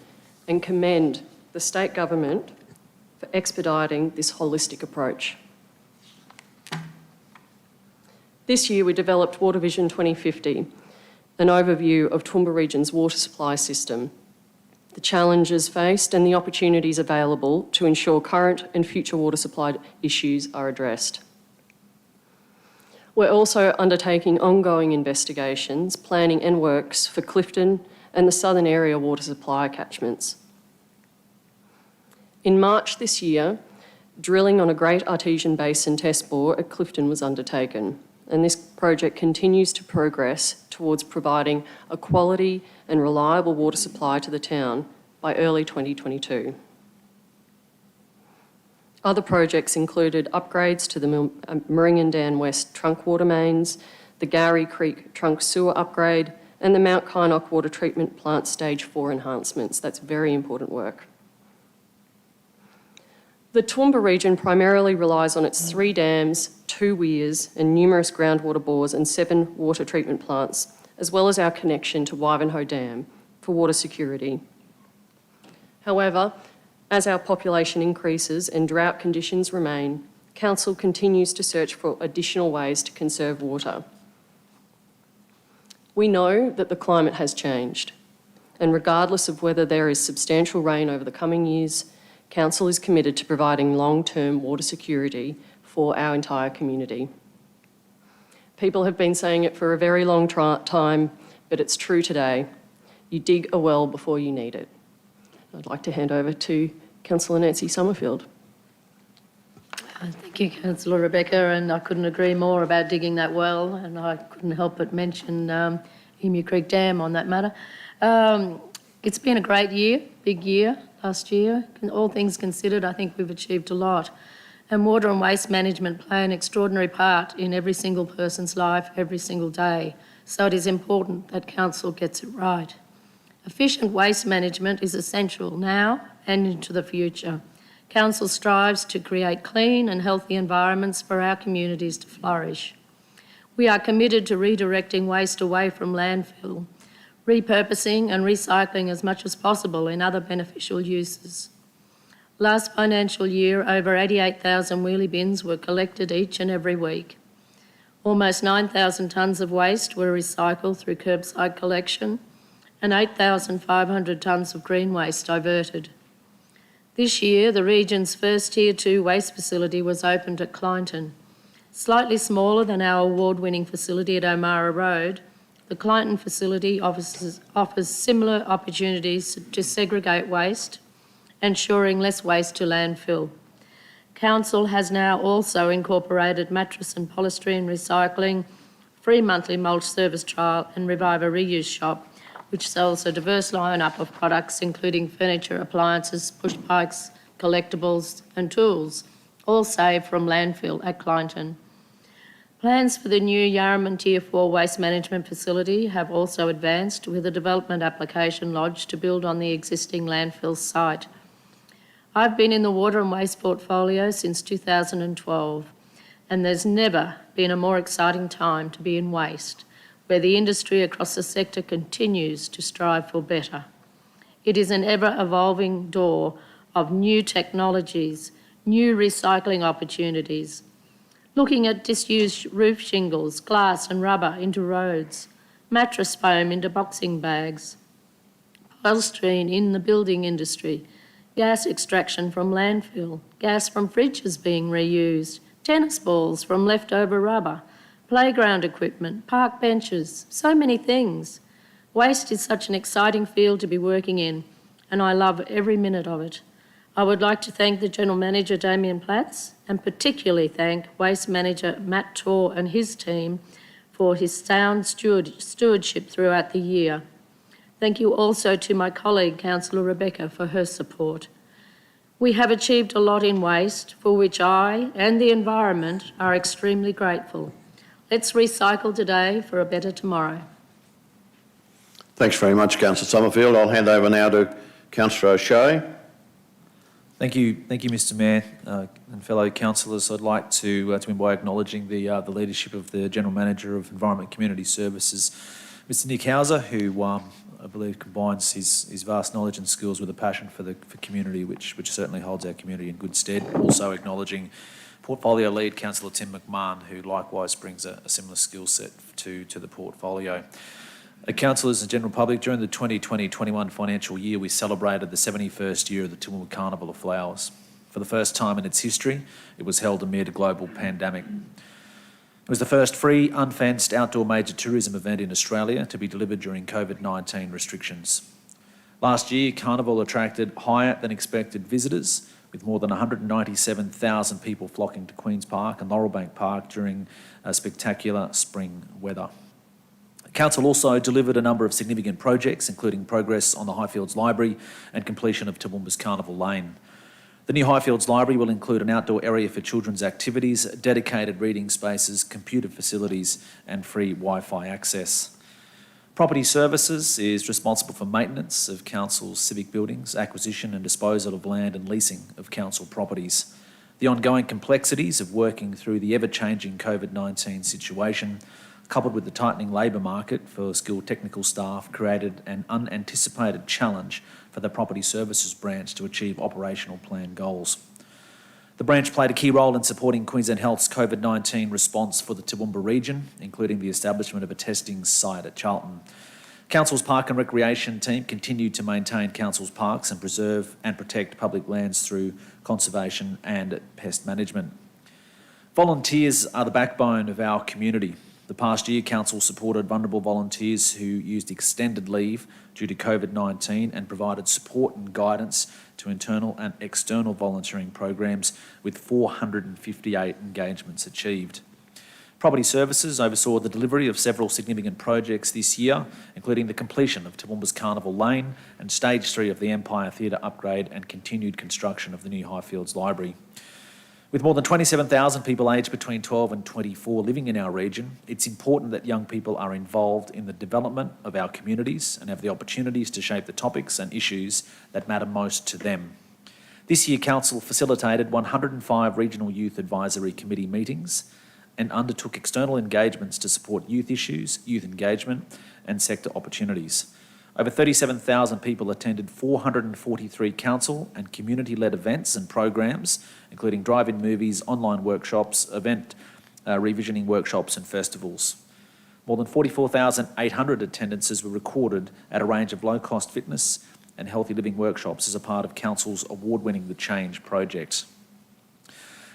and commend the state government for expediting this holistic approach. This year we developed Water Vision 2050, an overview of Toowoomba Region's water supply system, the challenges faced and the opportunities available to ensure current and future water supply issues are addressed. We're also undertaking ongoing investigations, planning and works for Clifton and the southern area water supply catchments. In March this year, drilling on a Great Artesian Basin test bore at Clifton was undertaken, and this project continues to progress towards providing a quality and reliable water supply to the town by early 2022. Other projects included upgrades to the Meringandan West trunk water mains, the Gowrie Creek trunk sewer upgrade, and the Mount Kynoch water treatment plant stage 4 enhancements. That's very important work. The Toowoomba region primarily relies on its 3 dams, 2 weirs, and numerous groundwater bores and 7 water treatment plants, as well as our connection to Wivenhoe Dam for water security. However, as our population increases and drought conditions remain, Council continues to search for additional ways to conserve water. We know that the climate has changed, and regardless of whether there is substantial rain over the coming years, Council is committed to providing long-term water security for our entire community. People have been saying it for a very long time, but it's true today. You dig a well before you need it. I'd like to hand over to Councillor Nancy Sommerfield. Thank you, Councillor Rebecca, and I couldn't agree more about digging that well, and I couldn't help but mention Emu Creek Dam on that matter. It's been a great year, big year last year. All things considered, I think we've achieved a lot. And water and waste management play an extraordinary part in every single person's life, every single day. So it is important that Council gets it right. Efficient waste management is essential now and into the future. Council strives to create clean and healthy environments for our communities to flourish. We are committed to redirecting waste away from landfill, repurposing and recycling as much as possible in other beneficial uses. Last financial year, over 88,000 wheelie bins were collected each and every week. Almost 9,000 tonnes of waste were recycled through curbside collection and 8,500 tonnes of green waste diverted. This year, the region's first Tier 2 waste facility was opened at Clinton. Slightly smaller than our award-winning facility at O'Mara Road, the Clinton facility offers similar opportunities to segregate waste, ensuring less waste to landfill. Council has now also incorporated mattress and polystyrene recycling, free monthly mulch service trial and Revive a Reuse shop, which sells a diverse lineup of products including furniture, appliances, push bikes, collectibles and tools, all saved from landfill at Clinton. Plans for the new Yarraman Tier 4 waste management facility have also advanced with a development application lodged to build on the existing landfill site. I've been in the water and waste portfolio since 2012, and there's never been a more exciting time to be in waste, where the industry across the sector continues to strive for better. It is an ever-evolving door of new technologies, new recycling opportunities, looking at disused roof shingles, glass and rubber into roads, mattress foam into boxing bags, polystyrene in the building industry, gas extraction from landfill, gas from fridges being reused, tennis balls from leftover rubber, playground equipment, park benches, so many things. Waste is such an exciting field to be working in, and I love every minute of it. I would like to thank the General Manager, Damien Platts, and particularly thank Waste Manager Matt Torr and his team for his sound stewardship throughout the year. Thank you also to my colleague, Councillor Rebecca, for her support. We have achieved a lot in waste, for which I and the environment are extremely grateful. Let's recycle today for a better tomorrow. Thanks very much, Councillor Sommerfield. I'll hand over now to Councillor O'Shea. Thank you, Mr Mayor and fellow councillors. I'd like to begin by acknowledging the leadership of the General Manager of Environment and Community Services, Mr Nick Hauser, who I believe combines his vast knowledge and skills with a passion for community, which certainly holds our community in good stead. Also acknowledging Portfolio Lead Councillor Tim McMahon, who likewise brings a similar skill set to the portfolio. Councillors and general public, during the 2020-21 financial year, we celebrated the 71st year of the Toowoomba Carnival of Flowers. For the first time in its history, it was held amid a global pandemic. It was the first free, unfenced outdoor major tourism event in Australia to be delivered during COVID-19 restrictions. Last year, Carnival attracted higher than expected visitors, with more than 197,000 people flocking to Queen's Park and Laurelbank Park during spectacular spring weather. Council also delivered a number of significant projects, including progress on the Highfields Library and completion of Toowoomba's Carnival Lane. The new Highfields Library will include an outdoor area for children's activities, dedicated reading spaces, computer facilities and free Wi-Fi access. Property Services is responsible for maintenance of Council's civic buildings, acquisition and disposal of land and leasing of Council properties. The ongoing complexities of working through the ever-changing COVID-19 situation, coupled with the tightening labour market for skilled technical staff, created an unanticipated challenge for the Property Services branch to achieve operational plan goals. The branch played a key role in supporting Queensland Health's COVID-19 response for the Toowoomba region, including the establishment of a testing site at Charlton. Council's Park and Recreation team continued to maintain Council's parks and preserve and protect public lands through conservation and pest management. Volunteers are the backbone of our community. The past year, Council supported vulnerable volunteers who used extended leave due to COVID-19 and provided support and guidance to internal and external volunteering programs, with 458 engagements achieved. Property Services oversaw the delivery of several significant projects this year, including the completion of Toowoomba's Carnival Lane and Stage 3 of the Empire Theatre upgrade and continued construction of the new Highfields Library. With more than 27,000 people aged between 12 and 24 living in our region, it's important that young people are involved in the development of our communities and have the opportunities to shape the topics and issues that matter most to them. This year, Council facilitated 105 Regional Youth Advisory Committee meetings and undertook external engagements to support youth issues, youth engagement and sector opportunities. Over 37,000 people attended 443 council and community-led events and programs, including drive-in movies, online workshops, event revisioning workshops and festivals. More than 44,800 attendances were recorded at a range of low-cost fitness and healthy living workshops as a part of Council's award-winning The Change project.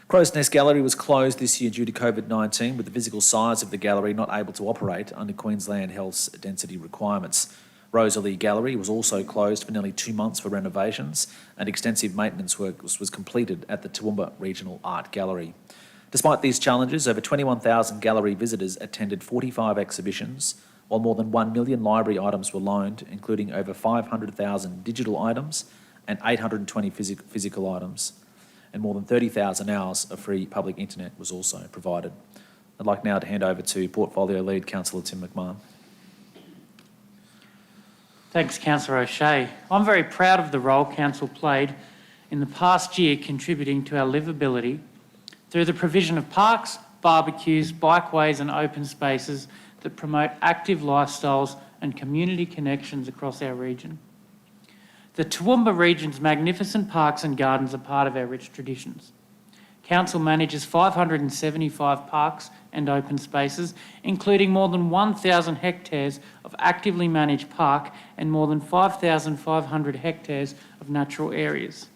Crow's Nest Gallery was closed this year due to COVID-19, with the physical size of the gallery not able to operate under Queensland Health's density requirements. Rosalie Gallery was also closed for nearly 2 months for renovations, and extensive maintenance work was completed at the Toowoomba Regional Art Gallery. Despite these challenges, over 21,000 gallery visitors attended 45 exhibitions, while more than 1 million library items were loaned, including over 500,000 digital items and 820 physical items, and more than 30,000 hours of free public internet was also provided. I'd like now to hand over to Portfolio Lead Councillor Tim McMahon. Thanks, Councillor O'Shea. I'm very proud of the role Council played in the past year contributing to our livability through the provision of parks, barbecues, bikeways and open spaces that promote active lifestyles and community connections across our region. The Toowoomba region's magnificent parks and gardens are part of our rich traditions. Council manages 575 parks and open spaces, including more than 1,000 hectares of actively managed park and more than 5,500 hectares of natural areas.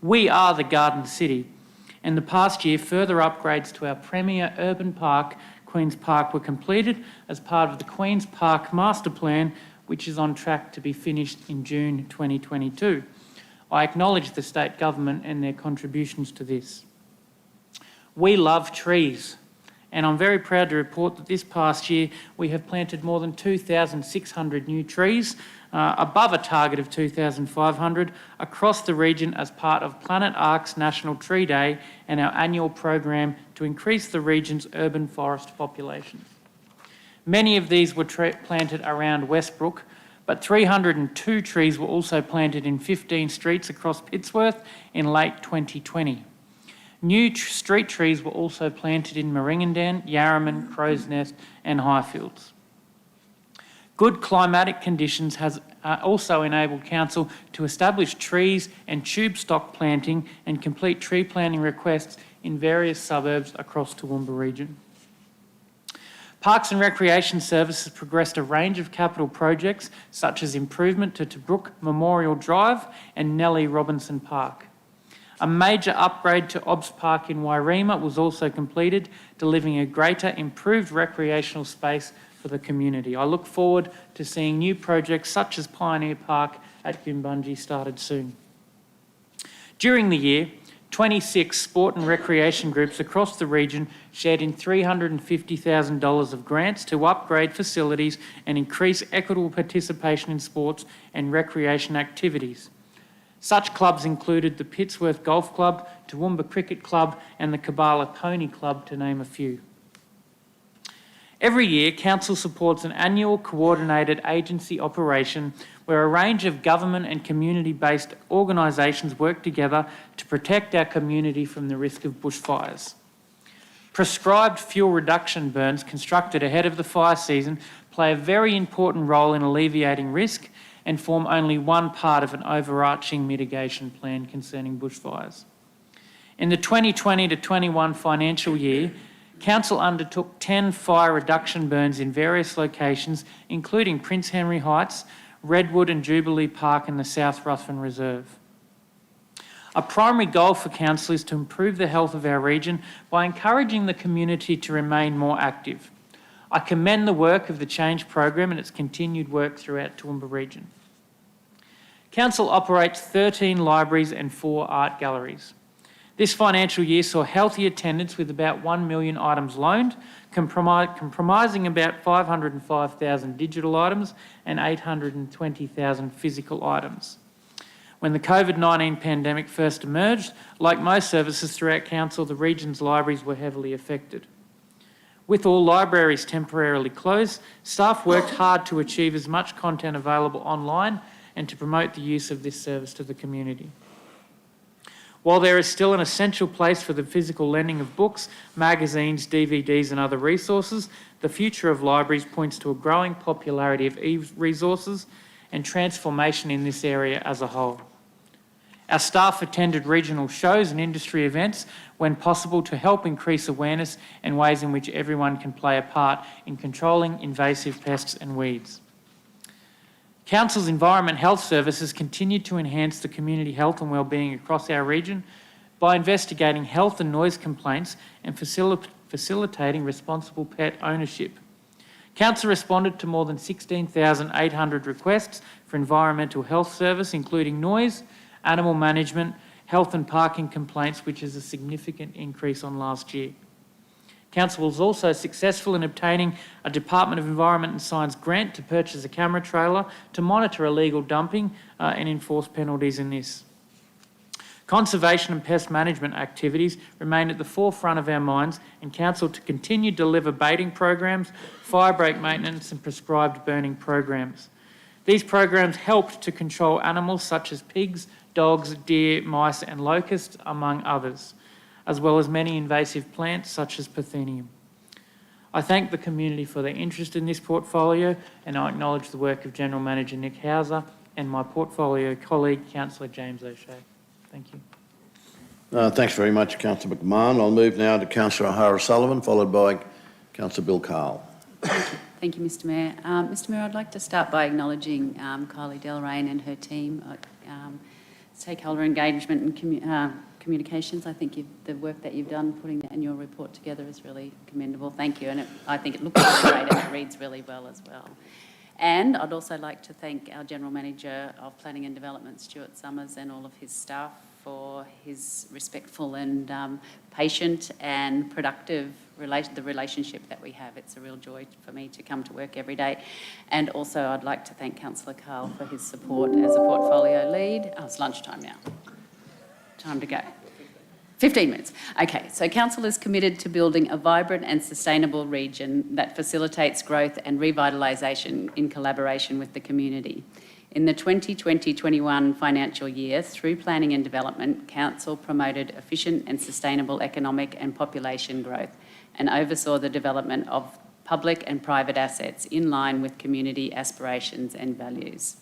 We are the Garden City, and the past year further upgrades to our premier urban park, Queen's Park, were completed as part of the Queen's Park Master Plan, which is on track to be finished in June 2022. I acknowledge the state government and their contributions to this. We love trees, and I'm very proud to report that this past year we have planted more than 2,600 new trees, above a target of 2,500 across the region as part of Planet Ark's National Tree Day and our annual program to increase the region's urban forest populations. Many of these were planted around Westbrook, but 302 trees were also planted in 15 streets across Pittsworth in late 2020. New street trees were also planted in Maringandan, Yarraman, Crow's Nest and Highfields. Good climatic conditions has also enabled Council to establish trees and tube stock planting and complete tree planting requests in various suburbs across Toowoomba region. Parks and Recreation Services progressed a range of capital projects such as improvement to Tobruk Memorial Drive and Nellie Robinson Park. A major upgrade to Obbs Park in Wairima was also completed, delivering a greater improved recreational space for the community. I look forward to seeing new projects such as Pioneer Park at Goombungee started soon. During the year, 26 sport and recreation groups across the region shared in $350,000 of grants to upgrade facilities and increase equitable participation in sports and recreation activities. Such clubs included the Pittsworth Golf Club, Toowoomba Cricket Club and the Kabala Pony Club, to name a few. Every year, Council supports an annual coordinated agency operation where a range of government and community-based organisations work together to protect our community from the risk of bushfires. Prescribed fuel reduction burns constructed ahead of the fire season play a very important role in alleviating risk and form only one part of an overarching mitigation plan concerning bushfires. In the 2020 to 21 financial year, Council undertook 10 fire reduction burns in various locations, including Prince Henry Heights, Redwood and Jubilee Park and the South Ruthven Reserve. A primary goal for Council is to improve the health of our region by encouraging the community to remain more active. I commend the work of the Change Program and its continued work throughout Toowoomba region. Council operates 13 libraries and 4 art galleries. This financial year saw healthy attendance with about 1 million items loaned, comprising about 505,000 digital items and 820,000 physical items. When the COVID-19 pandemic first emerged, like most services throughout Council, the region's libraries were heavily affected. With all libraries temporarily closed, staff worked hard to achieve as much content available online and to promote the use of this service to the community. While there is still an essential place for the physical lending of books, magazines, DVDs and other resources, the future of libraries points to a growing popularity of e-resources and transformation in this area as a whole. Our staff attended regional shows and industry events when possible to help increase awareness and ways in which everyone can play a part in controlling invasive pests and weeds. Council's Environment Health Services continue to enhance the community health and wellbeing across our region by investigating health and noise complaints and facilitating responsible pet ownership. Council responded to more than 16,800 requests for environmental health service, including noise, animal management, health and parking complaints, which is a significant increase on last year. Council was also successful in obtaining a Department of Environment and Science grant to purchase a camera trailer to monitor illegal dumping and enforce penalties in this. Conservation and pest management activities remain at the forefront of our minds, and Council to continue to deliver baiting programs, fire break maintenance and prescribed burning programs. These programs helped to control animals such as pigs, dogs, deer, mice and locusts, among others, as well as many invasive plants such as Parthenium. I thank the community for their interest in this portfolio, and I acknowledge the work of General Manager Nick Hauser and my portfolio colleague, Councillor James O'Shea. Thank you. Thanks very much, Councillor McMahon. I'll move now to Councillor O'Hara Sullivan, followed by Councillor Bill Cahill. Thank you, Mr Mayor. Mr Mayor, I'd like to start by acknowledging Kylie Delrain and her team, stakeholder engagement and communications. I think the work that you've done putting the annual report together is really commendable. Thank you. And I think it looks really great and it reads really well as well. And I'd also like to thank our General Manager of Planning and Development, Stuart Summers, and all of his staff for his respectful and patient and productive relationship that we have. It's a real joy for me to come to work every day. And also I'd like to thank Councillor Cahill for his support as a portfolio lead. Oh, it's lunchtime now. Time to go. 15 minutes. Okay, so Council is committed to building a vibrant and sustainable region that facilitates growth and revitalisation in collaboration with the community. In the 2020-21 financial year, through planning and development, Council promoted efficient and sustainable economic and population growth and oversaw the development of public and private assets in line with community aspirations and values.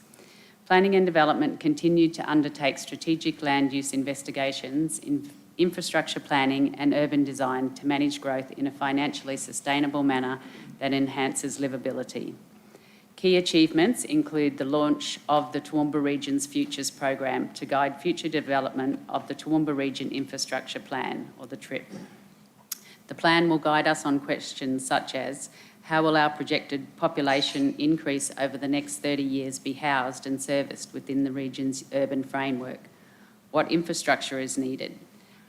Planning and development continued to undertake strategic land use investigations in infrastructure planning and urban design to manage growth in a financially sustainable manner that enhances livability. Key achievements include the launch of the Toowoomba Region's Futures Program to guide future development of the Toowoomba Region Infrastructure Plan, or the TRIP. The plan will guide us on questions such as how will our projected population increase over the next 30 years be housed and serviced within the region's urban framework? What infrastructure is needed?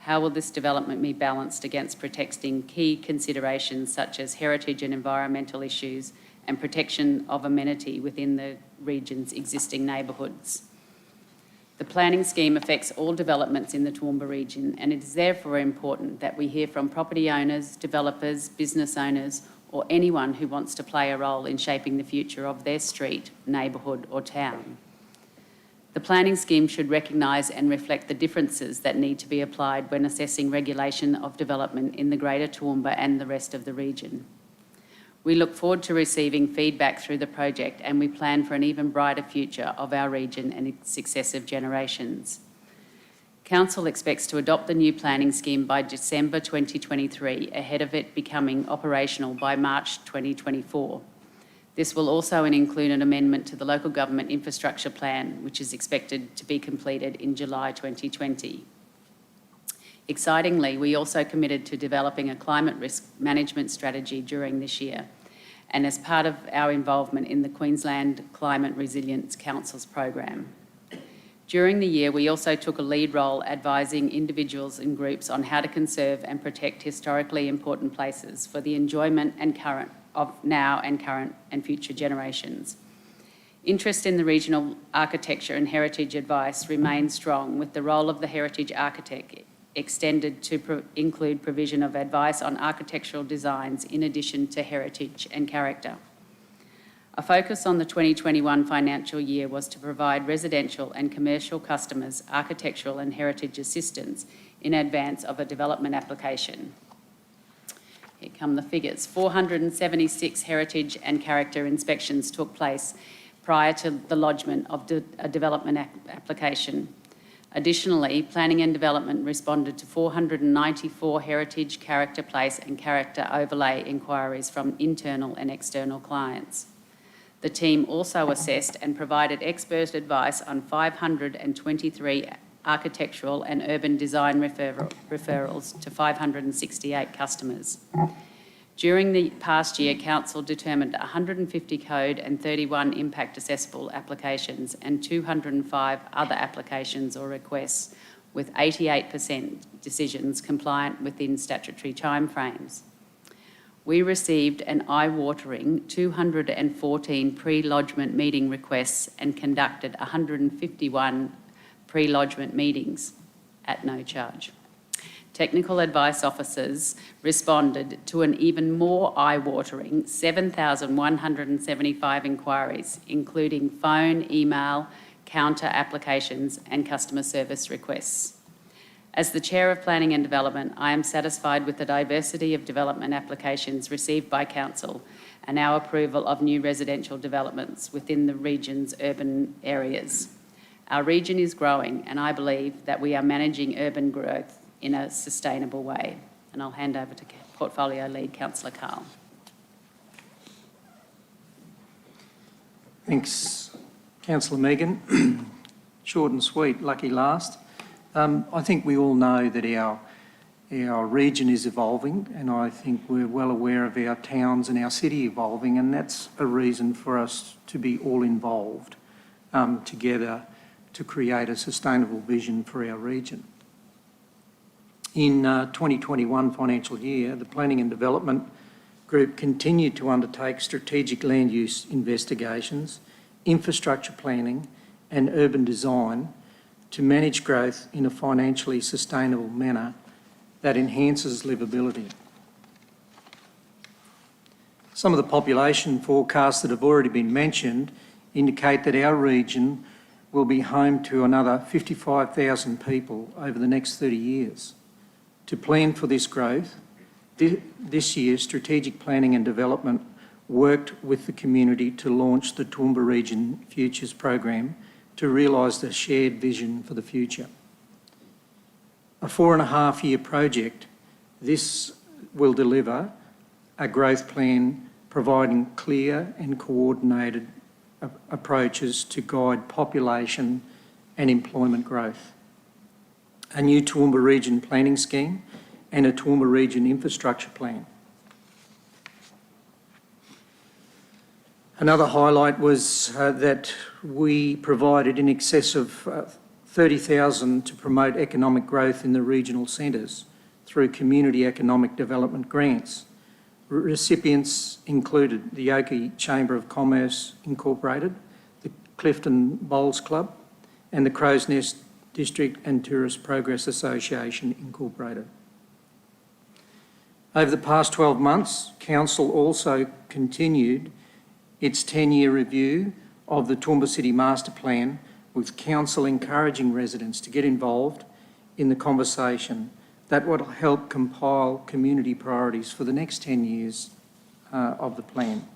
How will this development be balanced against protecting key considerations such as heritage and environmental issues and protection of amenity within the region's existing neighbourhoods? The planning scheme affects all developments in the Toowoomba region, and it is therefore important that we hear from property owners, developers, business owners, or anyone who wants to play a role in shaping the future of their street, neighbourhood or town. The planning scheme should recognise and reflect the differences that need to be applied when assessing regulation of development in the Greater Toowoomba and the rest of the region. We look forward to receiving feedback through the project, and we plan for an even brighter future of our region and its successive generations. Council expects to adopt the new planning scheme by December 2023, ahead of it becoming operational by March 2024. This will also include an amendment to the Local Government Infrastructure Plan, which is expected to be completed in July 2020. Excitingly, we also committed to developing a climate risk management strategy during this year, and as part of our involvement in the Queensland Climate Resilience Council's program. During the year, we also took a lead role advising individuals and groups on how to conserve and protect historically important places for the enjoyment and current of now and current and future generations. Interest in the regional architecture and heritage advice remains strong, with the role of the heritage architect extended to include provision of advice on architectural designs in addition to heritage and character. A focus on the 2021 financial year was to provide residential and commercial customers architectural and heritage assistance in advance of a development application. Here come the figures. 476 heritage and character inspections took place prior to the lodgement of a development application. Additionally, Planning and Development responded to 494 heritage, character place and character overlay inquiries from internal and external clients. The team also assessed and provided expert advice on 523 architectural and urban design referrals to 568 customers. During the past year, Council determined 150 code and 31 impact assessable applications and 205 other applications or requests, with 88% decisions compliant within statutory timeframes. We received an eye-watering 214 pre-lodgement meeting requests and conducted 151 pre-lodgement meetings at no charge. Technical advice officers responded to an even more eye-watering 7,175 inquiries, including phone, email, counter applications and customer service requests. As the Chair of Planning and Development, I am satisfied with the diversity of development applications received by Council and our approval of new residential developments within the region's urban areas. Our region is growing, and I believe that we are managing urban growth in a sustainable way. And I'll hand over to Portfolio Lead, Councillor Cahill. Thanks, Councillor Megan. Short and sweet, lucky last. I think we all know that our our region is evolving, and I think we're well aware of our towns and our city evolving, and that's a reason for us to be all involved together to create a sustainable vision for our region. In 2021 financial year, the Planning and Development Group continued to undertake strategic land use investigations, infrastructure planning and urban design to manage growth in a financially sustainable manner that enhances livability. Some of the population forecasts that have already been mentioned indicate that our region will be home to another 55,000 people over the next 30 years. To plan for this growth, this year Strategic Planning and Development worked with the community to launch the Toowoomba Region Futures program to realise the shared vision for the future. A 4.5-year project, this will deliver a growth plan providing clear and coordinated approaches to guide population and employment growth. A new Toowoomba Region planning scheme and a Toowoomba Region infrastructure plan. Another highlight was that we provided in excess of $30,000 to promote economic growth in the regional centres through community economic development grants. Recipients included the Oakey Chamber of Commerce Incorporated, the Clifton Bowls Club and the Crow's Nest District and Tourist Progress Association Incorporated. Over the past 12 months, Council also continued its 10-year review of the Toowoomba City Master Plan, with Council encouraging residents to get involved in the conversation that will help compile community priorities for the next 10 years of the plan.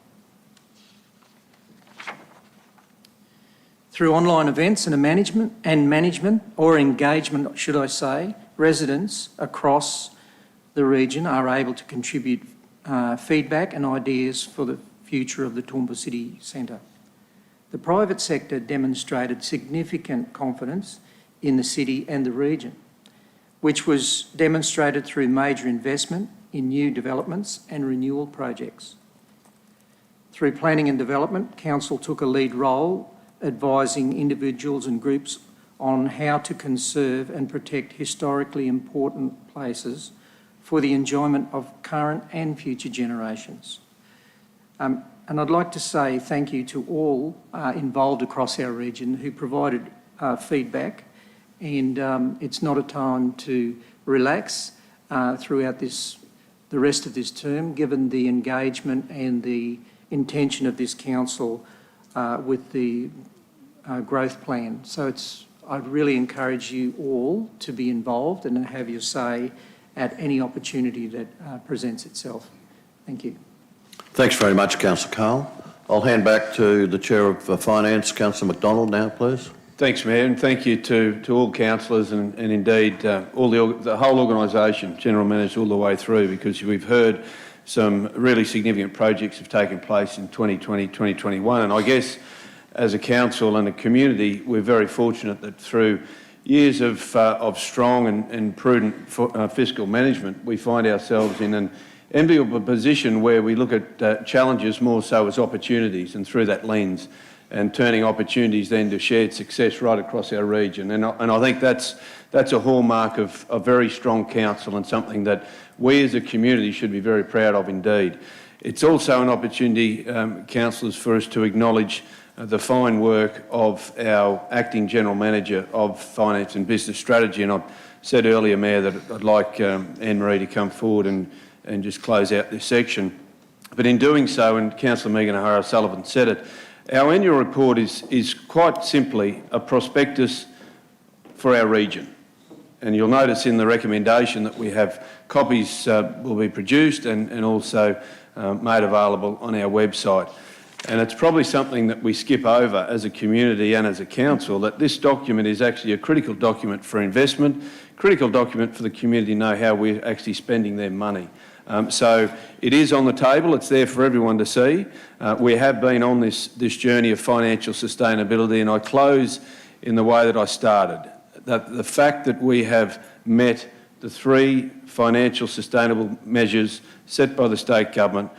Through online events and management, or engagement, should I say, residents across the region are able to contribute feedback and ideas for the future of the Toowoomba City Centre. The private sector demonstrated significant confidence in the city and the region, which was demonstrated through major investment in new developments and renewal projects. Through planning and development, Council took a lead role advising individuals and groups on how to conserve and protect historically important places for the enjoyment of current and future generations. And I'd like to say thank you to all involved across our region who provided feedback, and it's not a time to relax throughout the rest of this term, given the engagement and the intention of this council with the growth plan. So I'd really encourage you all to be involved and have your say at any opportunity that presents itself. Thank you. Thanks very much, Councillor Cahill. I'll hand back to the Chair of Finance, Councillor McDonald, now, please. Thanks, Mayor, and thank you to all councillors and indeed all the whole organisation, General Managers, all the way through, because we've heard some really significant projects have taken place in 2020, 2021, and I guess as a council and a community, we're very fortunate that through years of strong and prudent fiscal management, we find ourselves in an enviable position where we look at challenges more so as opportunities, and through that lens, and turning opportunities then to shared success right across our region. And I think that's a hallmark of a very strong council, and something that we as a community should be very proud of indeed. It's also an opportunity, councillors, for us to acknowledge the fine work of our Acting General Manager of Finance and Business Strategy. And I said earlier, Mayor, that I'd like Anne-Marie to come forward and just close out this section. But in doing so, and Councillor Megan O'Hara-Sullivan said it, our annual report is quite simply a prospectus for our region. And you'll notice in the recommendation that we have copies will be produced and also made available on our website. And it's probably something that we skip over as a community and as a council, that this document is actually a critical document for investment, critical document for the community to know how we're actually spending their money. So it is on the table, it's there for everyone to see. We have been on this journey of financial sustainability, and I close in the way that I started, that the fact that we have met the 3 financial sustainable measures set by the state government.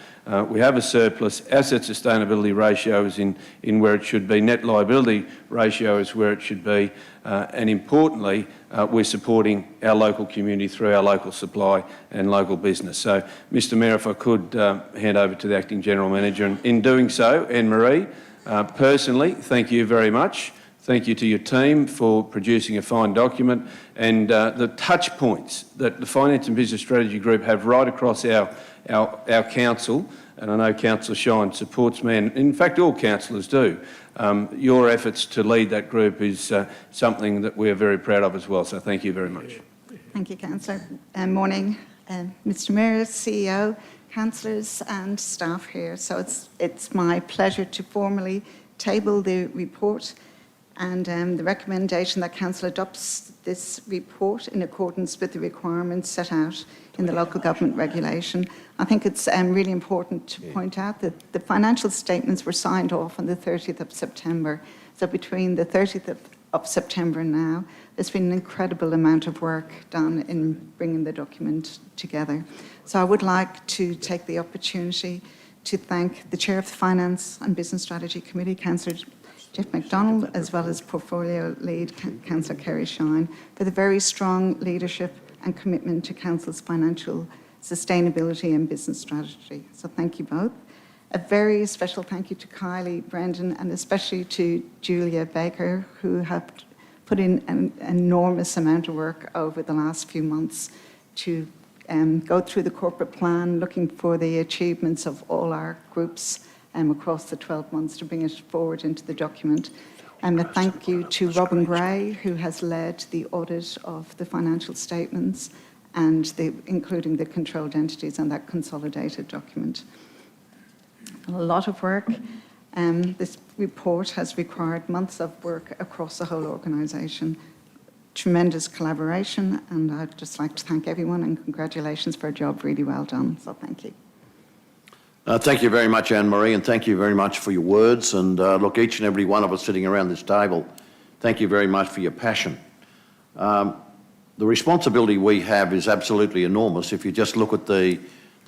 We have a surplus. Asset sustainability ratio is in where it should be. Net liability ratio is where it should be. And importantly, we're supporting our local community through our local supply and local business. So, Mr Mayor, if I could hand over to the Acting General Manager. And in doing so, Anne-Marie, personally, thank you very much. Thank you to your team for producing a fine document, and the touch points that the Finance and Business Strategy Group have right across our council, and I know Councillor Shine supports me, and in fact all councillors do. Your efforts to lead that group is something that we are very proud of as well, so thank you very much. Thank you, Councillor. Morning, Mr Mayor, CEO, councillors and staff here. So it's my pleasure to formally table the report and the recommendation that Council adopts this report in accordance with the requirements set out in the local government regulation. I think it's really important to point out that the financial statements were signed off on the 30th of September. So between the 30th of September and now, there's been an incredible amount of work done in bringing the document together. So I would like to take the opportunity to thank the Chair of the Finance and Business Strategy Committee, Councillor Geoff McDonald, as well as Portfolio Lead, Councillor Kerry Shine, for the very strong leadership and commitment to Council's financial sustainability and business strategy. So thank you both. A very special thank you to Kylie, Brendan, and especially to Julia Baker, who have put in an enormous amount of work over the last few months to go through the corporate plan, looking for the achievements of all our groups across the 12 months to bring it forward into the document. A thank you to Robin Gray, who has led the audit of the financial statements and including the controlled entities and that consolidated document. A lot of work. This report has required months of work across the whole organisation. Tremendous collaboration, and I'd just like to thank everyone and congratulations for a job really well done. So thank you. Thank you very much, Anne-Marie, and thank you very much for your words. And look, each and every one of us sitting around this table, thank you very much for your passion. The responsibility we have is absolutely enormous. If you just look at the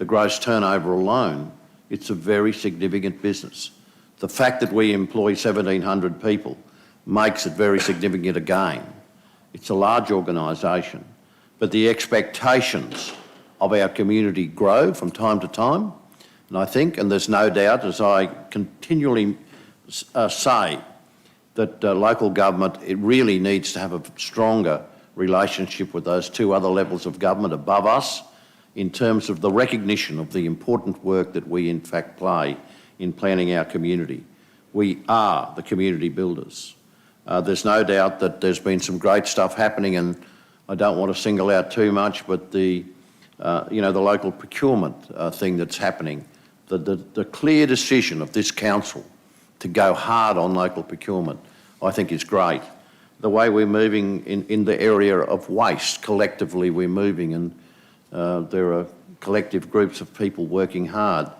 gross turnover alone, it's a very significant business. The fact that we employ 1,700 people makes it very significant again. It's a large organisation, but the expectations of our community grow from time to time. And I think, and there's no doubt, as I continually say, that local government, it really needs to have a stronger relationship with those 2 other levels of government above us in terms of the recognition of the important work that we in fact play in planning our community. We are the community builders. There's no doubt that there's been some great stuff happening, and I don't want to single out too much, but the local procurement thing that's happening, the clear decision of this council to go hard on local procurement, I think is great. The way we're moving in the area of waste, collectively we're moving, and there are collective groups of people working hard.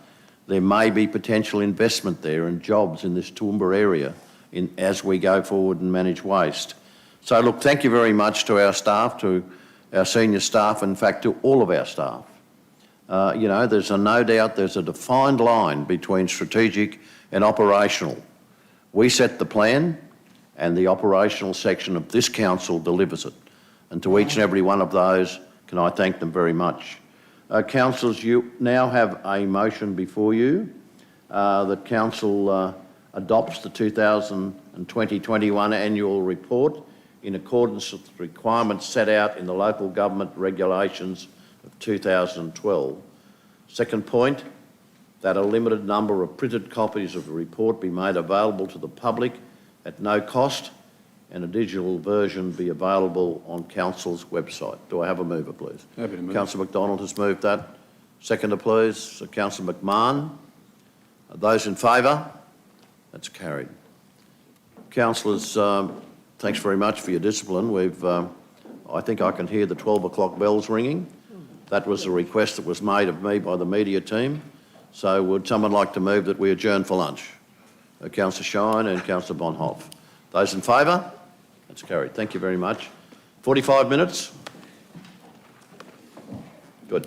There may be potential investment there and jobs in this Toowoomba area as we go forward and manage waste. So look, thank you very much to our staff, to our senior staff, in fact to all of our staff. There's no doubt there's a defined line between strategic and operational. We set the plan and the operational section of this council delivers it. And to each and every one of those, can I thank them very much. Councillors, you now have a motion before you that council adopts the 2020-21 annual report in accordance with the requirements set out in the local government regulations of 2012. Second point, that a limited number of printed copies of the report be made available to the public at no cost and a digital version be available on Council's website. Do I have a mover, please? Happy to move. Councillor McDonald has moved that. Seconder, please. Councillor McMahon. Those in favour? That's carried. Councillors, thanks very much for your discipline. I think I can hear the 12 o'clock bells ringing. That was a request that was made of me by the media team. So would someone like to move that we adjourn for lunch? Councillor Shine and Councillor Vonhoff. Those in favour? That's carried. Thank you very much. 45 minutes. Good.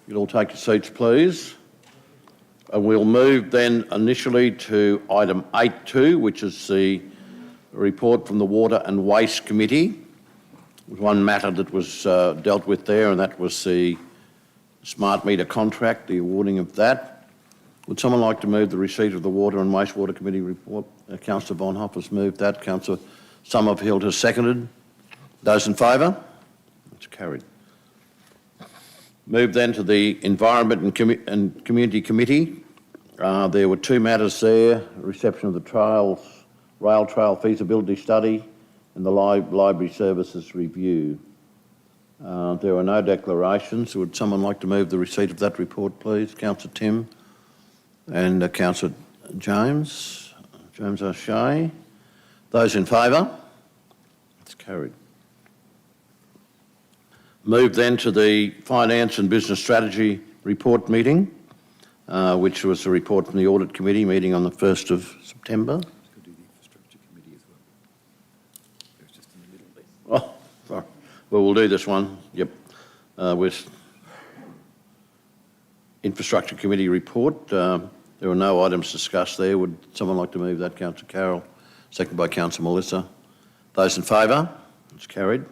You'll all take your seats, please. And we'll move then initially to item 8.2, which is the report from the Water and Waste Committee. There was one matter that was dealt with there, and that was the smart meter contract, the awarding of that. Would someone like to move the receipt of the Water and Wastewater Committee report? Councillor Vonhoff has moved that. Councillor Sommerfield has seconded. Those in favour? It's carried. Move then to the Environment and Community Committee. There were two matters there: reception of the rail trail feasibility study and the library services review. There were no declarations. Would someone like to move the receipt of that report, please? Councillor Tim and Councillor James O'Shea. Those in favour? It's carried. Move then to the Finance and Business Strategy Report meeting, which was a report from the Audit Committee meeting on the 1st of September. Oh, sorry. Well, we'll do this one. Yep. With Infrastructure Committee report. There were no items discussed there. Would someone like to move that? Councillor Carroll, seconded by Councillor Mellissa. Those in favour? It's carried.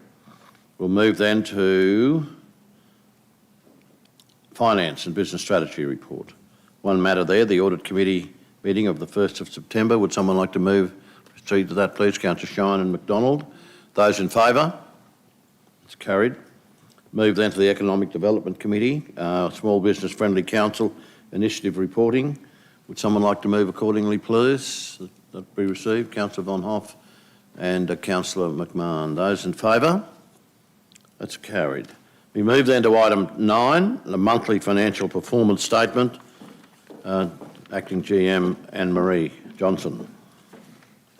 We'll move then to Finance and Business Strategy report. One matter there, the Audit Committee meeting of the 1st of September. Would someone like to move to that, please? Councillor Shine and McDonald. Those in favour? It's carried. Move then to the Economic Development Committee, Small Business Friendly Council Initiative reporting. Would someone like to move accordingly, please? That be received. Councillor Vonhoff and Councillor McMahon. Those in favour? That's carried. We move then to item 9, the monthly financial performance statement. Acting GM Anne-Marie Johnston.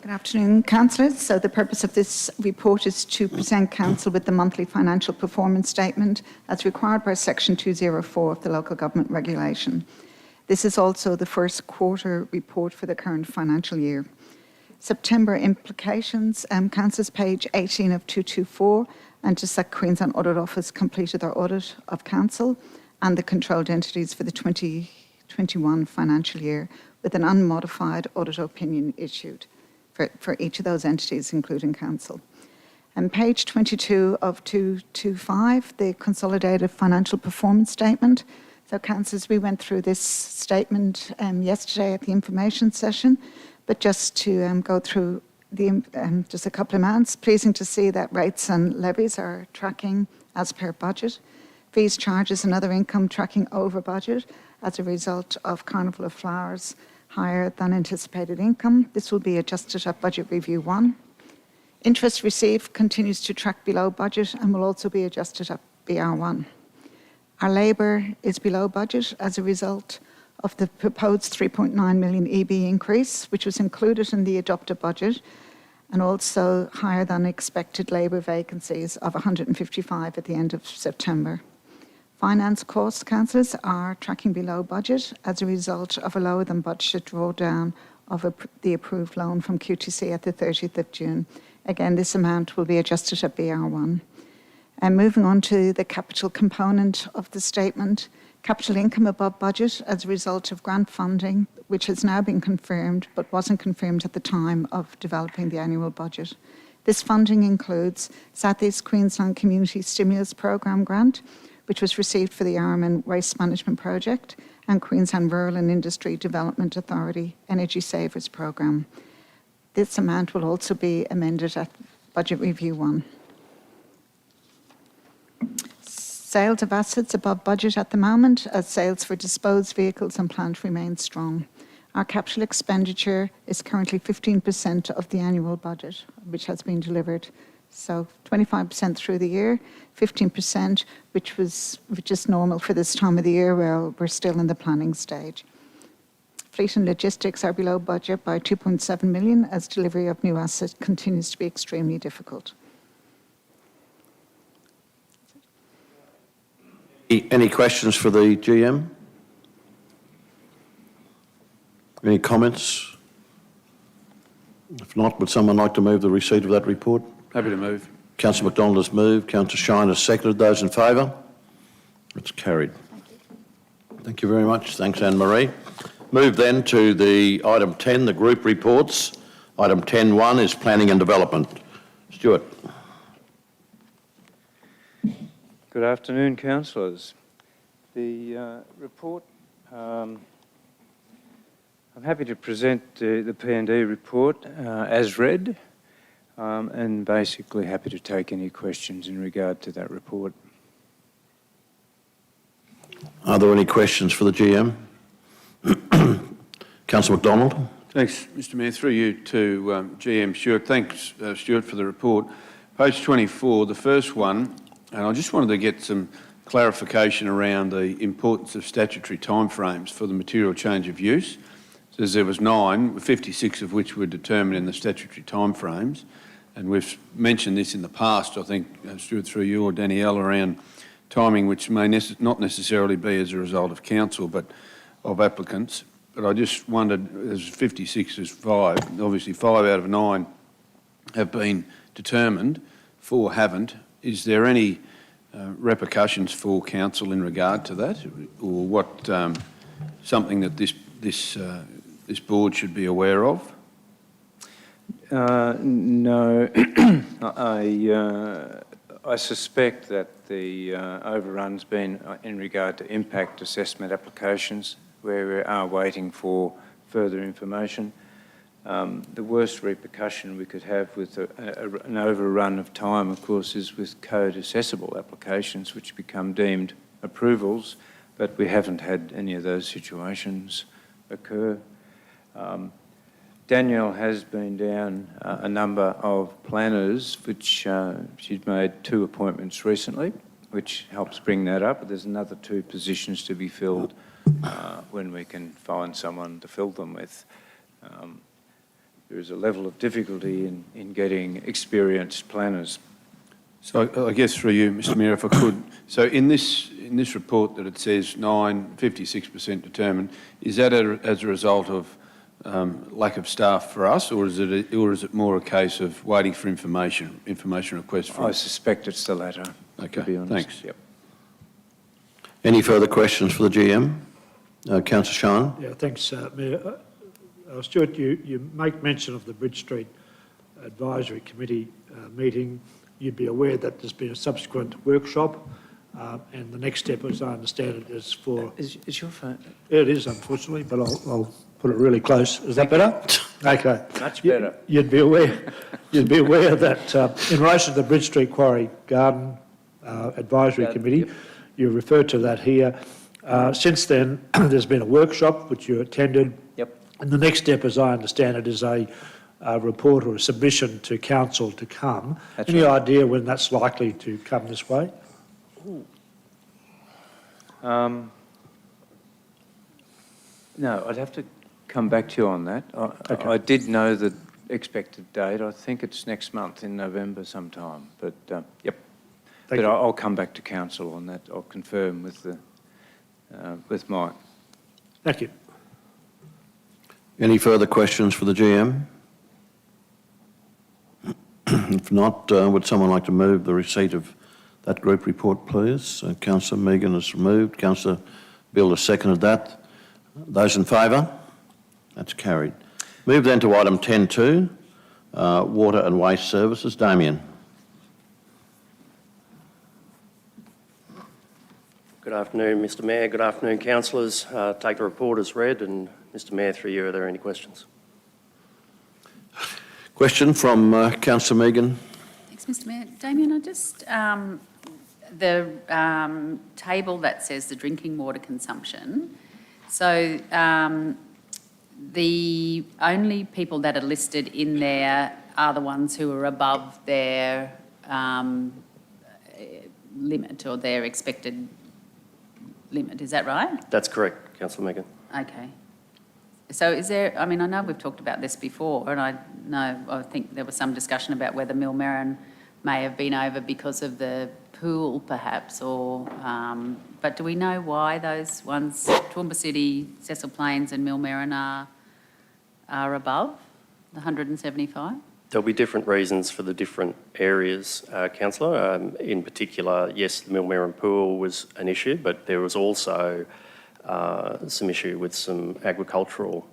Good afternoon, councillors. So the purpose of this report is to present council with the monthly financial performance statement as required by section 204 of the local government regulation. This is also the first quarter report for the current financial year. September implications, councillors, page 18 of 224, and just that Queensland Audit Office completed their audit of council and the controlled entities for the 2021 financial year with an unmodified audit opinion issued for each of those entities, including council. And page 22 of 225, the consolidated financial performance statement. So, councillors, we went through this statement yesterday at the information session, but just to go through just a couple of amounts. Pleasing to see that rates and levies are tracking as per budget. Fees, charges and other income tracking over budget as a result of Carnival of Flowers higher than anticipated income. This will be adjusted at Budget Review 1. Interest received continues to track below budget and will also be adjusted at BR1. Our labour is below budget as a result of the proposed 3.9 million EB increase, which was included in the adopted budget, and also higher than expected labour vacancies of 155 at the end of September. Finance costs, councillors, are tracking below budget as a result of a lower than budgeted drawdown of the approved loan from QTC at the 30th of June. Again, this amount will be adjusted at BR1. And moving on to the capital component of the statement, capital income above budget as a result of grant funding, which has now been confirmed but wasn't confirmed at the time of developing the annual budget. This funding includes South East Queensland Community Stimulus Programme grant, which was received for the Armagh Waste Management Project, and Queensland Rural and Industry Development Authority Energy Savers Programme. This amount will also be amended at Budget Review 1. Sales of assets above budget at the moment, as sales for disposed vehicles and plant remain strong. Our capital expenditure is currently 15% of the annual budget, which has been delivered. So 25% through the year, 15%, which is normal for this time of the year where we're still in the planning stage. Fleet and logistics are below budget by 2.7 million as delivery of new assets continues to be extremely difficult. Any questions for the GM? Any comments? If not, would someone like to move the receipt of that report? Happy to move. Councillor McDonald has moved. Councillor Shine has seconded. Those in favour? It's carried. Thank you very much. Thanks, Anne-Marie. Move then to the item 10, the group reports. Item 10.1 is planning and development. Stuart. Good afternoon, councillors. The report, I'm happy to present the P&D report as read, and basically happy to take any questions in regard to that report. Are there any questions for the GM? Councillor McDonald. Thanks, Mr Mayor. Through you to GM Stuart. Thanks, Stuart, for the report. Page 24, the first one, and I just wanted to get some clarification around the importance of statutory timeframes for the material change of use. It says there was 9, 56 of which were determined in the statutory timeframes, and we've mentioned this in the past, I think, Stuart, through you or Danielle, around timing which may not necessarily be as a result of council but of applicants. But I just wondered, as 56 is 5, obviously 5 out of 9 have been determined, 4 haven't. Is there any repercussions for council in regard to that, or what something that this board should be aware of? No, I suspect that the overrun's been in regard to impact assessment applications, where we are waiting for further information. The worst repercussion we could have with an overrun of time, of course, is with code accessible applications which become deemed approvals, but we haven't had any of those situations occur. Danielle has been down a number of planners, which she's made 2 appointments recently, which helps bring that up. But there's another 2 positions to be filled when we can find someone to fill them with. There is a level of difficulty in getting experienced planners. So I guess through you, Mr Mayor, if I could. So in this report that it says 56% determined, is that as a result of lack of staff for us, or is it more a case of waiting for information requests from? I suspect it's the latter. Okay, to be honest. thanks. Yep. Any further questions for the GM? Councillor Shine. Yeah, thanks, Mayor. Stuart, you make mention of the Bridge Street Advisory Committee meeting. You'd be aware that there's been a subsequent workshop, and the next step, as I understand it, is for... Is your phone? It is, unfortunately, but I'll put it really close. Is that better? Okay. Much better. You'd be aware that in relation to the Bridge Street Quarry Garden Advisory Committee, yep. you referred to that here. Since then, there's been a workshop which you attended. Yep. And the next step, as I understand it, is a report or a submission to council to come. That's Any right. idea when that's likely to come this way? No, I'd have to come back to you on that. Okay. I did know the expected date. I think it's next month in November sometime. But yep. Thank you. I'll come back to council on that. I'll confirm with Mike. Thank you. Any further questions for the GM? If not, would someone like to move the receipt of that group report, please? Councillor Megan has moved. Councillor Bill has seconded that. Those in favour? That's carried. Move then to item 10.2, water and waste services. Damien. Good afternoon, Mr Mayor. Good afternoon, councillors. Take the report as read, and Mr Mayor, through you, are there any questions? Question from Councillor Megan. Thanks, Mr Mayor. Damien, I just, the table that says the drinking water consumption, so the only people that are listed in there are the ones who are above their limit or their expected limit, is that right? That's correct, Councillor Megan. Okay. So is there, I mean, I know we've talked about this before, and I think there was some discussion about whether Millmerran may have been over because of the pool, perhaps, or, but do we know why those ones, Toowoomba City, Cecil Plains and Millmerran are above the 175? There'll be different reasons for the different areas, Councillor. In particular, yes, the Millmerran pool was an issue, but there was also some issue with some agricultural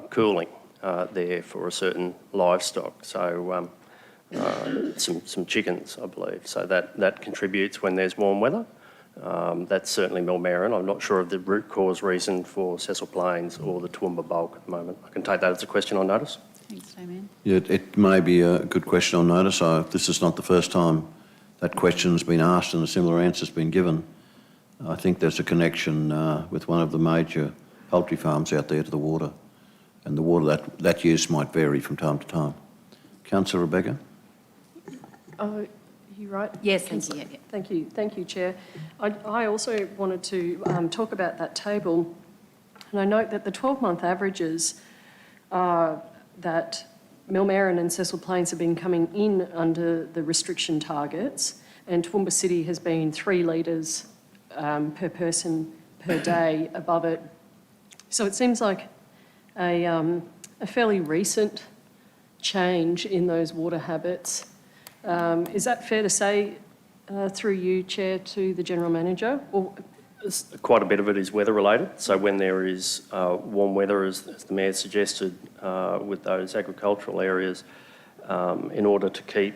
cooling there for a certain livestock. So some chickens, I believe. So that contributes when there's warm weather. That's certainly Millmerran. I'm not sure of the root cause reason for Cecil Plains or the Toowoomba bulk at the moment. I can take that as a question on notice. Thanks, Damien. Yeah, it may be a good question on notice. This is not the first time that question has been asked and a similar answer has been given. I think there's a connection with one of the major poultry farms out there to the water, and the water that use might vary from time to time. Councillor Rebecca? Are you right? Yes, thank you. Yeah. Thank you, Chair. I also wanted to talk about that table, and I note that the 12-month averages that Millmerran and Cecil Plains have been coming in under the restriction targets, and Toowoomba City has been 3 litres per person per day above it. So it seems like a fairly recent change in those water habits. Is that fair to say, through you, Chair, to the General Manager? Or Quite a bit of it is weather related. So when there is warm weather, as the Mayor suggested, with those agricultural areas, in order to keep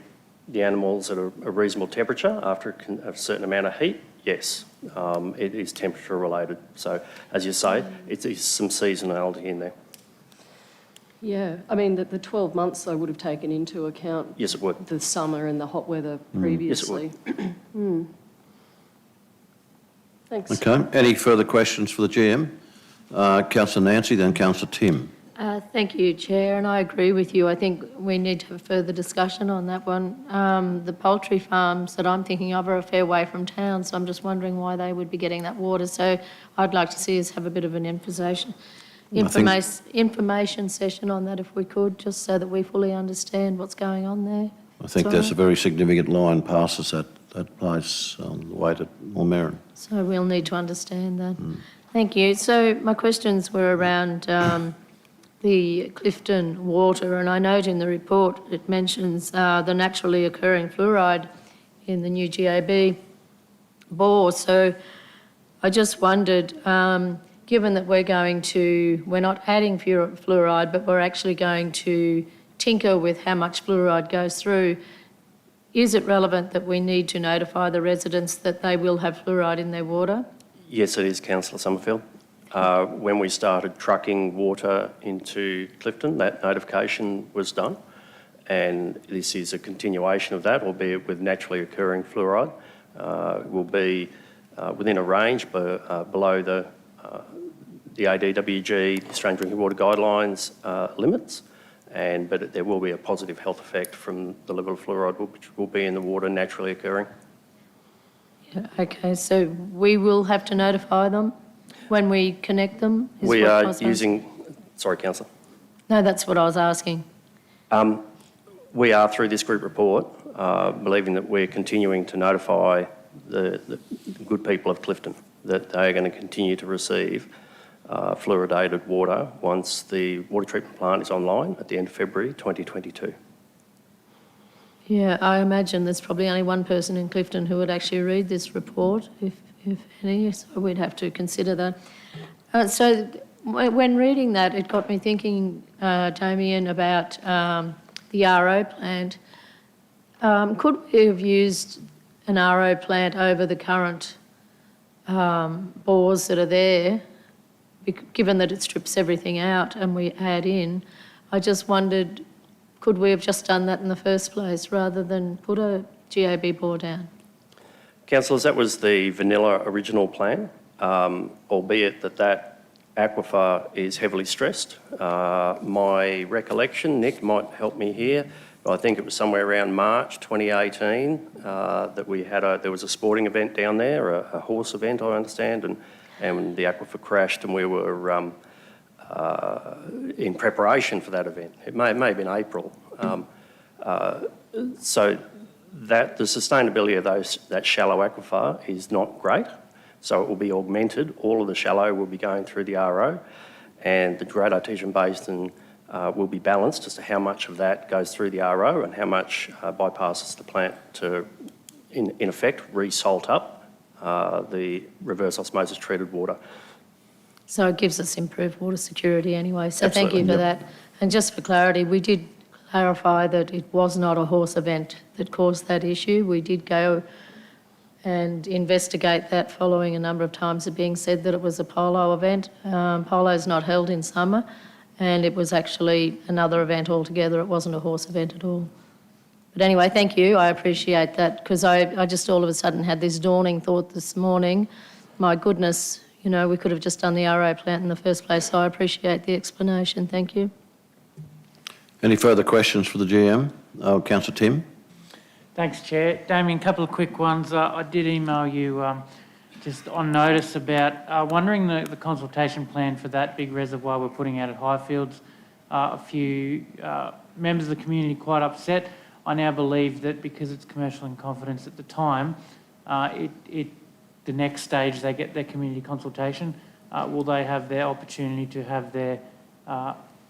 the animals at a reasonable temperature after a certain amount of heat, yes, it is temperature related. So as you say, it is some seasonality in there. yeah, I mean, the 12 months I would have taken into account. Yes, it would. The summer and the hot weather previously. Yes, it would. Thanks. Okay. Any further questions for the GM? Councillor Nancy, then Councillor Tim. Thank you, Chair, and I agree with you. I think we need to have further discussion on that one. The poultry farms that I'm thinking of are a fair way from town, so I'm just wondering why they would be getting that water. So I'd like to see us have a bit of an information session on that if we could, just so that we fully understand what's going on there. I think there's a very significant line passes that place on the way to Millmerran. So we'll need to understand that. Thank you. So my questions were around the Clifton water, and I note in the report it mentions the naturally occurring fluoride in the new GAB bore. So I just wondered, given that we're not adding fluoride, but we're actually going to tinker with how much fluoride goes through, is it relevant that we need to notify the residents that they will have fluoride in their water? Yes, it is, Councillor Sommerfield. When we started trucking water into Clifton, that notification was done, and this is a continuation of that, albeit with naturally occurring fluoride. It will be within a range below the ADWG, Australian Drinking Water Guidelines limits, but there will be a positive health effect from the level of fluoride which will be in the water naturally occurring. Yeah, okay, so we will have to notify them when we connect them? We are using... Sorry, Councillor. No, that's what I was asking. We are, through this group report, believing that we're continuing to notify the good people of Clifton that they are going to continue to receive fluoridated water once the water treatment plant is online at the end of February 2022. Yeah, I imagine there's probably only one person in Clifton who would actually read this report, if any, so we'd have to consider that. So when reading that, it got me thinking, Damien, about the RO plant. Could we have used an RO plant over the current bores that are there, given that it strips everything out and we add in? I just wondered, could we have just done that in the first place rather than put a GAB bore down? Councillors, that was the vanilla original plan, albeit that aquifer is heavily stressed. My recollection, Nick might help me here, but I think it was somewhere around March 2018 that there was a sporting event down there, a horse event, I understand, and the aquifer crashed, and we were in preparation for that event. It may have been April. So that the sustainability of that shallow aquifer is not great, so it will be augmented. All of the shallow will be going through the RO, and the Great Artesian Basin will be balanced as to how much of that goes through the RO and how much bypasses the plant to, in effect, re-salt up the reverse osmosis treated water. So it gives us improved water security anyway. So thank Absolutely, you for yep. that. And just for clarity, we did clarify that it was not a horse event that caused that issue. We did go and investigate that following a number of times it being said that it was a polo event. Polo is not held in summer, and it was actually another event altogether. It wasn't a horse event at all. But anyway, thank you. I appreciate that, because I just all of a sudden had this dawning thought this morning. My goodness, you know, we could have just done the RO plant in the first place. So I appreciate the explanation. Thank you. Any further questions for the GM? Councillor Tim? Thanks, Chair. Damien, a couple of quick ones. I did email you just on notice about wondering the consultation plan for that big reservoir we're putting out at Highfields. A few members of the community quite upset. I now believe that because it's commercial in confidence at the time, the next stage they get their community consultation, will they have their opportunity to have their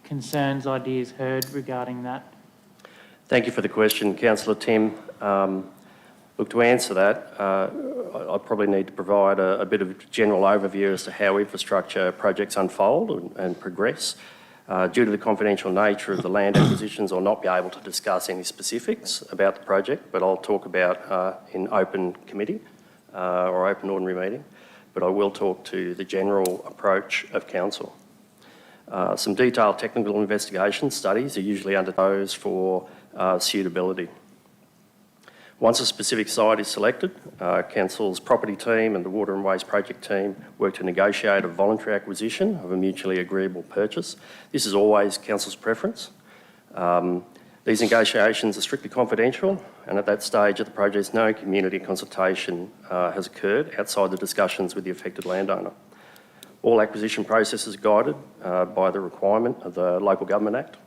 concerns, ideas heard regarding that? Thank you for the question, Councillor Tim. Look, to answer that, I probably need to provide a bit of a general overview as to how infrastructure projects unfold and progress. Due to the confidential nature of the land acquisitions, I'll not be able to discuss any specifics about the project, but I'll talk about in open committee or open ordinary meeting. But I will talk to the general approach of council. Some detailed technical investigation studies are usually undertaken for suitability. Once a specific site is selected, Council's property team and the water and waste project team work to negotiate a voluntary acquisition of a mutually agreeable purchase. This is always Council's preference. These negotiations are strictly confidential, and at that stage of the project, no community consultation has occurred outside the discussions with the affected landowner. All acquisition processes are guided by the requirement of the Local Government Act.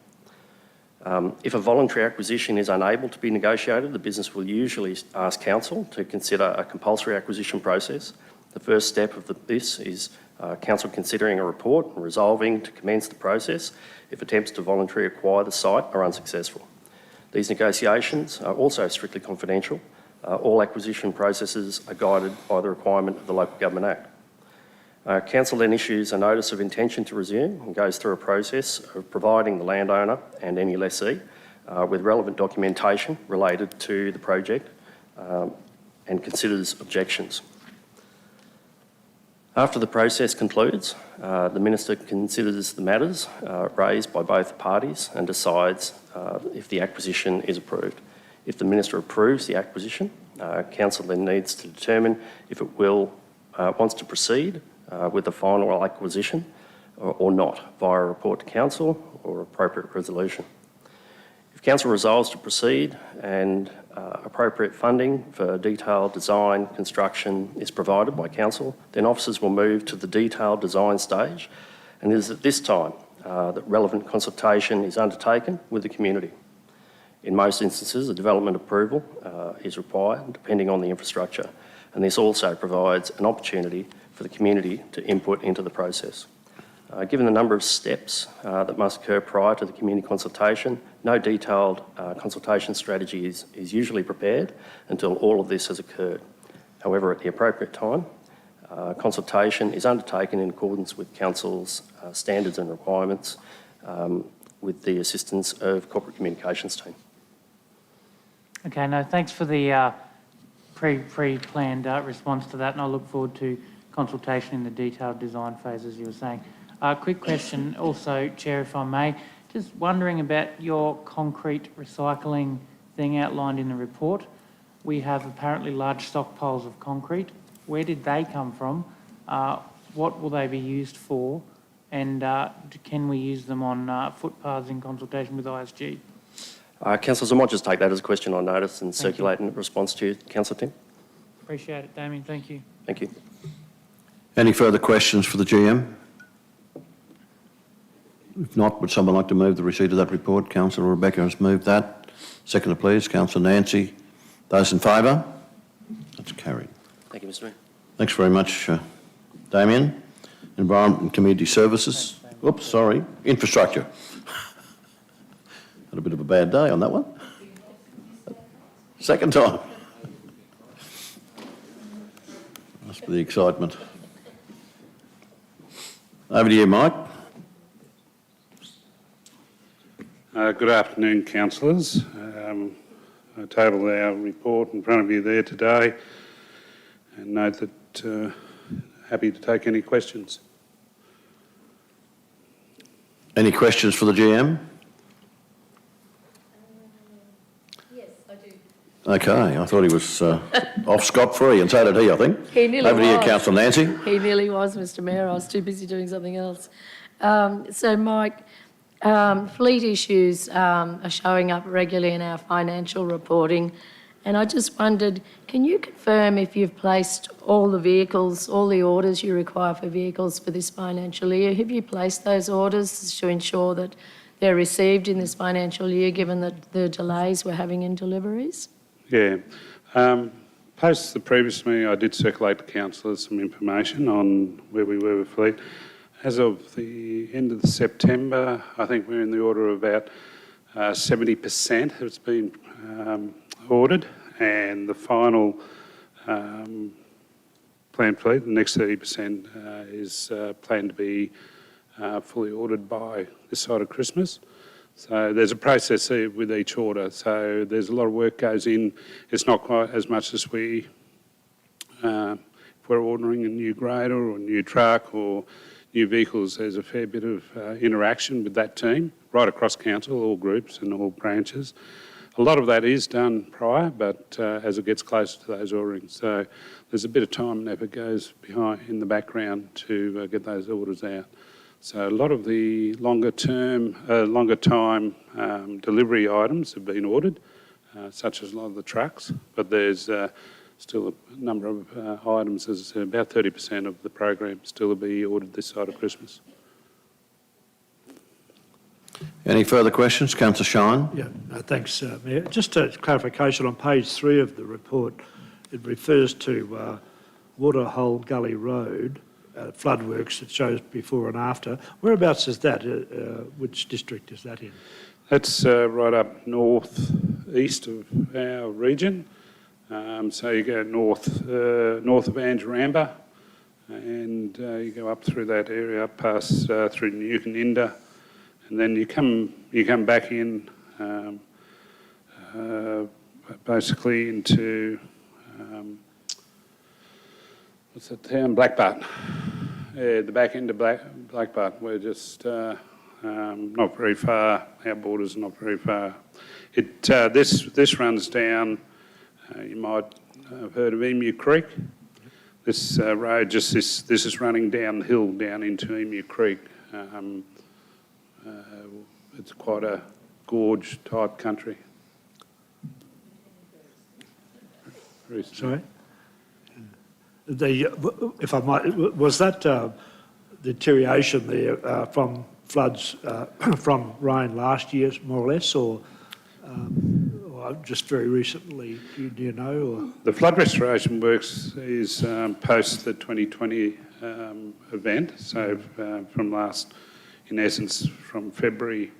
If a voluntary acquisition is unable to be negotiated, the business will usually ask Council to consider a compulsory acquisition process. The first step of this is Council considering a report and resolving to commence the process if attempts to voluntarily acquire the site are unsuccessful. These negotiations are also strictly confidential. All acquisition processes are guided by the requirement of the Local Government Act. Council then issues a notice of intention to resume and goes through a process of providing the landowner and any lessee with relevant documentation related to the project and considers objections. After the process concludes, the Minister considers the matters raised by both parties and decides if the acquisition is approved. If the Minister approves the acquisition, Council then needs to determine if it wants to proceed with the final acquisition or not via a report to Council or appropriate resolution. If Council resolves to proceed and appropriate funding for detailed design construction is provided by Council, then officers will move to the detailed design stage, and it is at this time that relevant consultation is undertaken with the community. In most instances, a development approval is required depending on the infrastructure, and this also provides an opportunity for the community to input into the process. Given the number of steps that must occur prior to the community consultation, no detailed consultation strategy is usually prepared until all of this has occurred. However, at the appropriate time, consultation is undertaken in accordance with Council's standards and requirements with the assistance of Corporate Communications team. Okay, no, thanks for the pre-planned response to that, and I look forward to consultation in the detailed design phase, as you were saying. Quick question also, Chair, if I may. Just wondering about your concrete recycling thing outlined in the report. We have apparently large stockpiles of concrete. Where did they come from? What will they be used for? And can we use them on footpaths in consultation with ISG? Councillors, I might just take that as a question on notice and circulate in response to you, Councillor Tim. Appreciate it, Damien. Thank you. Thank you. Any further questions for the GM? If not, would someone like to move the receipt of that report? Councillor Rebecca has moved that. Seconder, please. Councillor Nancy. Those in favour? That's carried. Thank you, Mr Mayor. Thanks very much, Damien. Environment and Community Services. Oops, sorry. Infrastructure. Had a bit of a bad day on that one. Second time. Must be the excitement. Over to you, Mike. Good afternoon, councillors. I table our report in front of you there today and note that happy to take any questions. Any questions for the GM? Yes, I do. Okay, I thought he was off scot-free, and so did he, I think. He nearly Over to you, was. Councillor Nancy. He nearly was, Mr Mayor. I was too busy doing something else. So, Mike, fleet issues are showing up regularly in our financial reporting, and I just wondered, can you confirm if you've placed all the vehicles, all the orders you require for vehicles for this financial year? Have you placed those orders to ensure that they're received in this financial year, given the delays we're having in deliveries? Yeah. Post the previous meeting, I did circulate to councillors some information on where we were with fleet. As of the end of September, I think we're in the order of about 70% has been ordered, and the final planned fleet, the next 30% is planned to be fully ordered by this side of Christmas. So there's a process with each order. So there's a lot of work goes in. It's not quite as much as if we're ordering a new grader or a new truck or new vehicles. There's a fair bit of interaction with that team, right across council, all groups and all branches. A lot of that is done prior, but as it gets closer to those orderings. So there's a bit of time and effort goes behind in the background to get those orders out. So a lot of the longer time delivery items have been ordered, such as a lot of the trucks, but there's still a number of items, as I said, about 30% of the program still to be ordered this side of Christmas. Any further questions? Councillor Shine. Yeah, thanks, Mayor. Just a clarification on page 3 of the report, it refers to Waterhole Gully Road, floodworks. It shows before and after. Whereabouts is that? Which district is that in? That's right up north-east of our region. So you go north of Anjaramba, and you go up through that area, up past through Newtoninda, and then you come back in basically into what's that town? Blackbutt. Yeah, the back end of Blackbutt. We're just not very far. Our borders are not very far. This runs down. You might have heard of Emu Creek. This road, this is running downhill down into Emu Creek. It's quite a gorge type country. Sorry? If I might, was that deterioration there from floods from rain last year, more or less, or just very recently? Do you know? Or? The flood restoration works is post the 2020 event, so from in essence, from February,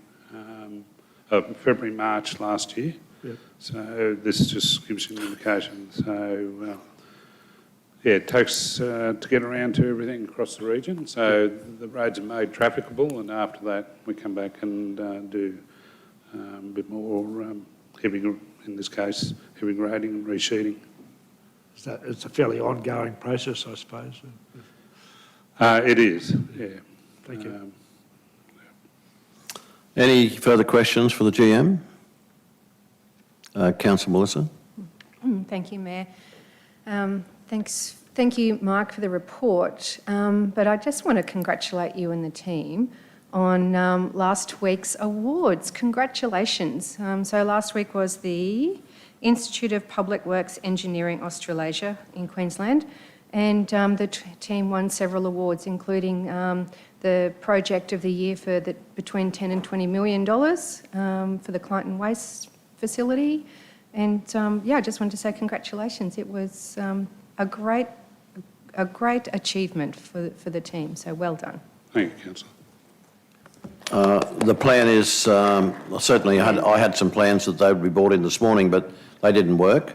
March last year. Yep. So this just gives you an indication. So yeah, it takes to get around to everything across the region. So the roads are made trafficable, and after that we come back and do a bit more heavy, in this case, heavy grading and resheeting. It's a fairly ongoing process, I suppose. It is, yeah. Thank you. Any further questions for the GM? Councillor Mellissa. Thank you, Mayor. Thank you, Mark, for the report. But I just want to congratulate you and the team on last week's awards. Congratulations. So last week was the Institute of Public Works Engineering Australasia in Queensland, and the team won several awards, including the project of the year for between $10 and $20 million for the Clinton Waste facility. And yeah, I just wanted to say congratulations. It was a great achievement for the team, so well done. Thank you, Councillor. The plan is, certainly I had some plans that they would be brought in this morning, but they didn't work.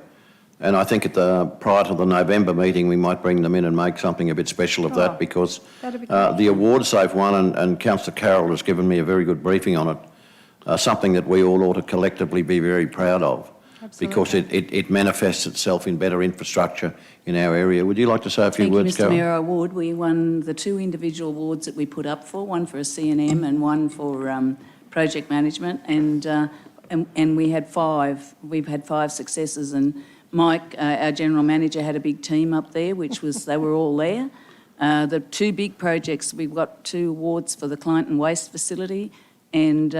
And I think prior to the November meeting, we might bring them in and make something a bit special of that, because that'd be great. the awards they've won, and Councillor Carroll has given me a very good briefing on it, something that we all ought to collectively be very proud of. Absolutely. Because it manifests itself in better infrastructure in our area. Would you like to say a few Thank you, words, Mr Carol? Mayor. I would. We won the 2 individual awards that we put up for, one for a C&M and one for project management, and we had 5. We've had 5 successes, and Mike, our general manager, had a big team up there, which was, they were all there. The 2 big projects, we've got 2 awards for the Client and Waste Facility and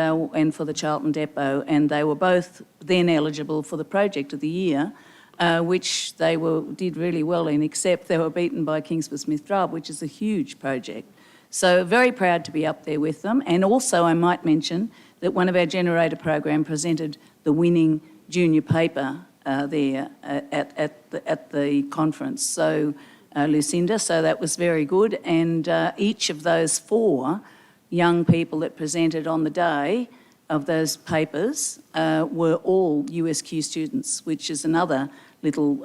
for the Charlton Depot, and they were both then eligible for the Project of the Year, which they did really well in, except they were beaten by Kingsford Smith Drubb, which is a huge project. So very proud to be up there with them. And also I might mention that one of our generator program presented the winning junior paper there at the conference. So Lucinda, so that was very good. And each of those 4 young people that presented on the day of those papers were all USQ students, which is another little,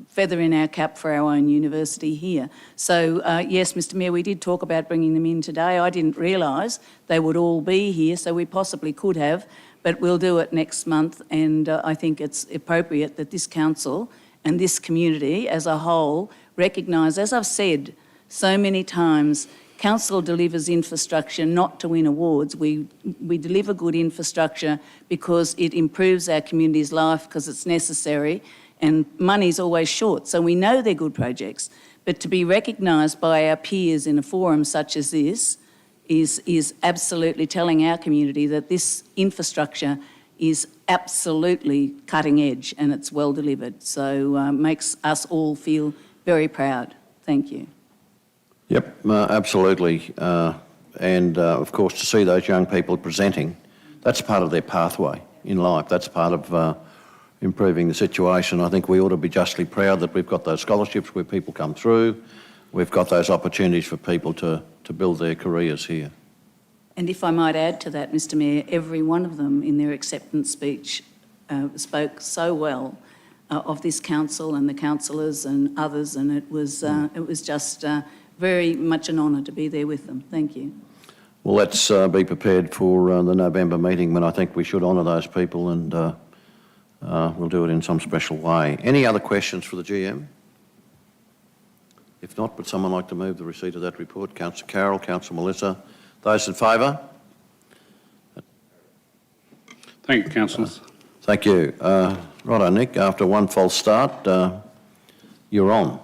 feather in our cap for our own university here. So, yes, Mr Mayor, we did talk about bringing them in today. I didn't realise they would all be here, so we possibly could have, but we'll do it next month, and I think it's appropriate that this council and this community as a whole recognise, as I've said so many times, council delivers infrastructure not to win awards. We deliver good infrastructure because it improves our community's life, because it's necessary, and money's always short. So we know they're good projects, but to be recognised by our peers in a forum such as this is absolutely telling our community that this infrastructure is absolutely cutting edge and it's well delivered. So makes us all feel very proud. Thank you. Yep, absolutely. And of course, to see those young people presenting, that's part of their pathway in life. That's part of improving the situation. I think we ought to be justly proud that we've got those scholarships where people come through. We've got those opportunities for people to build their careers here. And if I might add to that, Mr Mayor, every one of them in their acceptance speech spoke so well of this council and the councillors and others, and it was just very much an honour to be there with them. Thank you. Well, let's be prepared for the November meeting, when I think we should honour those people, and we'll do it in some special way. Any other questions for the GM? If not, would someone like to move the receipt of that report? Councillor Carroll, Councillor Mellissa. Those in favour? Thank you, councillors. Thank you. Righto, Nick, after one false start, you're on.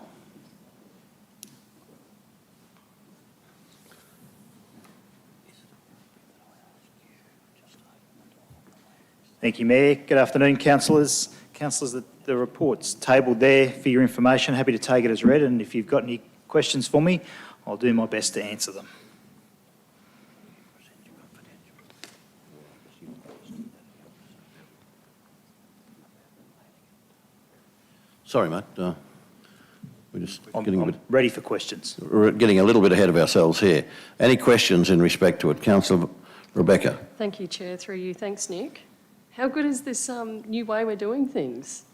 Thank you, Mayor. Good afternoon, councillors. Councillors, the report's tabled there for your information. Happy to take it as read, and if you've got any questions for me, I'll do my best to answer them. Sorry, mate. We're just I'm ready for questions. We're getting a little bit ahead of ourselves here. Any questions in respect to it? Councillor Rebecca. Thank you, Chair. Through you. Thanks, Nick. How good is this new way we're doing things?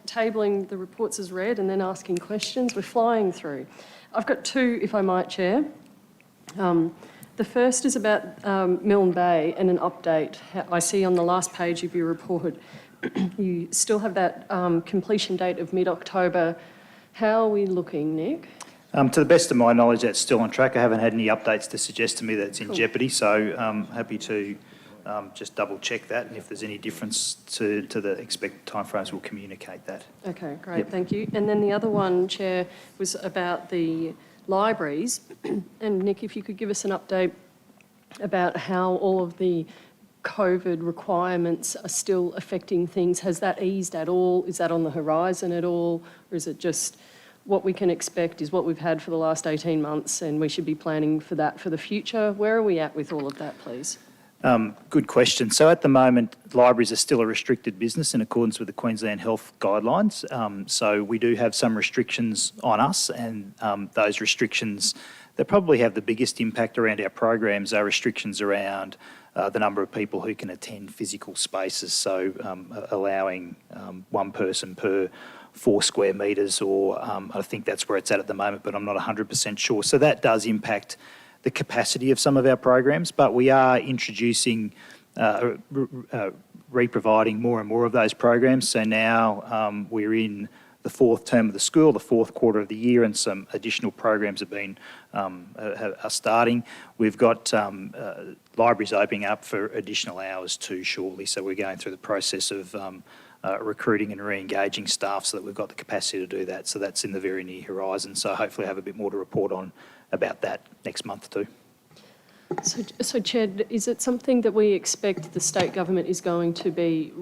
Tabling the reports as read and then asking questions. We're flying through. I've got 2, if I might, Chair. The first is about Milne Bay and an update. I see on the last page of your report you still have that completion date of mid-October. How are we looking, Nick? To the best of my knowledge, that's still on track. I haven't had any updates to suggest to me that it's in jeopardy, so I'm happy to just double check that, and if there's any difference to the expected timeframes, we'll communicate that. Okay, great, Thank you. And then the other one, Chair, was about the libraries. And Nick, if you could give us an update about how all of the COVID requirements are still affecting things. Has that eased at all? Is that on the horizon at all? Or is it just what we can expect is what we've had for the last 18 months and we should be planning for that for the future? Where are we at with all of that, please? Good question. So at the moment, libraries are still a restricted business in accordance with the Queensland Health Guidelines. So we do have some restrictions on us, and those restrictions that probably have the biggest impact around our programs are restrictions around the number of people who can attend physical spaces, so allowing one person per 4 square metres, or I think that's where it's at the moment, but I'm not 100% sure. So that does impact the capacity of some of our programs, but we are introducing, re-providing more and more of those programs. So now we're in the 4th term of the school, the 4th quarter of the year, and some additional programs have been are starting. We've got libraries opening up for additional hours too shortly, so we're going through the process of recruiting and re-engaging staff so that we've got the capacity to do that. So that's in the very near horizon. So hopefully I have a bit more to report on about that next month too. So Chair, is it something that we expect the state government is going to be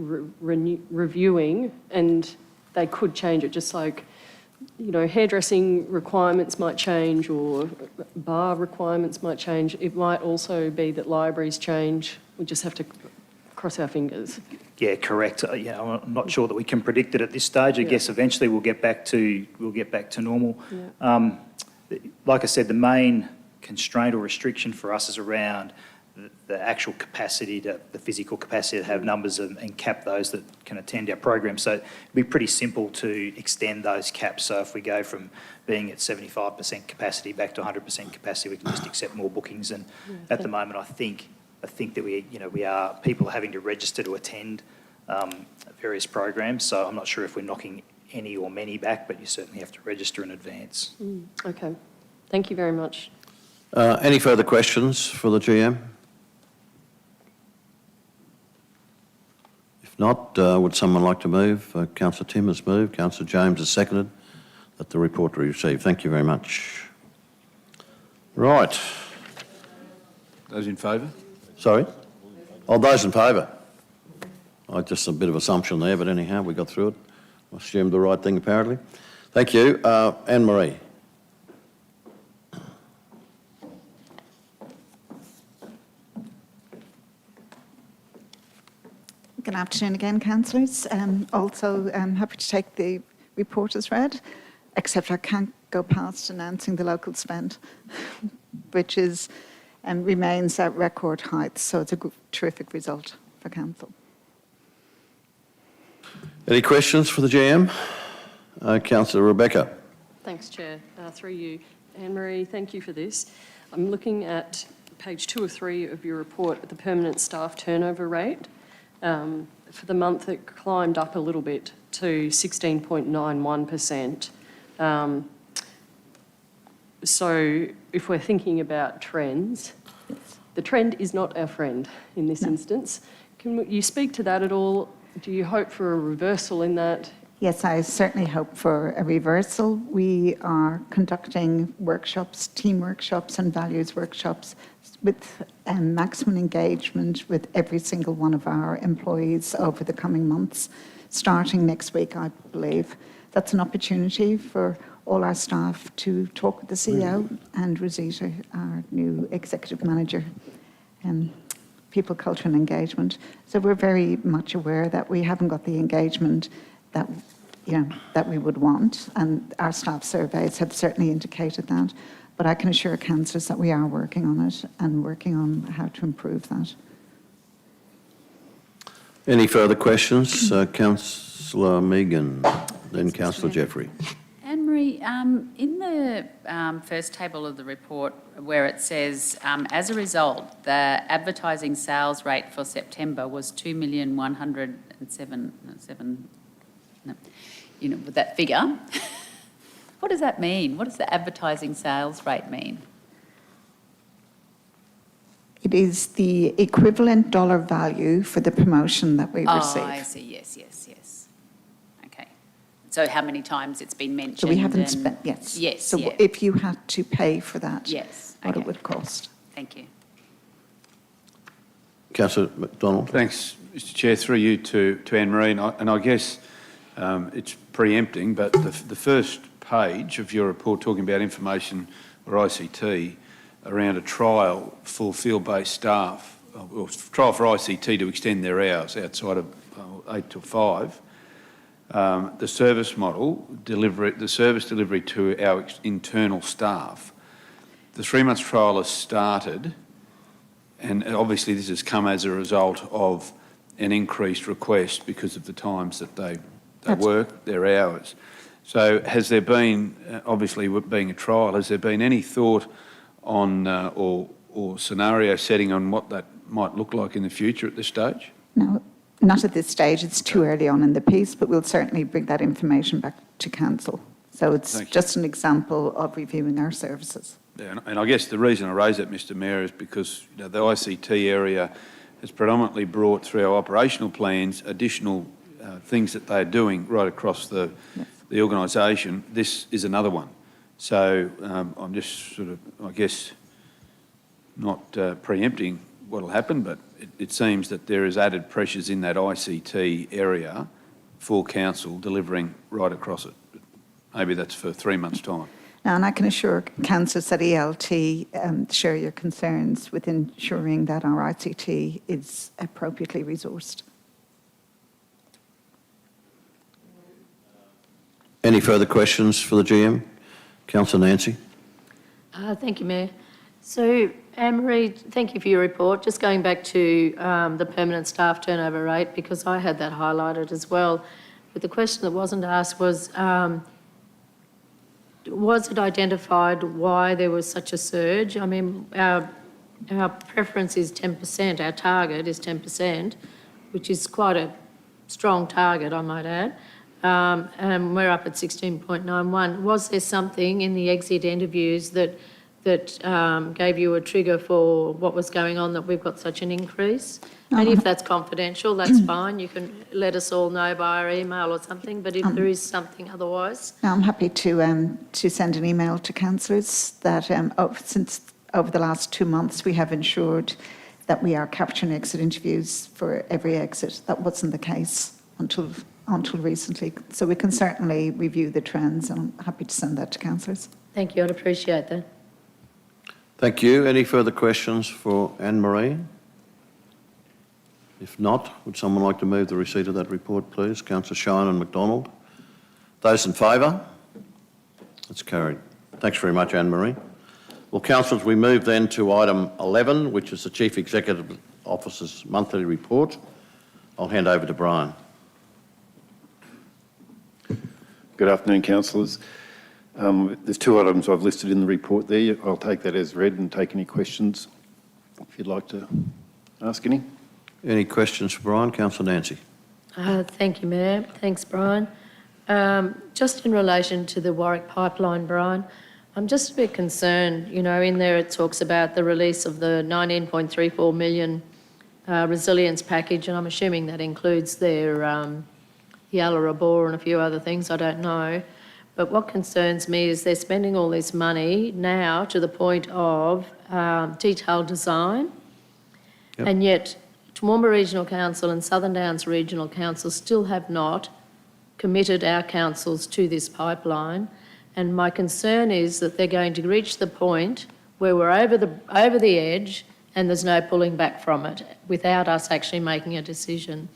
reviewing, and they could change it, just like, you know, hairdressing requirements might change or bar requirements might change? It might also be that libraries change. We just have to cross our fingers. Yeah, correct. I'm not sure that we can predict it at this stage. I guess eventually we'll get back to normal. Yeah. Like I said, the main constraint or restriction for us is around the actual capacity, the physical capacity to have numbers and cap those that can attend our program. So it'd be pretty simple to extend those caps. So if we go from being at 75% capacity back to 100% capacity, we can just accept more bookings. And at the moment, I think that people are having to register to attend various programs. So I'm not sure if we're knocking any or many back, but you certainly have to register in advance. Okay. Thank you very much. Any further questions for the GM? If not, would someone like to move? Councillor Tim has moved, Councillor James has seconded, that the report be received. Thank you very much. Right. Those in favour? Sorry? Oh, those in favour. Just a bit of assumption there, but anyhow, we got through it. I assumed the right thing, apparently. Thank you. Anne-Marie. Good afternoon again, councillors. Also, I'm happy to take the report as read, except I can't go past announcing the local spend, which is remains at record heights. So it's a terrific result for council. Any questions for the GM? Councillor Rebecca. Thanks, Chair. Through you. Anne-Marie, thank you for this. I'm looking at page 2 of 3 of your report, the permanent staff turnover rate. For the month, it climbed up a little bit to 16.91%. So if we're thinking about trends, the trend is not our friend in this instance. Can you speak to that at all? Do you hope for a reversal in that? Yes, I certainly hope for a reversal. We are conducting workshops, team workshops and values workshops with maximum engagement with every single one of our employees over the coming months, starting next week, I believe. That's an opportunity for all our staff to talk with the CEO and Rosita, our new executive manager, people, culture and engagement. So we're very much aware that we haven't got the engagement that we would want, and our staff surveys have certainly indicated that. But I can assure councillors that we are working on it and working on how to improve that. Any further questions? Councillor Megan, then Councillor Jeffrey. Anne-Marie, in the first table of the report where it says, as a result, the advertising sales rate for September was 2,107,000. You know, with that figure. What does that mean? What does the advertising sales rate mean? It is the equivalent dollar value for the promotion that we receive. Oh, I see. Yes. Okay. So how many times it's been mentioned? So we haven't spent, yes. Yes. So if you had to pay for that, yes, what it would cost. Thank you. Councillor McDonald. Thanks, Mr Chair. Through you to Anne-Marie, and I guess it's preempting, but the first page of your report talking about information or ICT around a trial for field-based staff, or trial for ICT to extend their hours outside of 8 till 5. The service model, the service delivery to our internal staff. the 3-month trial has started, and obviously this has come as a result of an increased request because of the times that they work, their hours. So has there been, obviously being a trial, has there been any thought on or scenario setting on what that might look like in the future at this stage? No, not at this stage. It's too early on in the piece, but we'll certainly bring that information back to council. So it's just an example of reviewing our services. Yeah, and I guess the reason I raise that, Mr Mayor, is because the ICT area has predominantly brought through our operational plans additional things that they're doing right across the organisation. This is another one. So I'm just sort of, I guess, not preempting what will happen, but it seems that there is added pressures in that ICT area for council delivering right across it. Maybe that's for 3 months' time. Now, and I can assure councillors that ELT share your concerns with ensuring that our ICT is appropriately resourced. Any further questions for the GM? Councillor Nancy. Thank you, Mayor. So, Anne-Marie, thank you for your report. Just going back to the permanent staff turnover rate, because I had that highlighted as well. But the question that wasn't asked was it identified why there was such a surge? I mean, our preference is 10%, our target is 10%, which is quite a strong target, I might add. And we're up at 16.91. Was there something in the exit interviews that gave you a trigger for what was going on that we've got such an increase? And if that's confidential, that's fine. You can let us all know via email or something, but if there is something otherwise. Now, I'm happy to send an email to councillors that since over the last 2 months we have ensured that we are capturing exit interviews for every exit. That wasn't the case until recently. So we can certainly review the trends, and I'm happy to send that to councillors. Thank you, I'd appreciate that. Thank you. Any further questions for Anne-Marie? If not, would someone like to move the receipt of that report, please? Councillor Shine and McDonald. Those in favour? That's carried. Thanks very much, Anne-Marie. Well, councillors, we move then to item 11, which is the Chief Executive Officer's monthly report. I'll hand over to Brian. Good afternoon, councillors. There's 2 items I've listed in the report there. I'll take that as read and take any questions if you'd like to ask any. Any questions for Brian? Councillor Nancy. Thank you, Mayor. Thanks, Brian. Just in relation to the Warwick pipeline, Brian, I'm just a bit concerned. You know, in there it talks about the release of the 19.34 million resilience package, and I'm assuming that includes their Yallarabor and a few other things, I don't know. But what concerns me is they're spending all this money now to the point of detailed design, and yet Toowoomba Regional Council and Southern Downs Regional Council still have not committed our councils to this pipeline. And my concern is that they're going to reach the point where we're over the edge and there's no pulling back from it without us actually making a decision.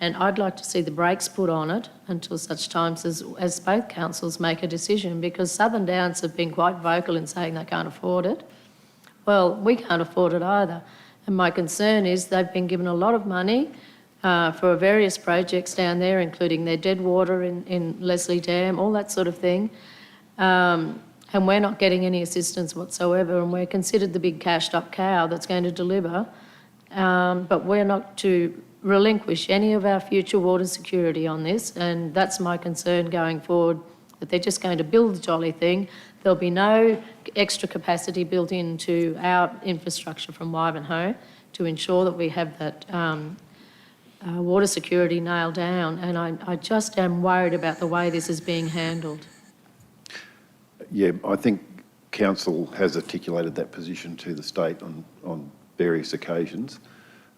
And I'd like to see the brakes put on it until such times as both councils make a decision, because Southern Downs have been quite vocal in saying they can't afford it. Well, we can't afford it either. And my concern is they've been given a lot of money for various projects down there, including their dead water in Leslie Dam, all that sort of thing. And we're not getting any assistance whatsoever, and we're considered the big cashed up cow that's going to deliver. But we're not to relinquish any of our future water security on this, and that's my concern going forward, that they're just going to build the jolly thing. There'll be no extra capacity built into our infrastructure from Wivenhoe to ensure that we have that water security nailed down, and I just am worried about the way this is being handled. Yeah, I think council has articulated that position to the state on various occasions.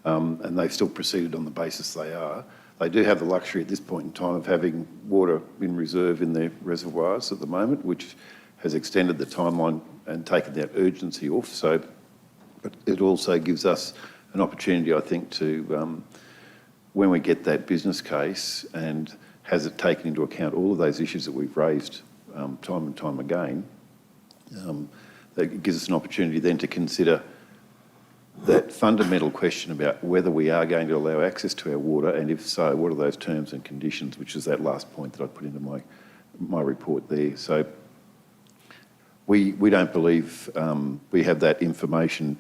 And they've still proceeded on the basis they are. They do have the luxury at this point in time of having water in reserve in their reservoirs at the moment, which has extended the timeline and taken that urgency off. So, but it also gives us an opportunity, I think, to, when we get that business case and has it taken into account all of those issues that we've raised time and time again, that gives us an opportunity then to consider that fundamental question about whether we are going to allow access to our water, and if so, what are those terms and conditions, which is that last point that I put into my report there. So we don't believe we have that information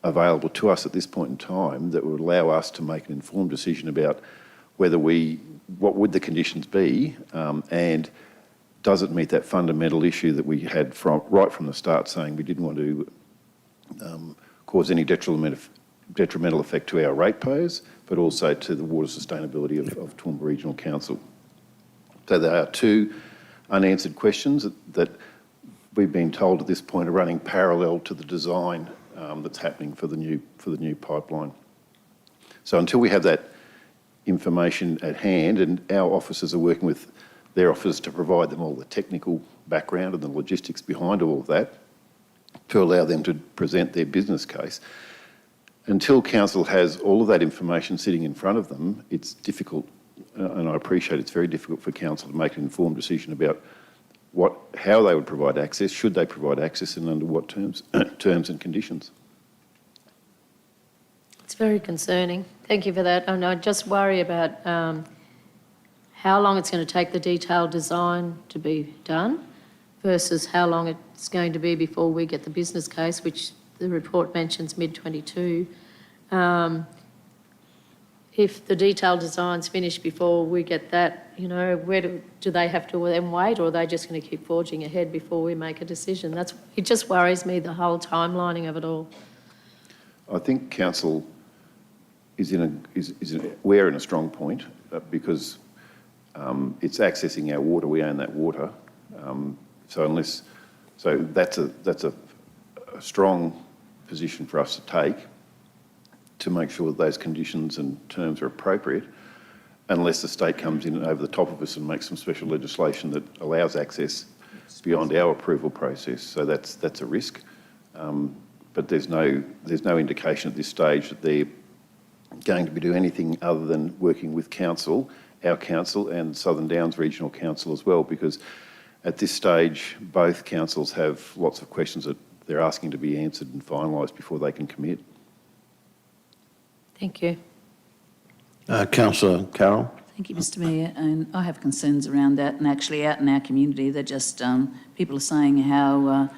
available to us at this point in time that would allow us to make an informed decision about what would the conditions be, and does it meet that fundamental issue that we had right from the start, saying we didn't want to cause any detrimental effect to our ratepayers, but also to the water sustainability of Toowoomba Regional Council. So there are two unanswered questions that we've been told at this point are running parallel to the design that's happening for the new pipeline. So until we have that information at hand, and our officers are working with their officers to provide them all the technical background and the logistics behind all of that, to allow them to present their business case. Until council has all of that information sitting in front of them, it's difficult, and I appreciate it's very difficult for council to make an informed decision about how they would provide access, should they provide access, and under what terms and conditions. It's very concerning. Thank you for that. And I just worry about how long it's going to take the detailed design to be done versus how long it's going to be before we get the business case, which the report mentions mid-22. If the detailed design's finished before we get that, where do they have to then wait, or are they just going to keep forging ahead before we make a decision? It just worries me, the whole timelining of it all. I think council we're in a strong point because it's accessing our water. We own that water. So that's a strong position for us to take to make sure that those conditions and terms are appropriate, unless the state comes in over the top of us and makes some special legislation that allows access beyond our approval process. So that's a risk. But there's no indication at this stage that they're going to be doing anything other than working with council, our council, and Southern Downs Regional Council as well, because at this stage, both councils have lots of questions that they're asking to be answered and finalised before they can commit. Thank you. Councillor Carroll. Thank you, Mr Mayor. And I have concerns around that, and actually out in our community, they're just, people are saying how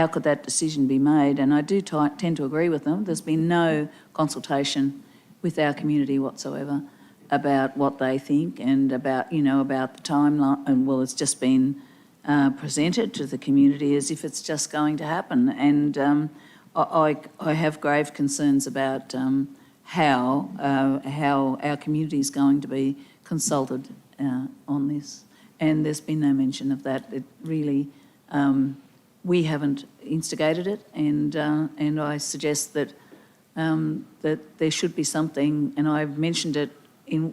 could that decision be made? And I do tend to agree with them. There's been no consultation with our community whatsoever about what they think and about the timeline. And well, it's just been presented to the community as if it's just going to happen. And I have grave concerns about how our community is going to be consulted on this. And there's been no mention of that. It really, we haven't instigated it, and I suggest that that there should be something, and I've mentioned it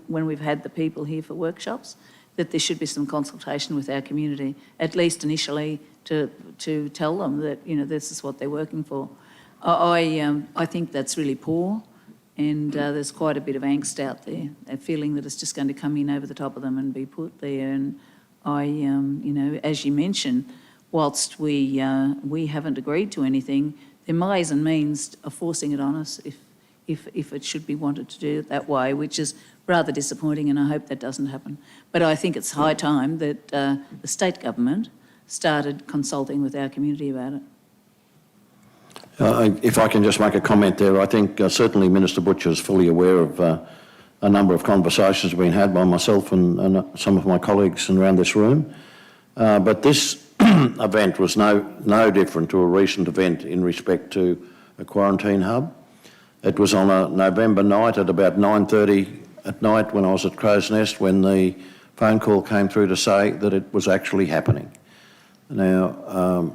when we've had the people here for workshops, that there should be some consultation with our community, at least initially, to tell them that this is what they're working for. I think that's really poor, and there's quite a bit of angst out there, a feeling that it's just going to come in over the top of them and be put there. And as you mentioned, whilst we haven't agreed to anything, there are ways and means of forcing it on us if it should be wanted to do it that way, which is rather disappointing, and I hope that doesn't happen. But I think it's high time that the state government started consulting with our community about it. If I can just make a comment there, I think certainly Minister Butcher is fully aware of a number of conversations being had by myself and some of my colleagues around this room. But this event was no different to a recent event in respect to a quarantine hub. It was on a November night at about 9:30 at night when I was at Crow's Nest when the phone call came through to say that it was actually happening. Now,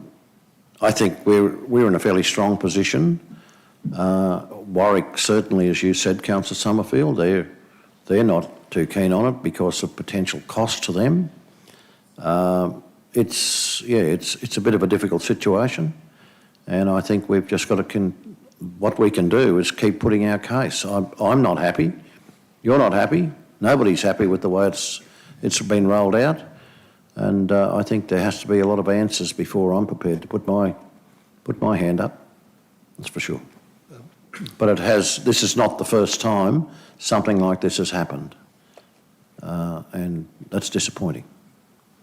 I think we're in a fairly strong position. Warwick, certainly, as you said, Councillor Sommerfield, they're not too keen on it because of potential cost to them. It's a bit of a difficult situation, and I think we've just got to what we can do is keep putting our case. I'm not happy. You're not happy. Nobody's happy with the way it's been rolled out, and I think there has to be a lot of answers before I'm prepared to put my put my hand up, that's for sure. But this is not the first time something like this has happened. And that's disappointing.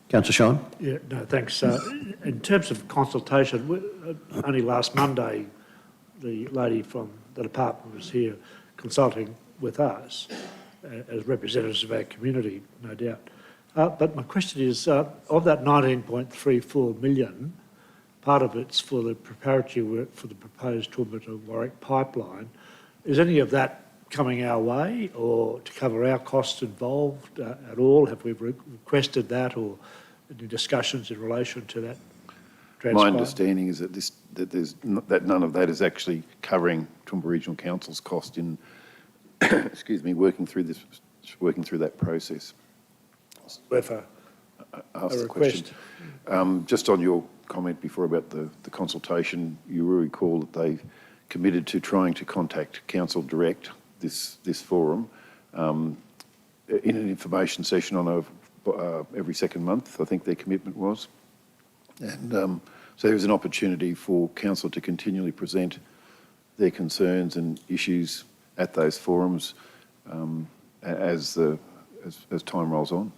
Councillor Shine? Yeah, no, thanks. In terms of consultation, only last Monday, the lady from the department was here consulting with us as representatives of our community, no doubt. But my question is, of that 19.34 million, part of it's for the preparatory work for the proposed Toowoomba to Warwick pipeline. Is any of that coming our way or to cover our costs involved at all? Have we requested that or any discussions in relation to that transpire? My understanding is that none of that is actually covering Toowoomba Regional Council's cost in, excuse me, working through that process. Worth a request. Just on your comment before about the consultation, you will recall that they committed to trying to contact Council direct this forum in an information session on every second month, I think their commitment was. And so there's an opportunity for Council to continually present their concerns and issues at those forums as time rolls on.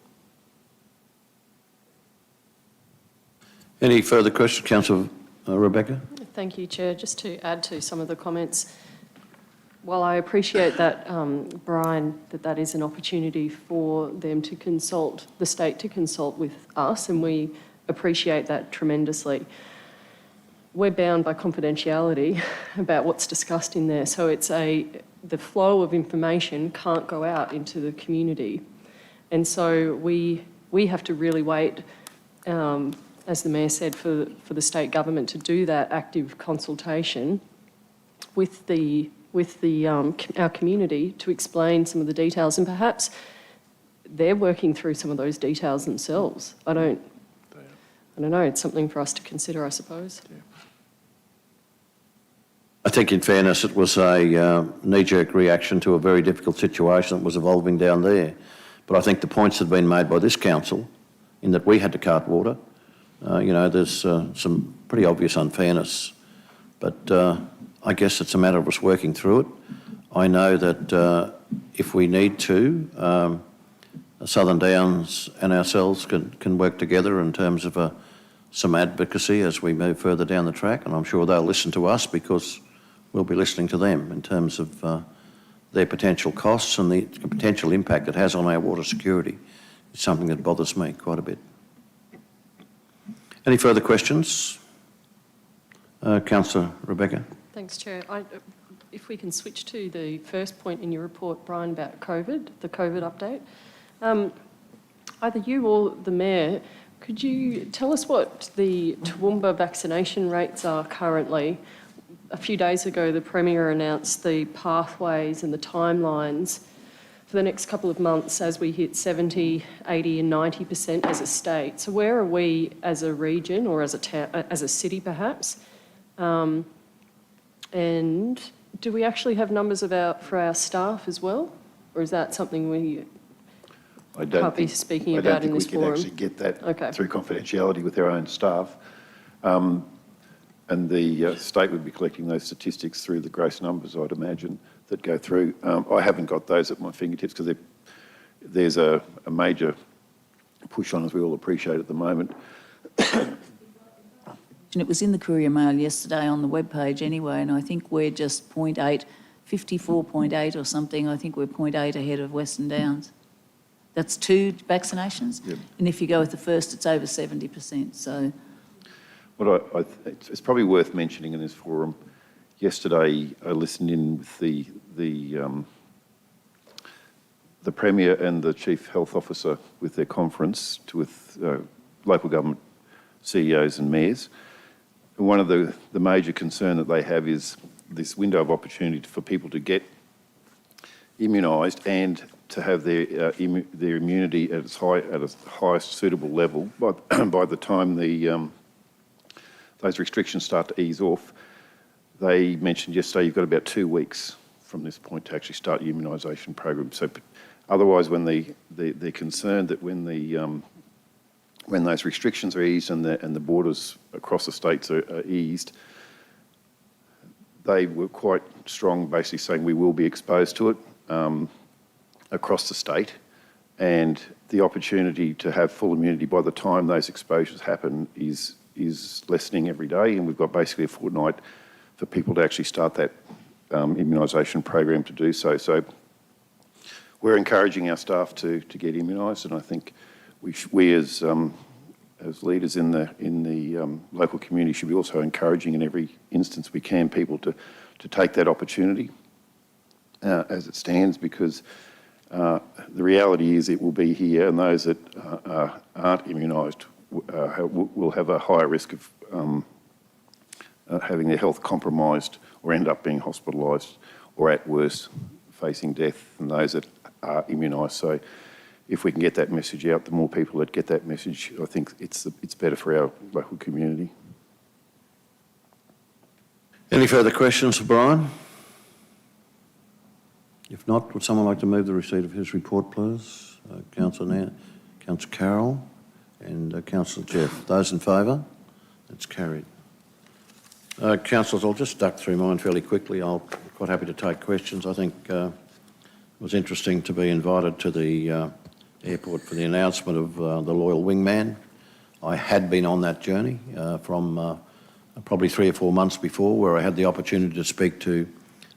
Any further questions? Councillor Rebecca? Thank you, Chair. Just to add to some of the comments, while I appreciate that, Brian, that is an opportunity for them to consult, the state to consult with us, and we appreciate that tremendously. We're bound by confidentiality about what's discussed in there, so the flow of information can't go out into the community. And so we have to really wait, as the Mayor said, for the state government to do that active consultation with our community to explain some of the details, and perhaps they're working through some of those details themselves. I don't know. It's something for us to consider, I suppose. Yeah. I think, in fairness, it was a knee-jerk reaction to a very difficult situation that was evolving down there. But I think the points that have been made by this council, in that we had to cart water, there's some pretty obvious unfairness. But I guess it's a matter of us working through it. I know that if we need to, Southern Downs and ourselves can work together in terms of some advocacy as we move further down the track, and I'm sure they'll listen to us because we'll be listening to them in terms of their potential costs and the potential impact it has on our water security. It's something that bothers me quite a bit. Any further questions? Councillor Rebecca. Thanks, Chair. If we can switch to the first point in your report, Brian, about COVID, the COVID update. Either you or the Mayor, could you tell us what the Toowoomba vaccination rates are currently? A few days ago, the Premier announced the pathways and the timelines for the next couple of months as we hit 70, 80 and 90% as a state. So where are we as a region or as a city perhaps? And do we actually have numbers for our staff as well? Or is that something we can't be speaking about in this forum? I don't think we can actually get that through confidentiality with our own staff. And the state would be collecting those statistics through the gross numbers, I'd imagine, that go through. I haven't got those at my fingertips because there's a major push on, as we all appreciate at the moment. And it was in the Courier Mail yesterday on the webpage anyway, and I think we're just 0.8, 54.8 or something. I think we're 0.8 ahead of Western Downs. That's 2 vaccinations. Yep. And if you go with the first, it's over 70%. So, well, it's probably worth mentioning in this forum. Yesterday, I listened in with the Premier and the Chief Health Officer with their conference with local government CEOs and mayors. And one of the major concern that they have is this window of opportunity for people to get immunised and to have their immunity at its highest suitable level by the time those restrictions start to ease off. They mentioned yesterday you've got about 2 weeks from this point to actually start your immunisation program. So otherwise, when they're concerned that when those restrictions are eased and the borders across the states are eased, they were quite strong, basically saying we will be exposed to it across the state, and the opportunity to have full immunity by the time those exposures happen is lessening every day, and we've got basically a fortnight for people to actually start that immunisation program to do so. So we're encouraging our staff to get immunised, and I think we as leaders in the local community should be also encouraging in every instance we can people to take that opportunity as it stands, because the reality is it will be here, and those that aren't immunised will have a higher risk of having their health compromised or end up being hospitalised, or at worst facing death, than those that are immunised. So if we can get that message out, the more people that get that message, I think it's better for our local community. Any further questions for Brian? If not, would someone like to move the receipt of his report, please? Councillor Carroll and Councillor Geoff. Those in favour? That's carried. Councillors, I'll just duck through mine fairly quickly. I'll be quite happy to take questions. I think it was interesting to be invited to the airport for the announcement of the Loyal Wingman. I had been on that journey from probably 3 or 4 months before, where I had the opportunity to speak to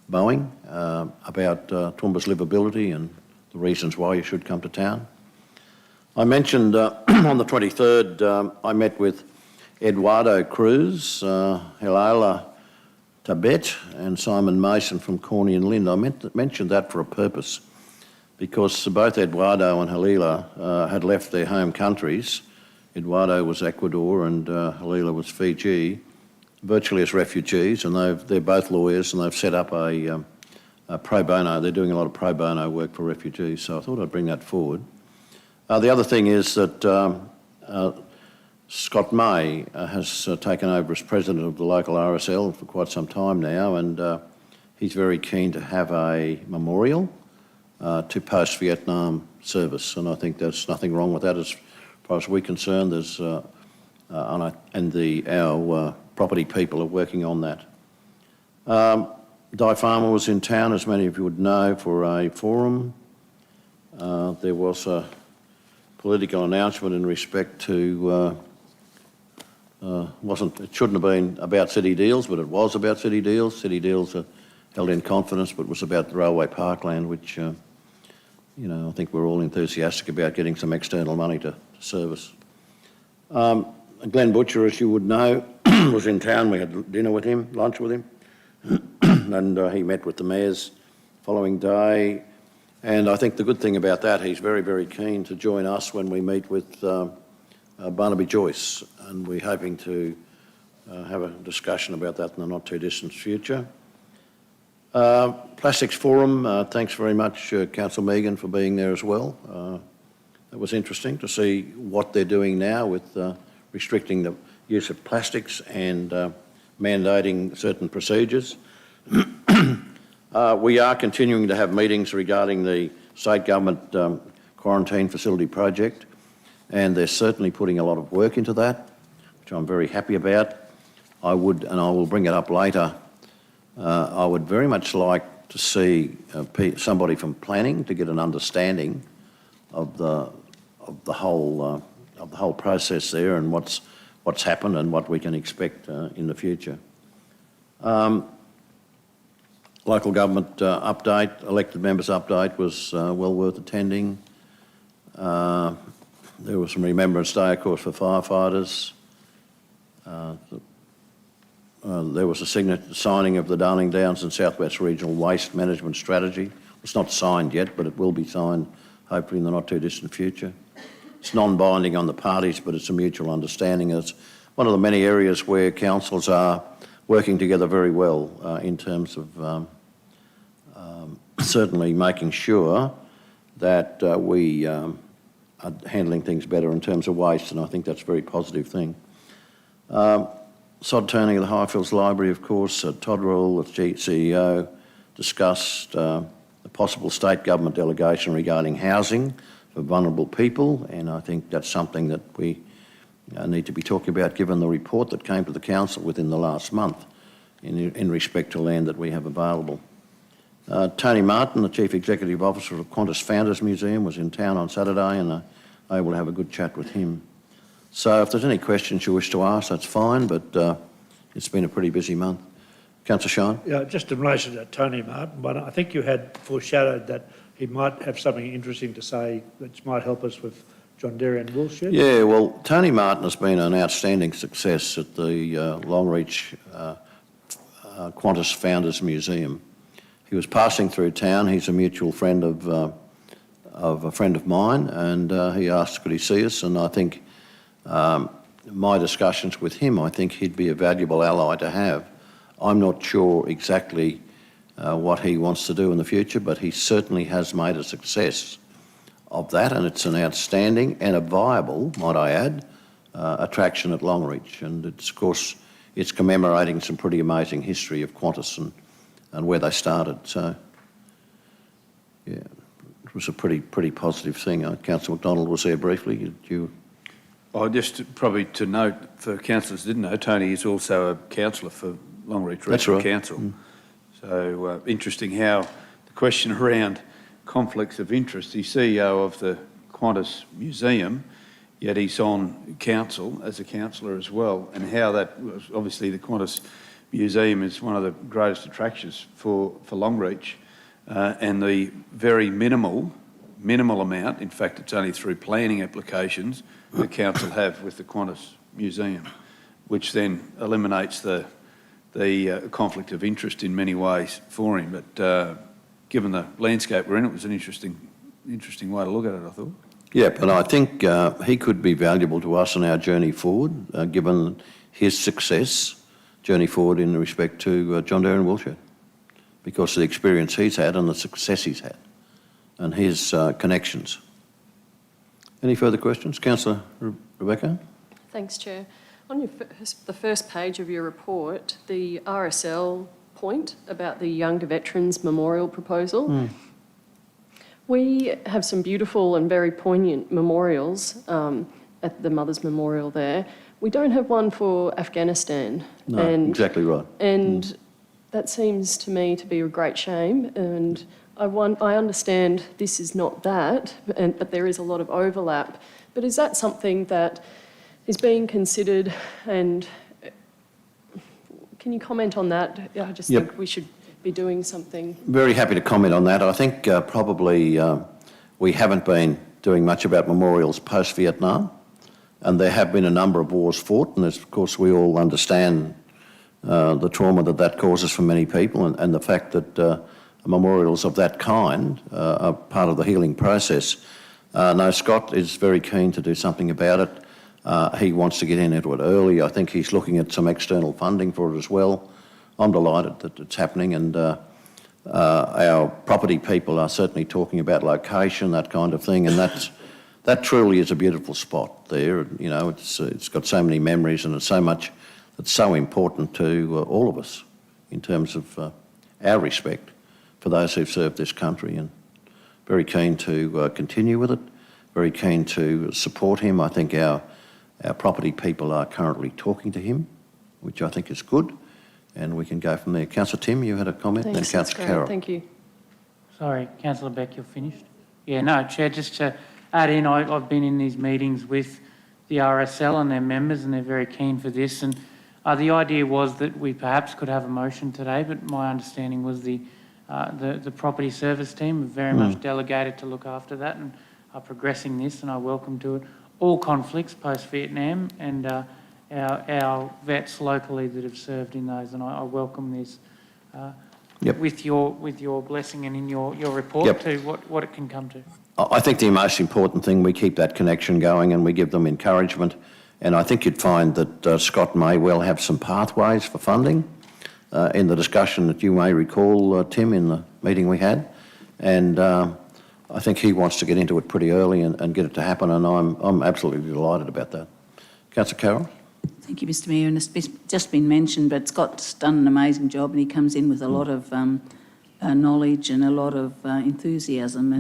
Boeing about Toowoomba's livability and the reasons why you should come to town. I mentioned on the 23rd, I met with Eduardo Cruz, Hilala Tabet and Simon Mason from Corney and Lind. I mentioned that for a purpose, because both Eduardo and Hilala had left their home countries. Eduardo was Ecuador and Hilala was Fiji, virtually as refugees, and they're both lawyers, and they've set up a pro bono. They're doing a lot of pro bono work for refugees, so I thought I'd bring that forward. The other thing is that Scott May has taken over as president of the local RSL for quite some time now, and he's very keen to have a memorial to post-Vietnam service, and I think there's nothing wrong with that as far as we're concerned. There's our property people are working on that. Di Farmer was in town, as many of you would know, for a forum. There was a political announcement in respect to, it shouldn't have been about city deals, but it was about city deals. City deals are held in confidence, but it was about the railway parkland, which, I think we're all enthusiastic about getting some external money to service. Glenn Butcher, as you would know, was in town. We had dinner with him, lunch with him, and he met with the mayors following day. And I think the good thing about that, he's very, very keen to join us when we meet with Barnaby Joyce, and we're hoping to have a discussion about that in the not too distant future. Plastics Forum, thanks very much, Councillor Megan, for being there as well. It was interesting to see what they're doing now with restricting the use of plastics and mandating certain procedures. We are continuing to have meetings regarding the state government quarantine facility project, and they're certainly putting a lot of work into that, which I'm very happy about. I would, and I will bring it up later, I would very much like to see somebody from planning to get an understanding of the whole process there, and what's happened and what we can expect in the future. Local government update, elected members update was well worth attending. There was some Remembrance Day, of course, for firefighters. There was a signing of the Darling Downs and South West Regional Waste Management Strategy. It's not signed yet, but it will be signed hopefully in the not too distant future. It's non-binding on the parties, but it's a mutual understanding. It's one of the many areas where councils are working together very well in terms of certainly making sure that we are handling things better in terms of waste, and I think that's a very positive thing. Sod turning of the Highfields Library, of course, Todd Rule, the CEO, discussed the possible state government delegation regarding housing for vulnerable people, and I think that's something that we need to be talking about given the report that came to the council within the last month in respect to land that we have available. Tony Martin, the Chief Executive Officer of Qantas Founders Museum, was in town on Saturday, and I will have a good chat with him. So if there's any questions you wish to ask, that's fine, but it's been a pretty busy month. Councillor Shine? Yeah, just in relation to Tony Martin, but I think you had foreshadowed that he might have something interesting to say which might help us with John Derry and Woolshed. Yeah, well, Tony Martin has been an outstanding success at the Longreach Qantas Founders Museum. He was passing through town. He's a mutual friend of a friend of mine, and he asked could he see us, and I think my discussions with him, I think he'd be a valuable ally to have. I'm not sure exactly what he wants to do in the future, but he certainly has made a success of that, and it's an outstanding and a viable, might I add, attraction at Longreach. And it's, of course, it's commemorating some pretty amazing history of Qantas and where they started. So, yeah, it was a pretty positive thing. Councillor McDonald was there briefly. Did you? Oh, just probably to note, for councillors who didn't know, Tony is also a councillor for Longreach Regional Council. Mm. So interesting how the question around conflicts of interest, he's CEO of the Qantas Museum, yet he's on council as a councillor as well, and how that, obviously the Qantas Museum is one of the greatest attractions for Longreach, and the very minimal amount, in fact it's only through planning applications, the council have with the Qantas Museum, which then eliminates the conflict of interest in many ways for him. But given the landscape we're in, it was an interesting way to look at it, I thought. Yeah, but I think he could be valuable to us in our journey forward, given his success, journey forward in respect to John Derry and Woolshed, because of the experience he's had and the success he's had and his connections. Any further questions? Councillor Rebecca? Thanks, Chair. On the first page of your report, the RSL point about the Younger Veterans Memorial proposal. We have some beautiful and very poignant memorials at the Mothers Memorial there. We don't have one for Afghanistan. No, exactly right. And that seems to me to be a great shame. And I understand this is not that, but there is a lot of overlap. But is that something that is being considered, and can you comment on that? I just think we should be doing something. Very happy to comment on that. I think probably we haven't been doing much about memorials post-Vietnam, and there have been a number of wars fought, and of course we all understand the trauma that causes for many people, and the fact that memorials of that kind are part of the healing process. No, Scott is very keen to do something about it. He wants to get into it early. I think he's looking at some external funding for it as well. I'm delighted that it's happening, and our property people are certainly talking about location, that kind of thing, and that truly is a beautiful spot there. You know, it's got so many memories, and it's so much that's so important to all of us in terms of our respect for those who've served this country, and very keen to continue with it, very keen to support him. I think our property people are currently talking to him, which I think is good, and we can go from there. Councillor Tim, you had a comment, Thanks, then Councillor Carroll. Thank you. Sorry, Councillor Beck, you're finished? Yeah, no, Chair, just to add in, I've been in these meetings with the RSL and their members, and they're very keen for this. And the idea was that we perhaps could have a motion today, but my understanding was the property service team are very much delegated to look after that and are progressing this, and I welcome to it all conflicts post-Vietnam and our vets locally that have served in those, and I welcome this with your blessing and in your report to what it can come to. I think the most important thing, we keep that connection going and we give them encouragement, and I think you'd find that Scott may well have some pathways for funding in the discussion that you may recall, Tim, in the meeting we had, and I think he wants to get into it pretty early and get it to happen, and I'm absolutely delighted about that. Councillor Carroll? Thank you, Mr Mayor, and it's just been mentioned, but Scott's done an amazing job, and he comes in with a lot of knowledge and a lot of enthusiasm,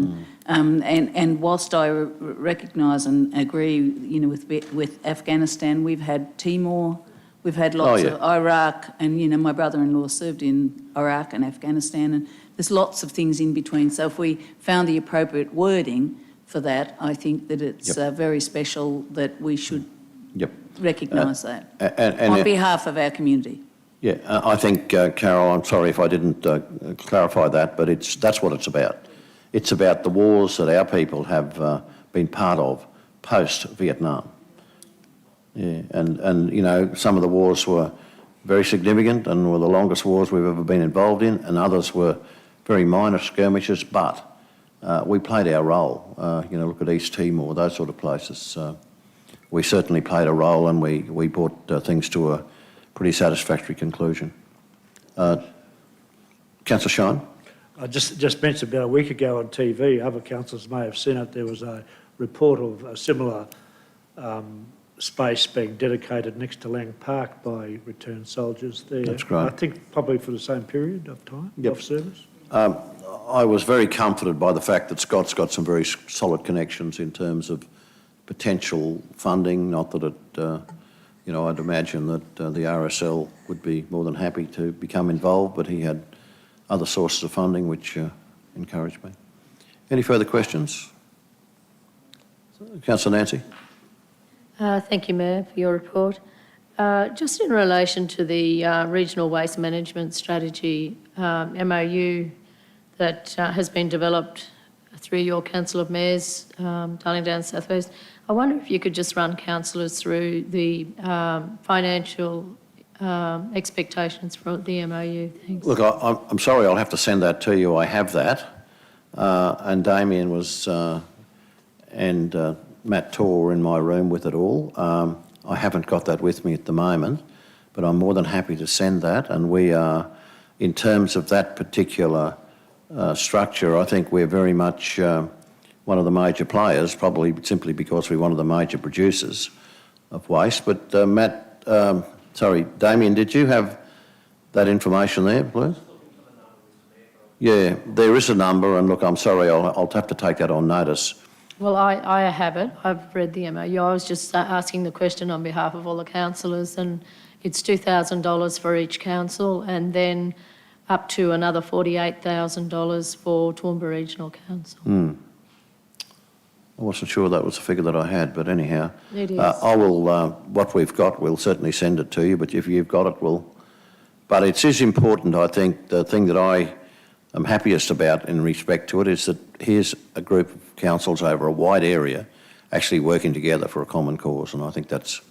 and whilst I recognise and agree, you know, with Afghanistan, we've had Timor We've had lots yeah. of Iraq, and, you know, my brother-in-law served in Iraq and Afghanistan, and there's lots of things in between. So if we found the appropriate wording for that, I think that it's very special that we should recognise that on behalf of our community. Yeah, I think, Carol, I'm sorry if I didn't clarify that, but that's what it's about. It's about the wars that our people have been part of post-Vietnam. Yeah, and you know, some of the wars were very significant and were the longest wars we've ever been involved in, and others were very minor skirmishes, but we played our role. You know, look at East Timor, those sort of places. We certainly played a role, and we brought things to a pretty satisfactory conclusion. Councillor Shine? I just mentioned about a week ago on TV, other councillors may have seen it, there was a report of a similar space being dedicated next to Lang Park by returned soldiers there. That's great. I think probably for the same period of time, of service. I was very comforted by the fact that Scott's got some very solid connections in terms of potential funding, not that it, you know, I'd imagine that the RSL would be more than happy to become involved, but he had other sources of funding which encouraged me. Any further questions? Councillor Nancy? Thank you, Mayor, for your report. Just in relation to the Regional Waste Management Strategy MOU that has been developed through your Council of Mayors, Darling Downs South West, I wonder if you could just run councillors through the financial expectations for the MOU. Thanks. Look, I'm sorry, I'll have to send that to you. I have that. And Damien was, and Matt Tor were in my room with it all. I haven't got that with me at the moment, but I'm more than happy to send that. And we are, in terms of that particular structure, I think we're very much one of the major players, probably simply because we're one of the major producers of waste. But Damien, did you have that information there, please? Yeah, there is a number, and look, I'm sorry, I'll have to take that on notice. Well, I have it. I've read the MOU. I was just asking the question on behalf of all the councillors, and it's $2,000 for each council, and then up to another $48,000 for Toowoomba Regional Council. I wasn't sure that was the figure that I had, but anyhow. It is. I will, what we've got, we'll certainly send it to you, but if you've got it, we'll... But it is important, I think, the thing that I am happiest about in respect to it is that here's a group of councils over a wide area actually working together for a common cause, and I think that's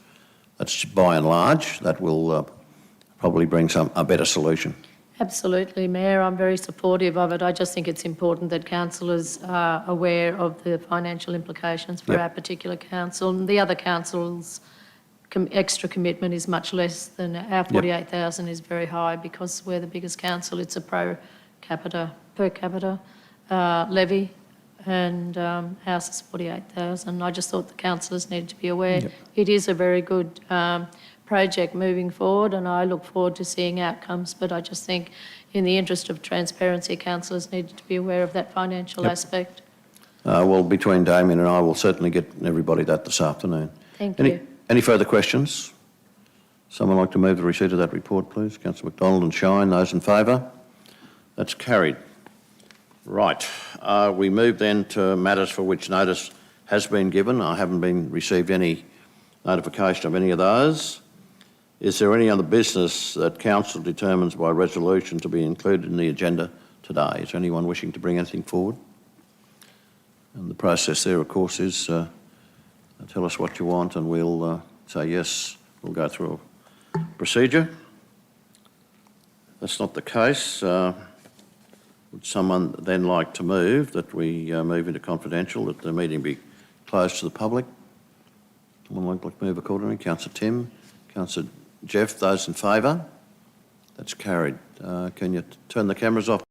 by and large, that will probably bring a better solution. Absolutely, Mayor. I'm very supportive of it. I just think it's important that councillors are aware of the financial implications for our particular council. And the other councils' extra commitment is much less than our 48,000 is very high because we're the biggest council. It's a per capita levy, and ours is 48,000. I just thought the councillors needed to be aware. It is a very good project moving forward, and I look forward to seeing outcomes, but I just think in the interest of transparency, councillors needed to be aware of that financial aspect. Well, between Damien and I, we'll certainly get everybody that this afternoon. Thank you. Any further questions? Someone like to move the receipt of that report, please? Councillor McDonald and Shine, those in favour? That's carried. Right. We move then to matters for which notice has been given. I haven't received any notification of any of those. Is there any other business that council determines by resolution to be included in the agenda today? Is there anyone wishing to bring anything forward? And the process there, of course, is tell us what you want and we'll say yes. We'll go through a procedure. That's not the case. Would someone then like to move that we move into confidential, that the meeting be closed to the public? Someone like to move accordingly? Councillor Tim, Councillor Geoff, those in favour? That's carried. Can you turn the cameras off?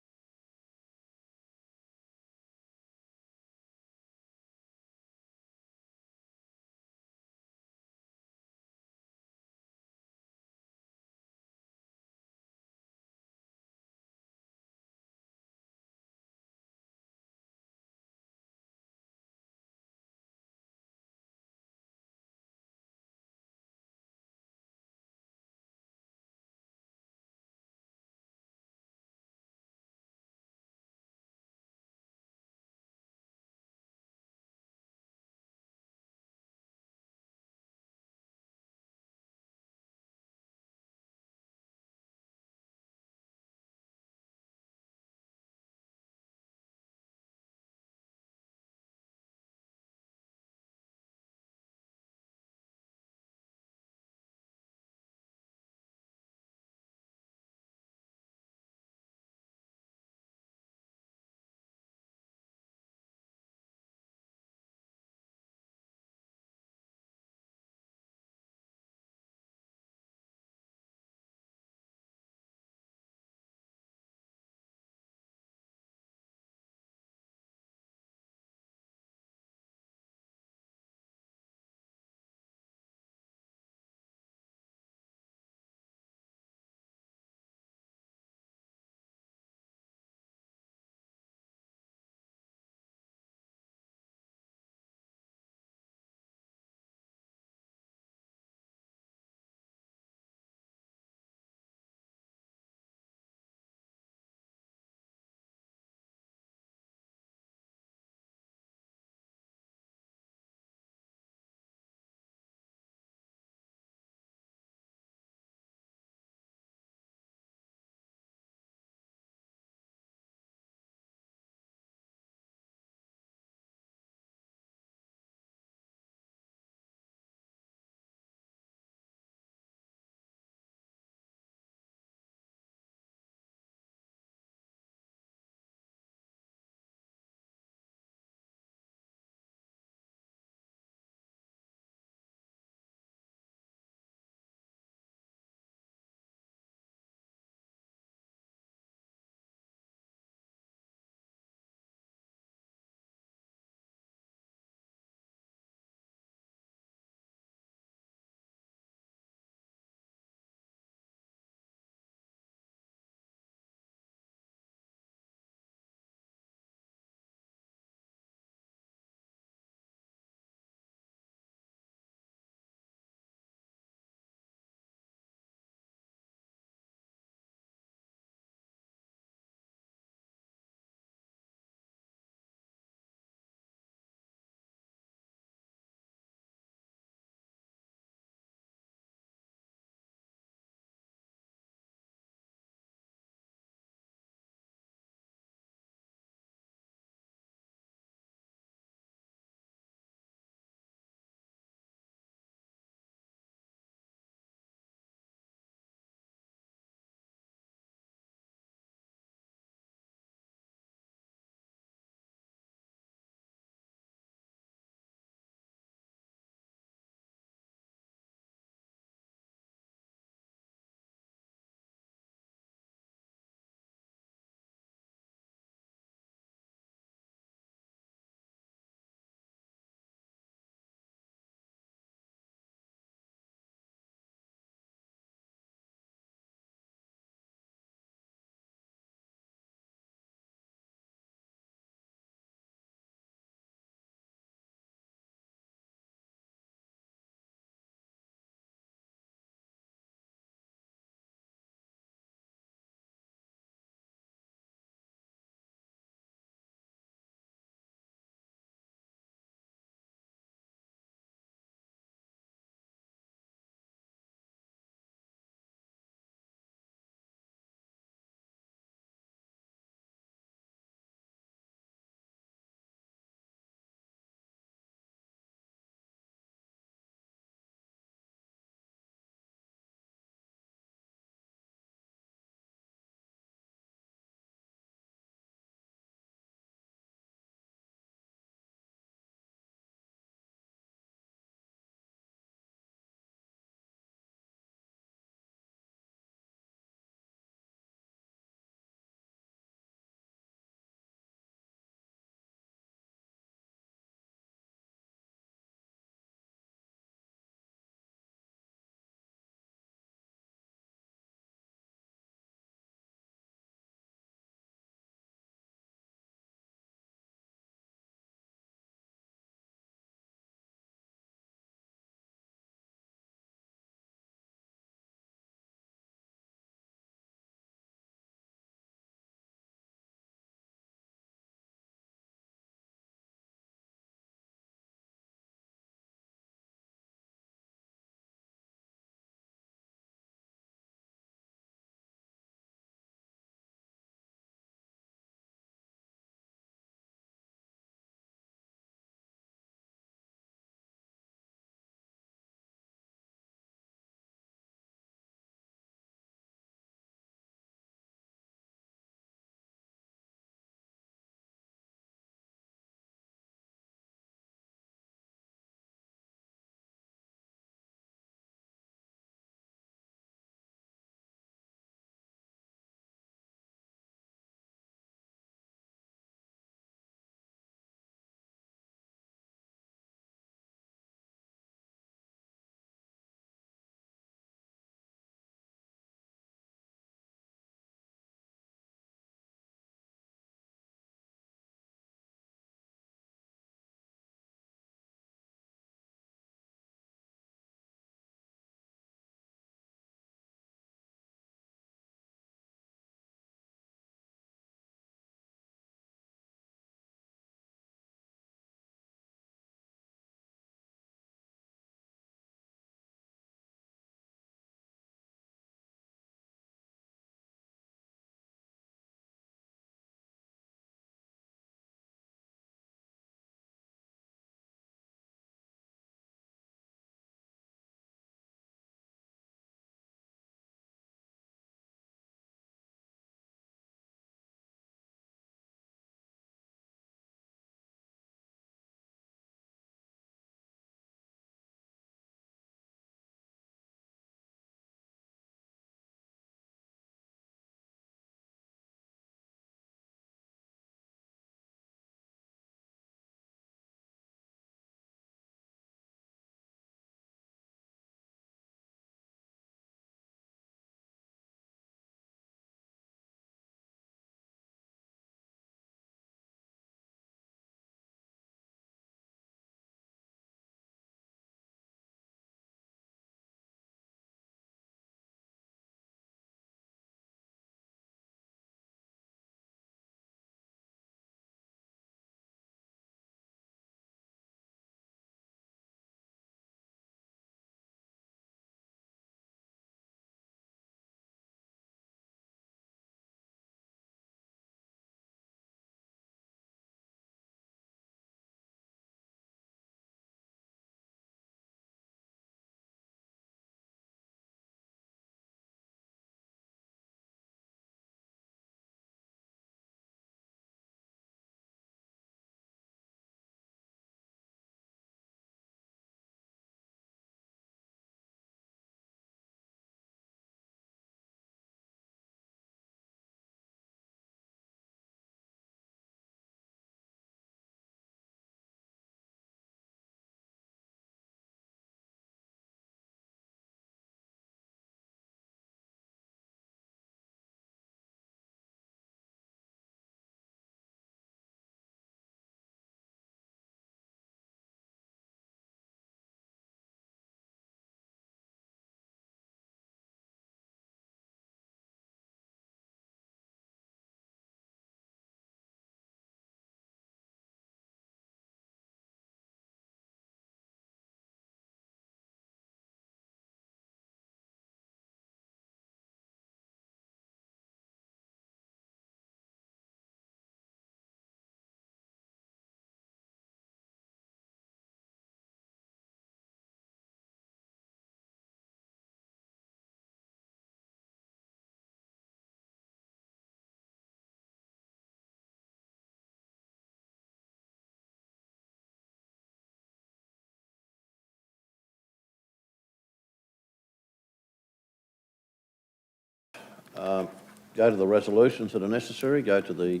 go to the resolutions that are necessary, go to the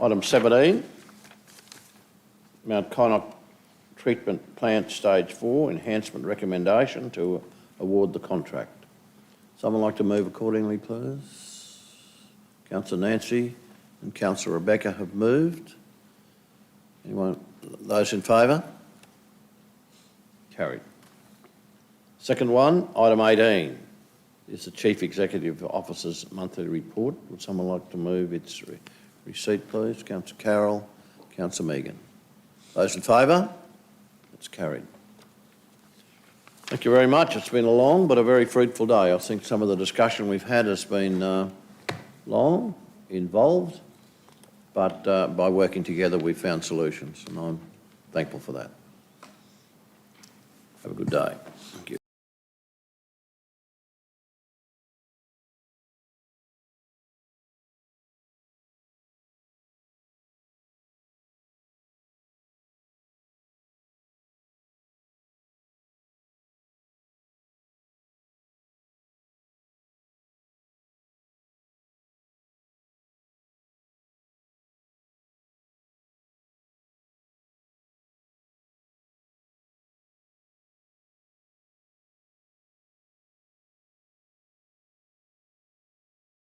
item 17, Mount Kynoch Treatment Plant Stage 4 Enhancement Recommendation to award the contract. Someone like to move accordingly, please? Councillor Nancy and Councillor Rebecca have moved. Anyone? Those in favour? Carried. Second one, item 18, is the Chief Executive Officer's monthly report. Would someone like to move its receipt, please? Councillor Carroll, Councillor Megan. Those in favour? It's carried. Thank you very much. It's been a long but a very fruitful day. I think some of the discussion we've had has been long, involved, but by working together we've found solutions, and I'm thankful for that. Have a good day. Thank you.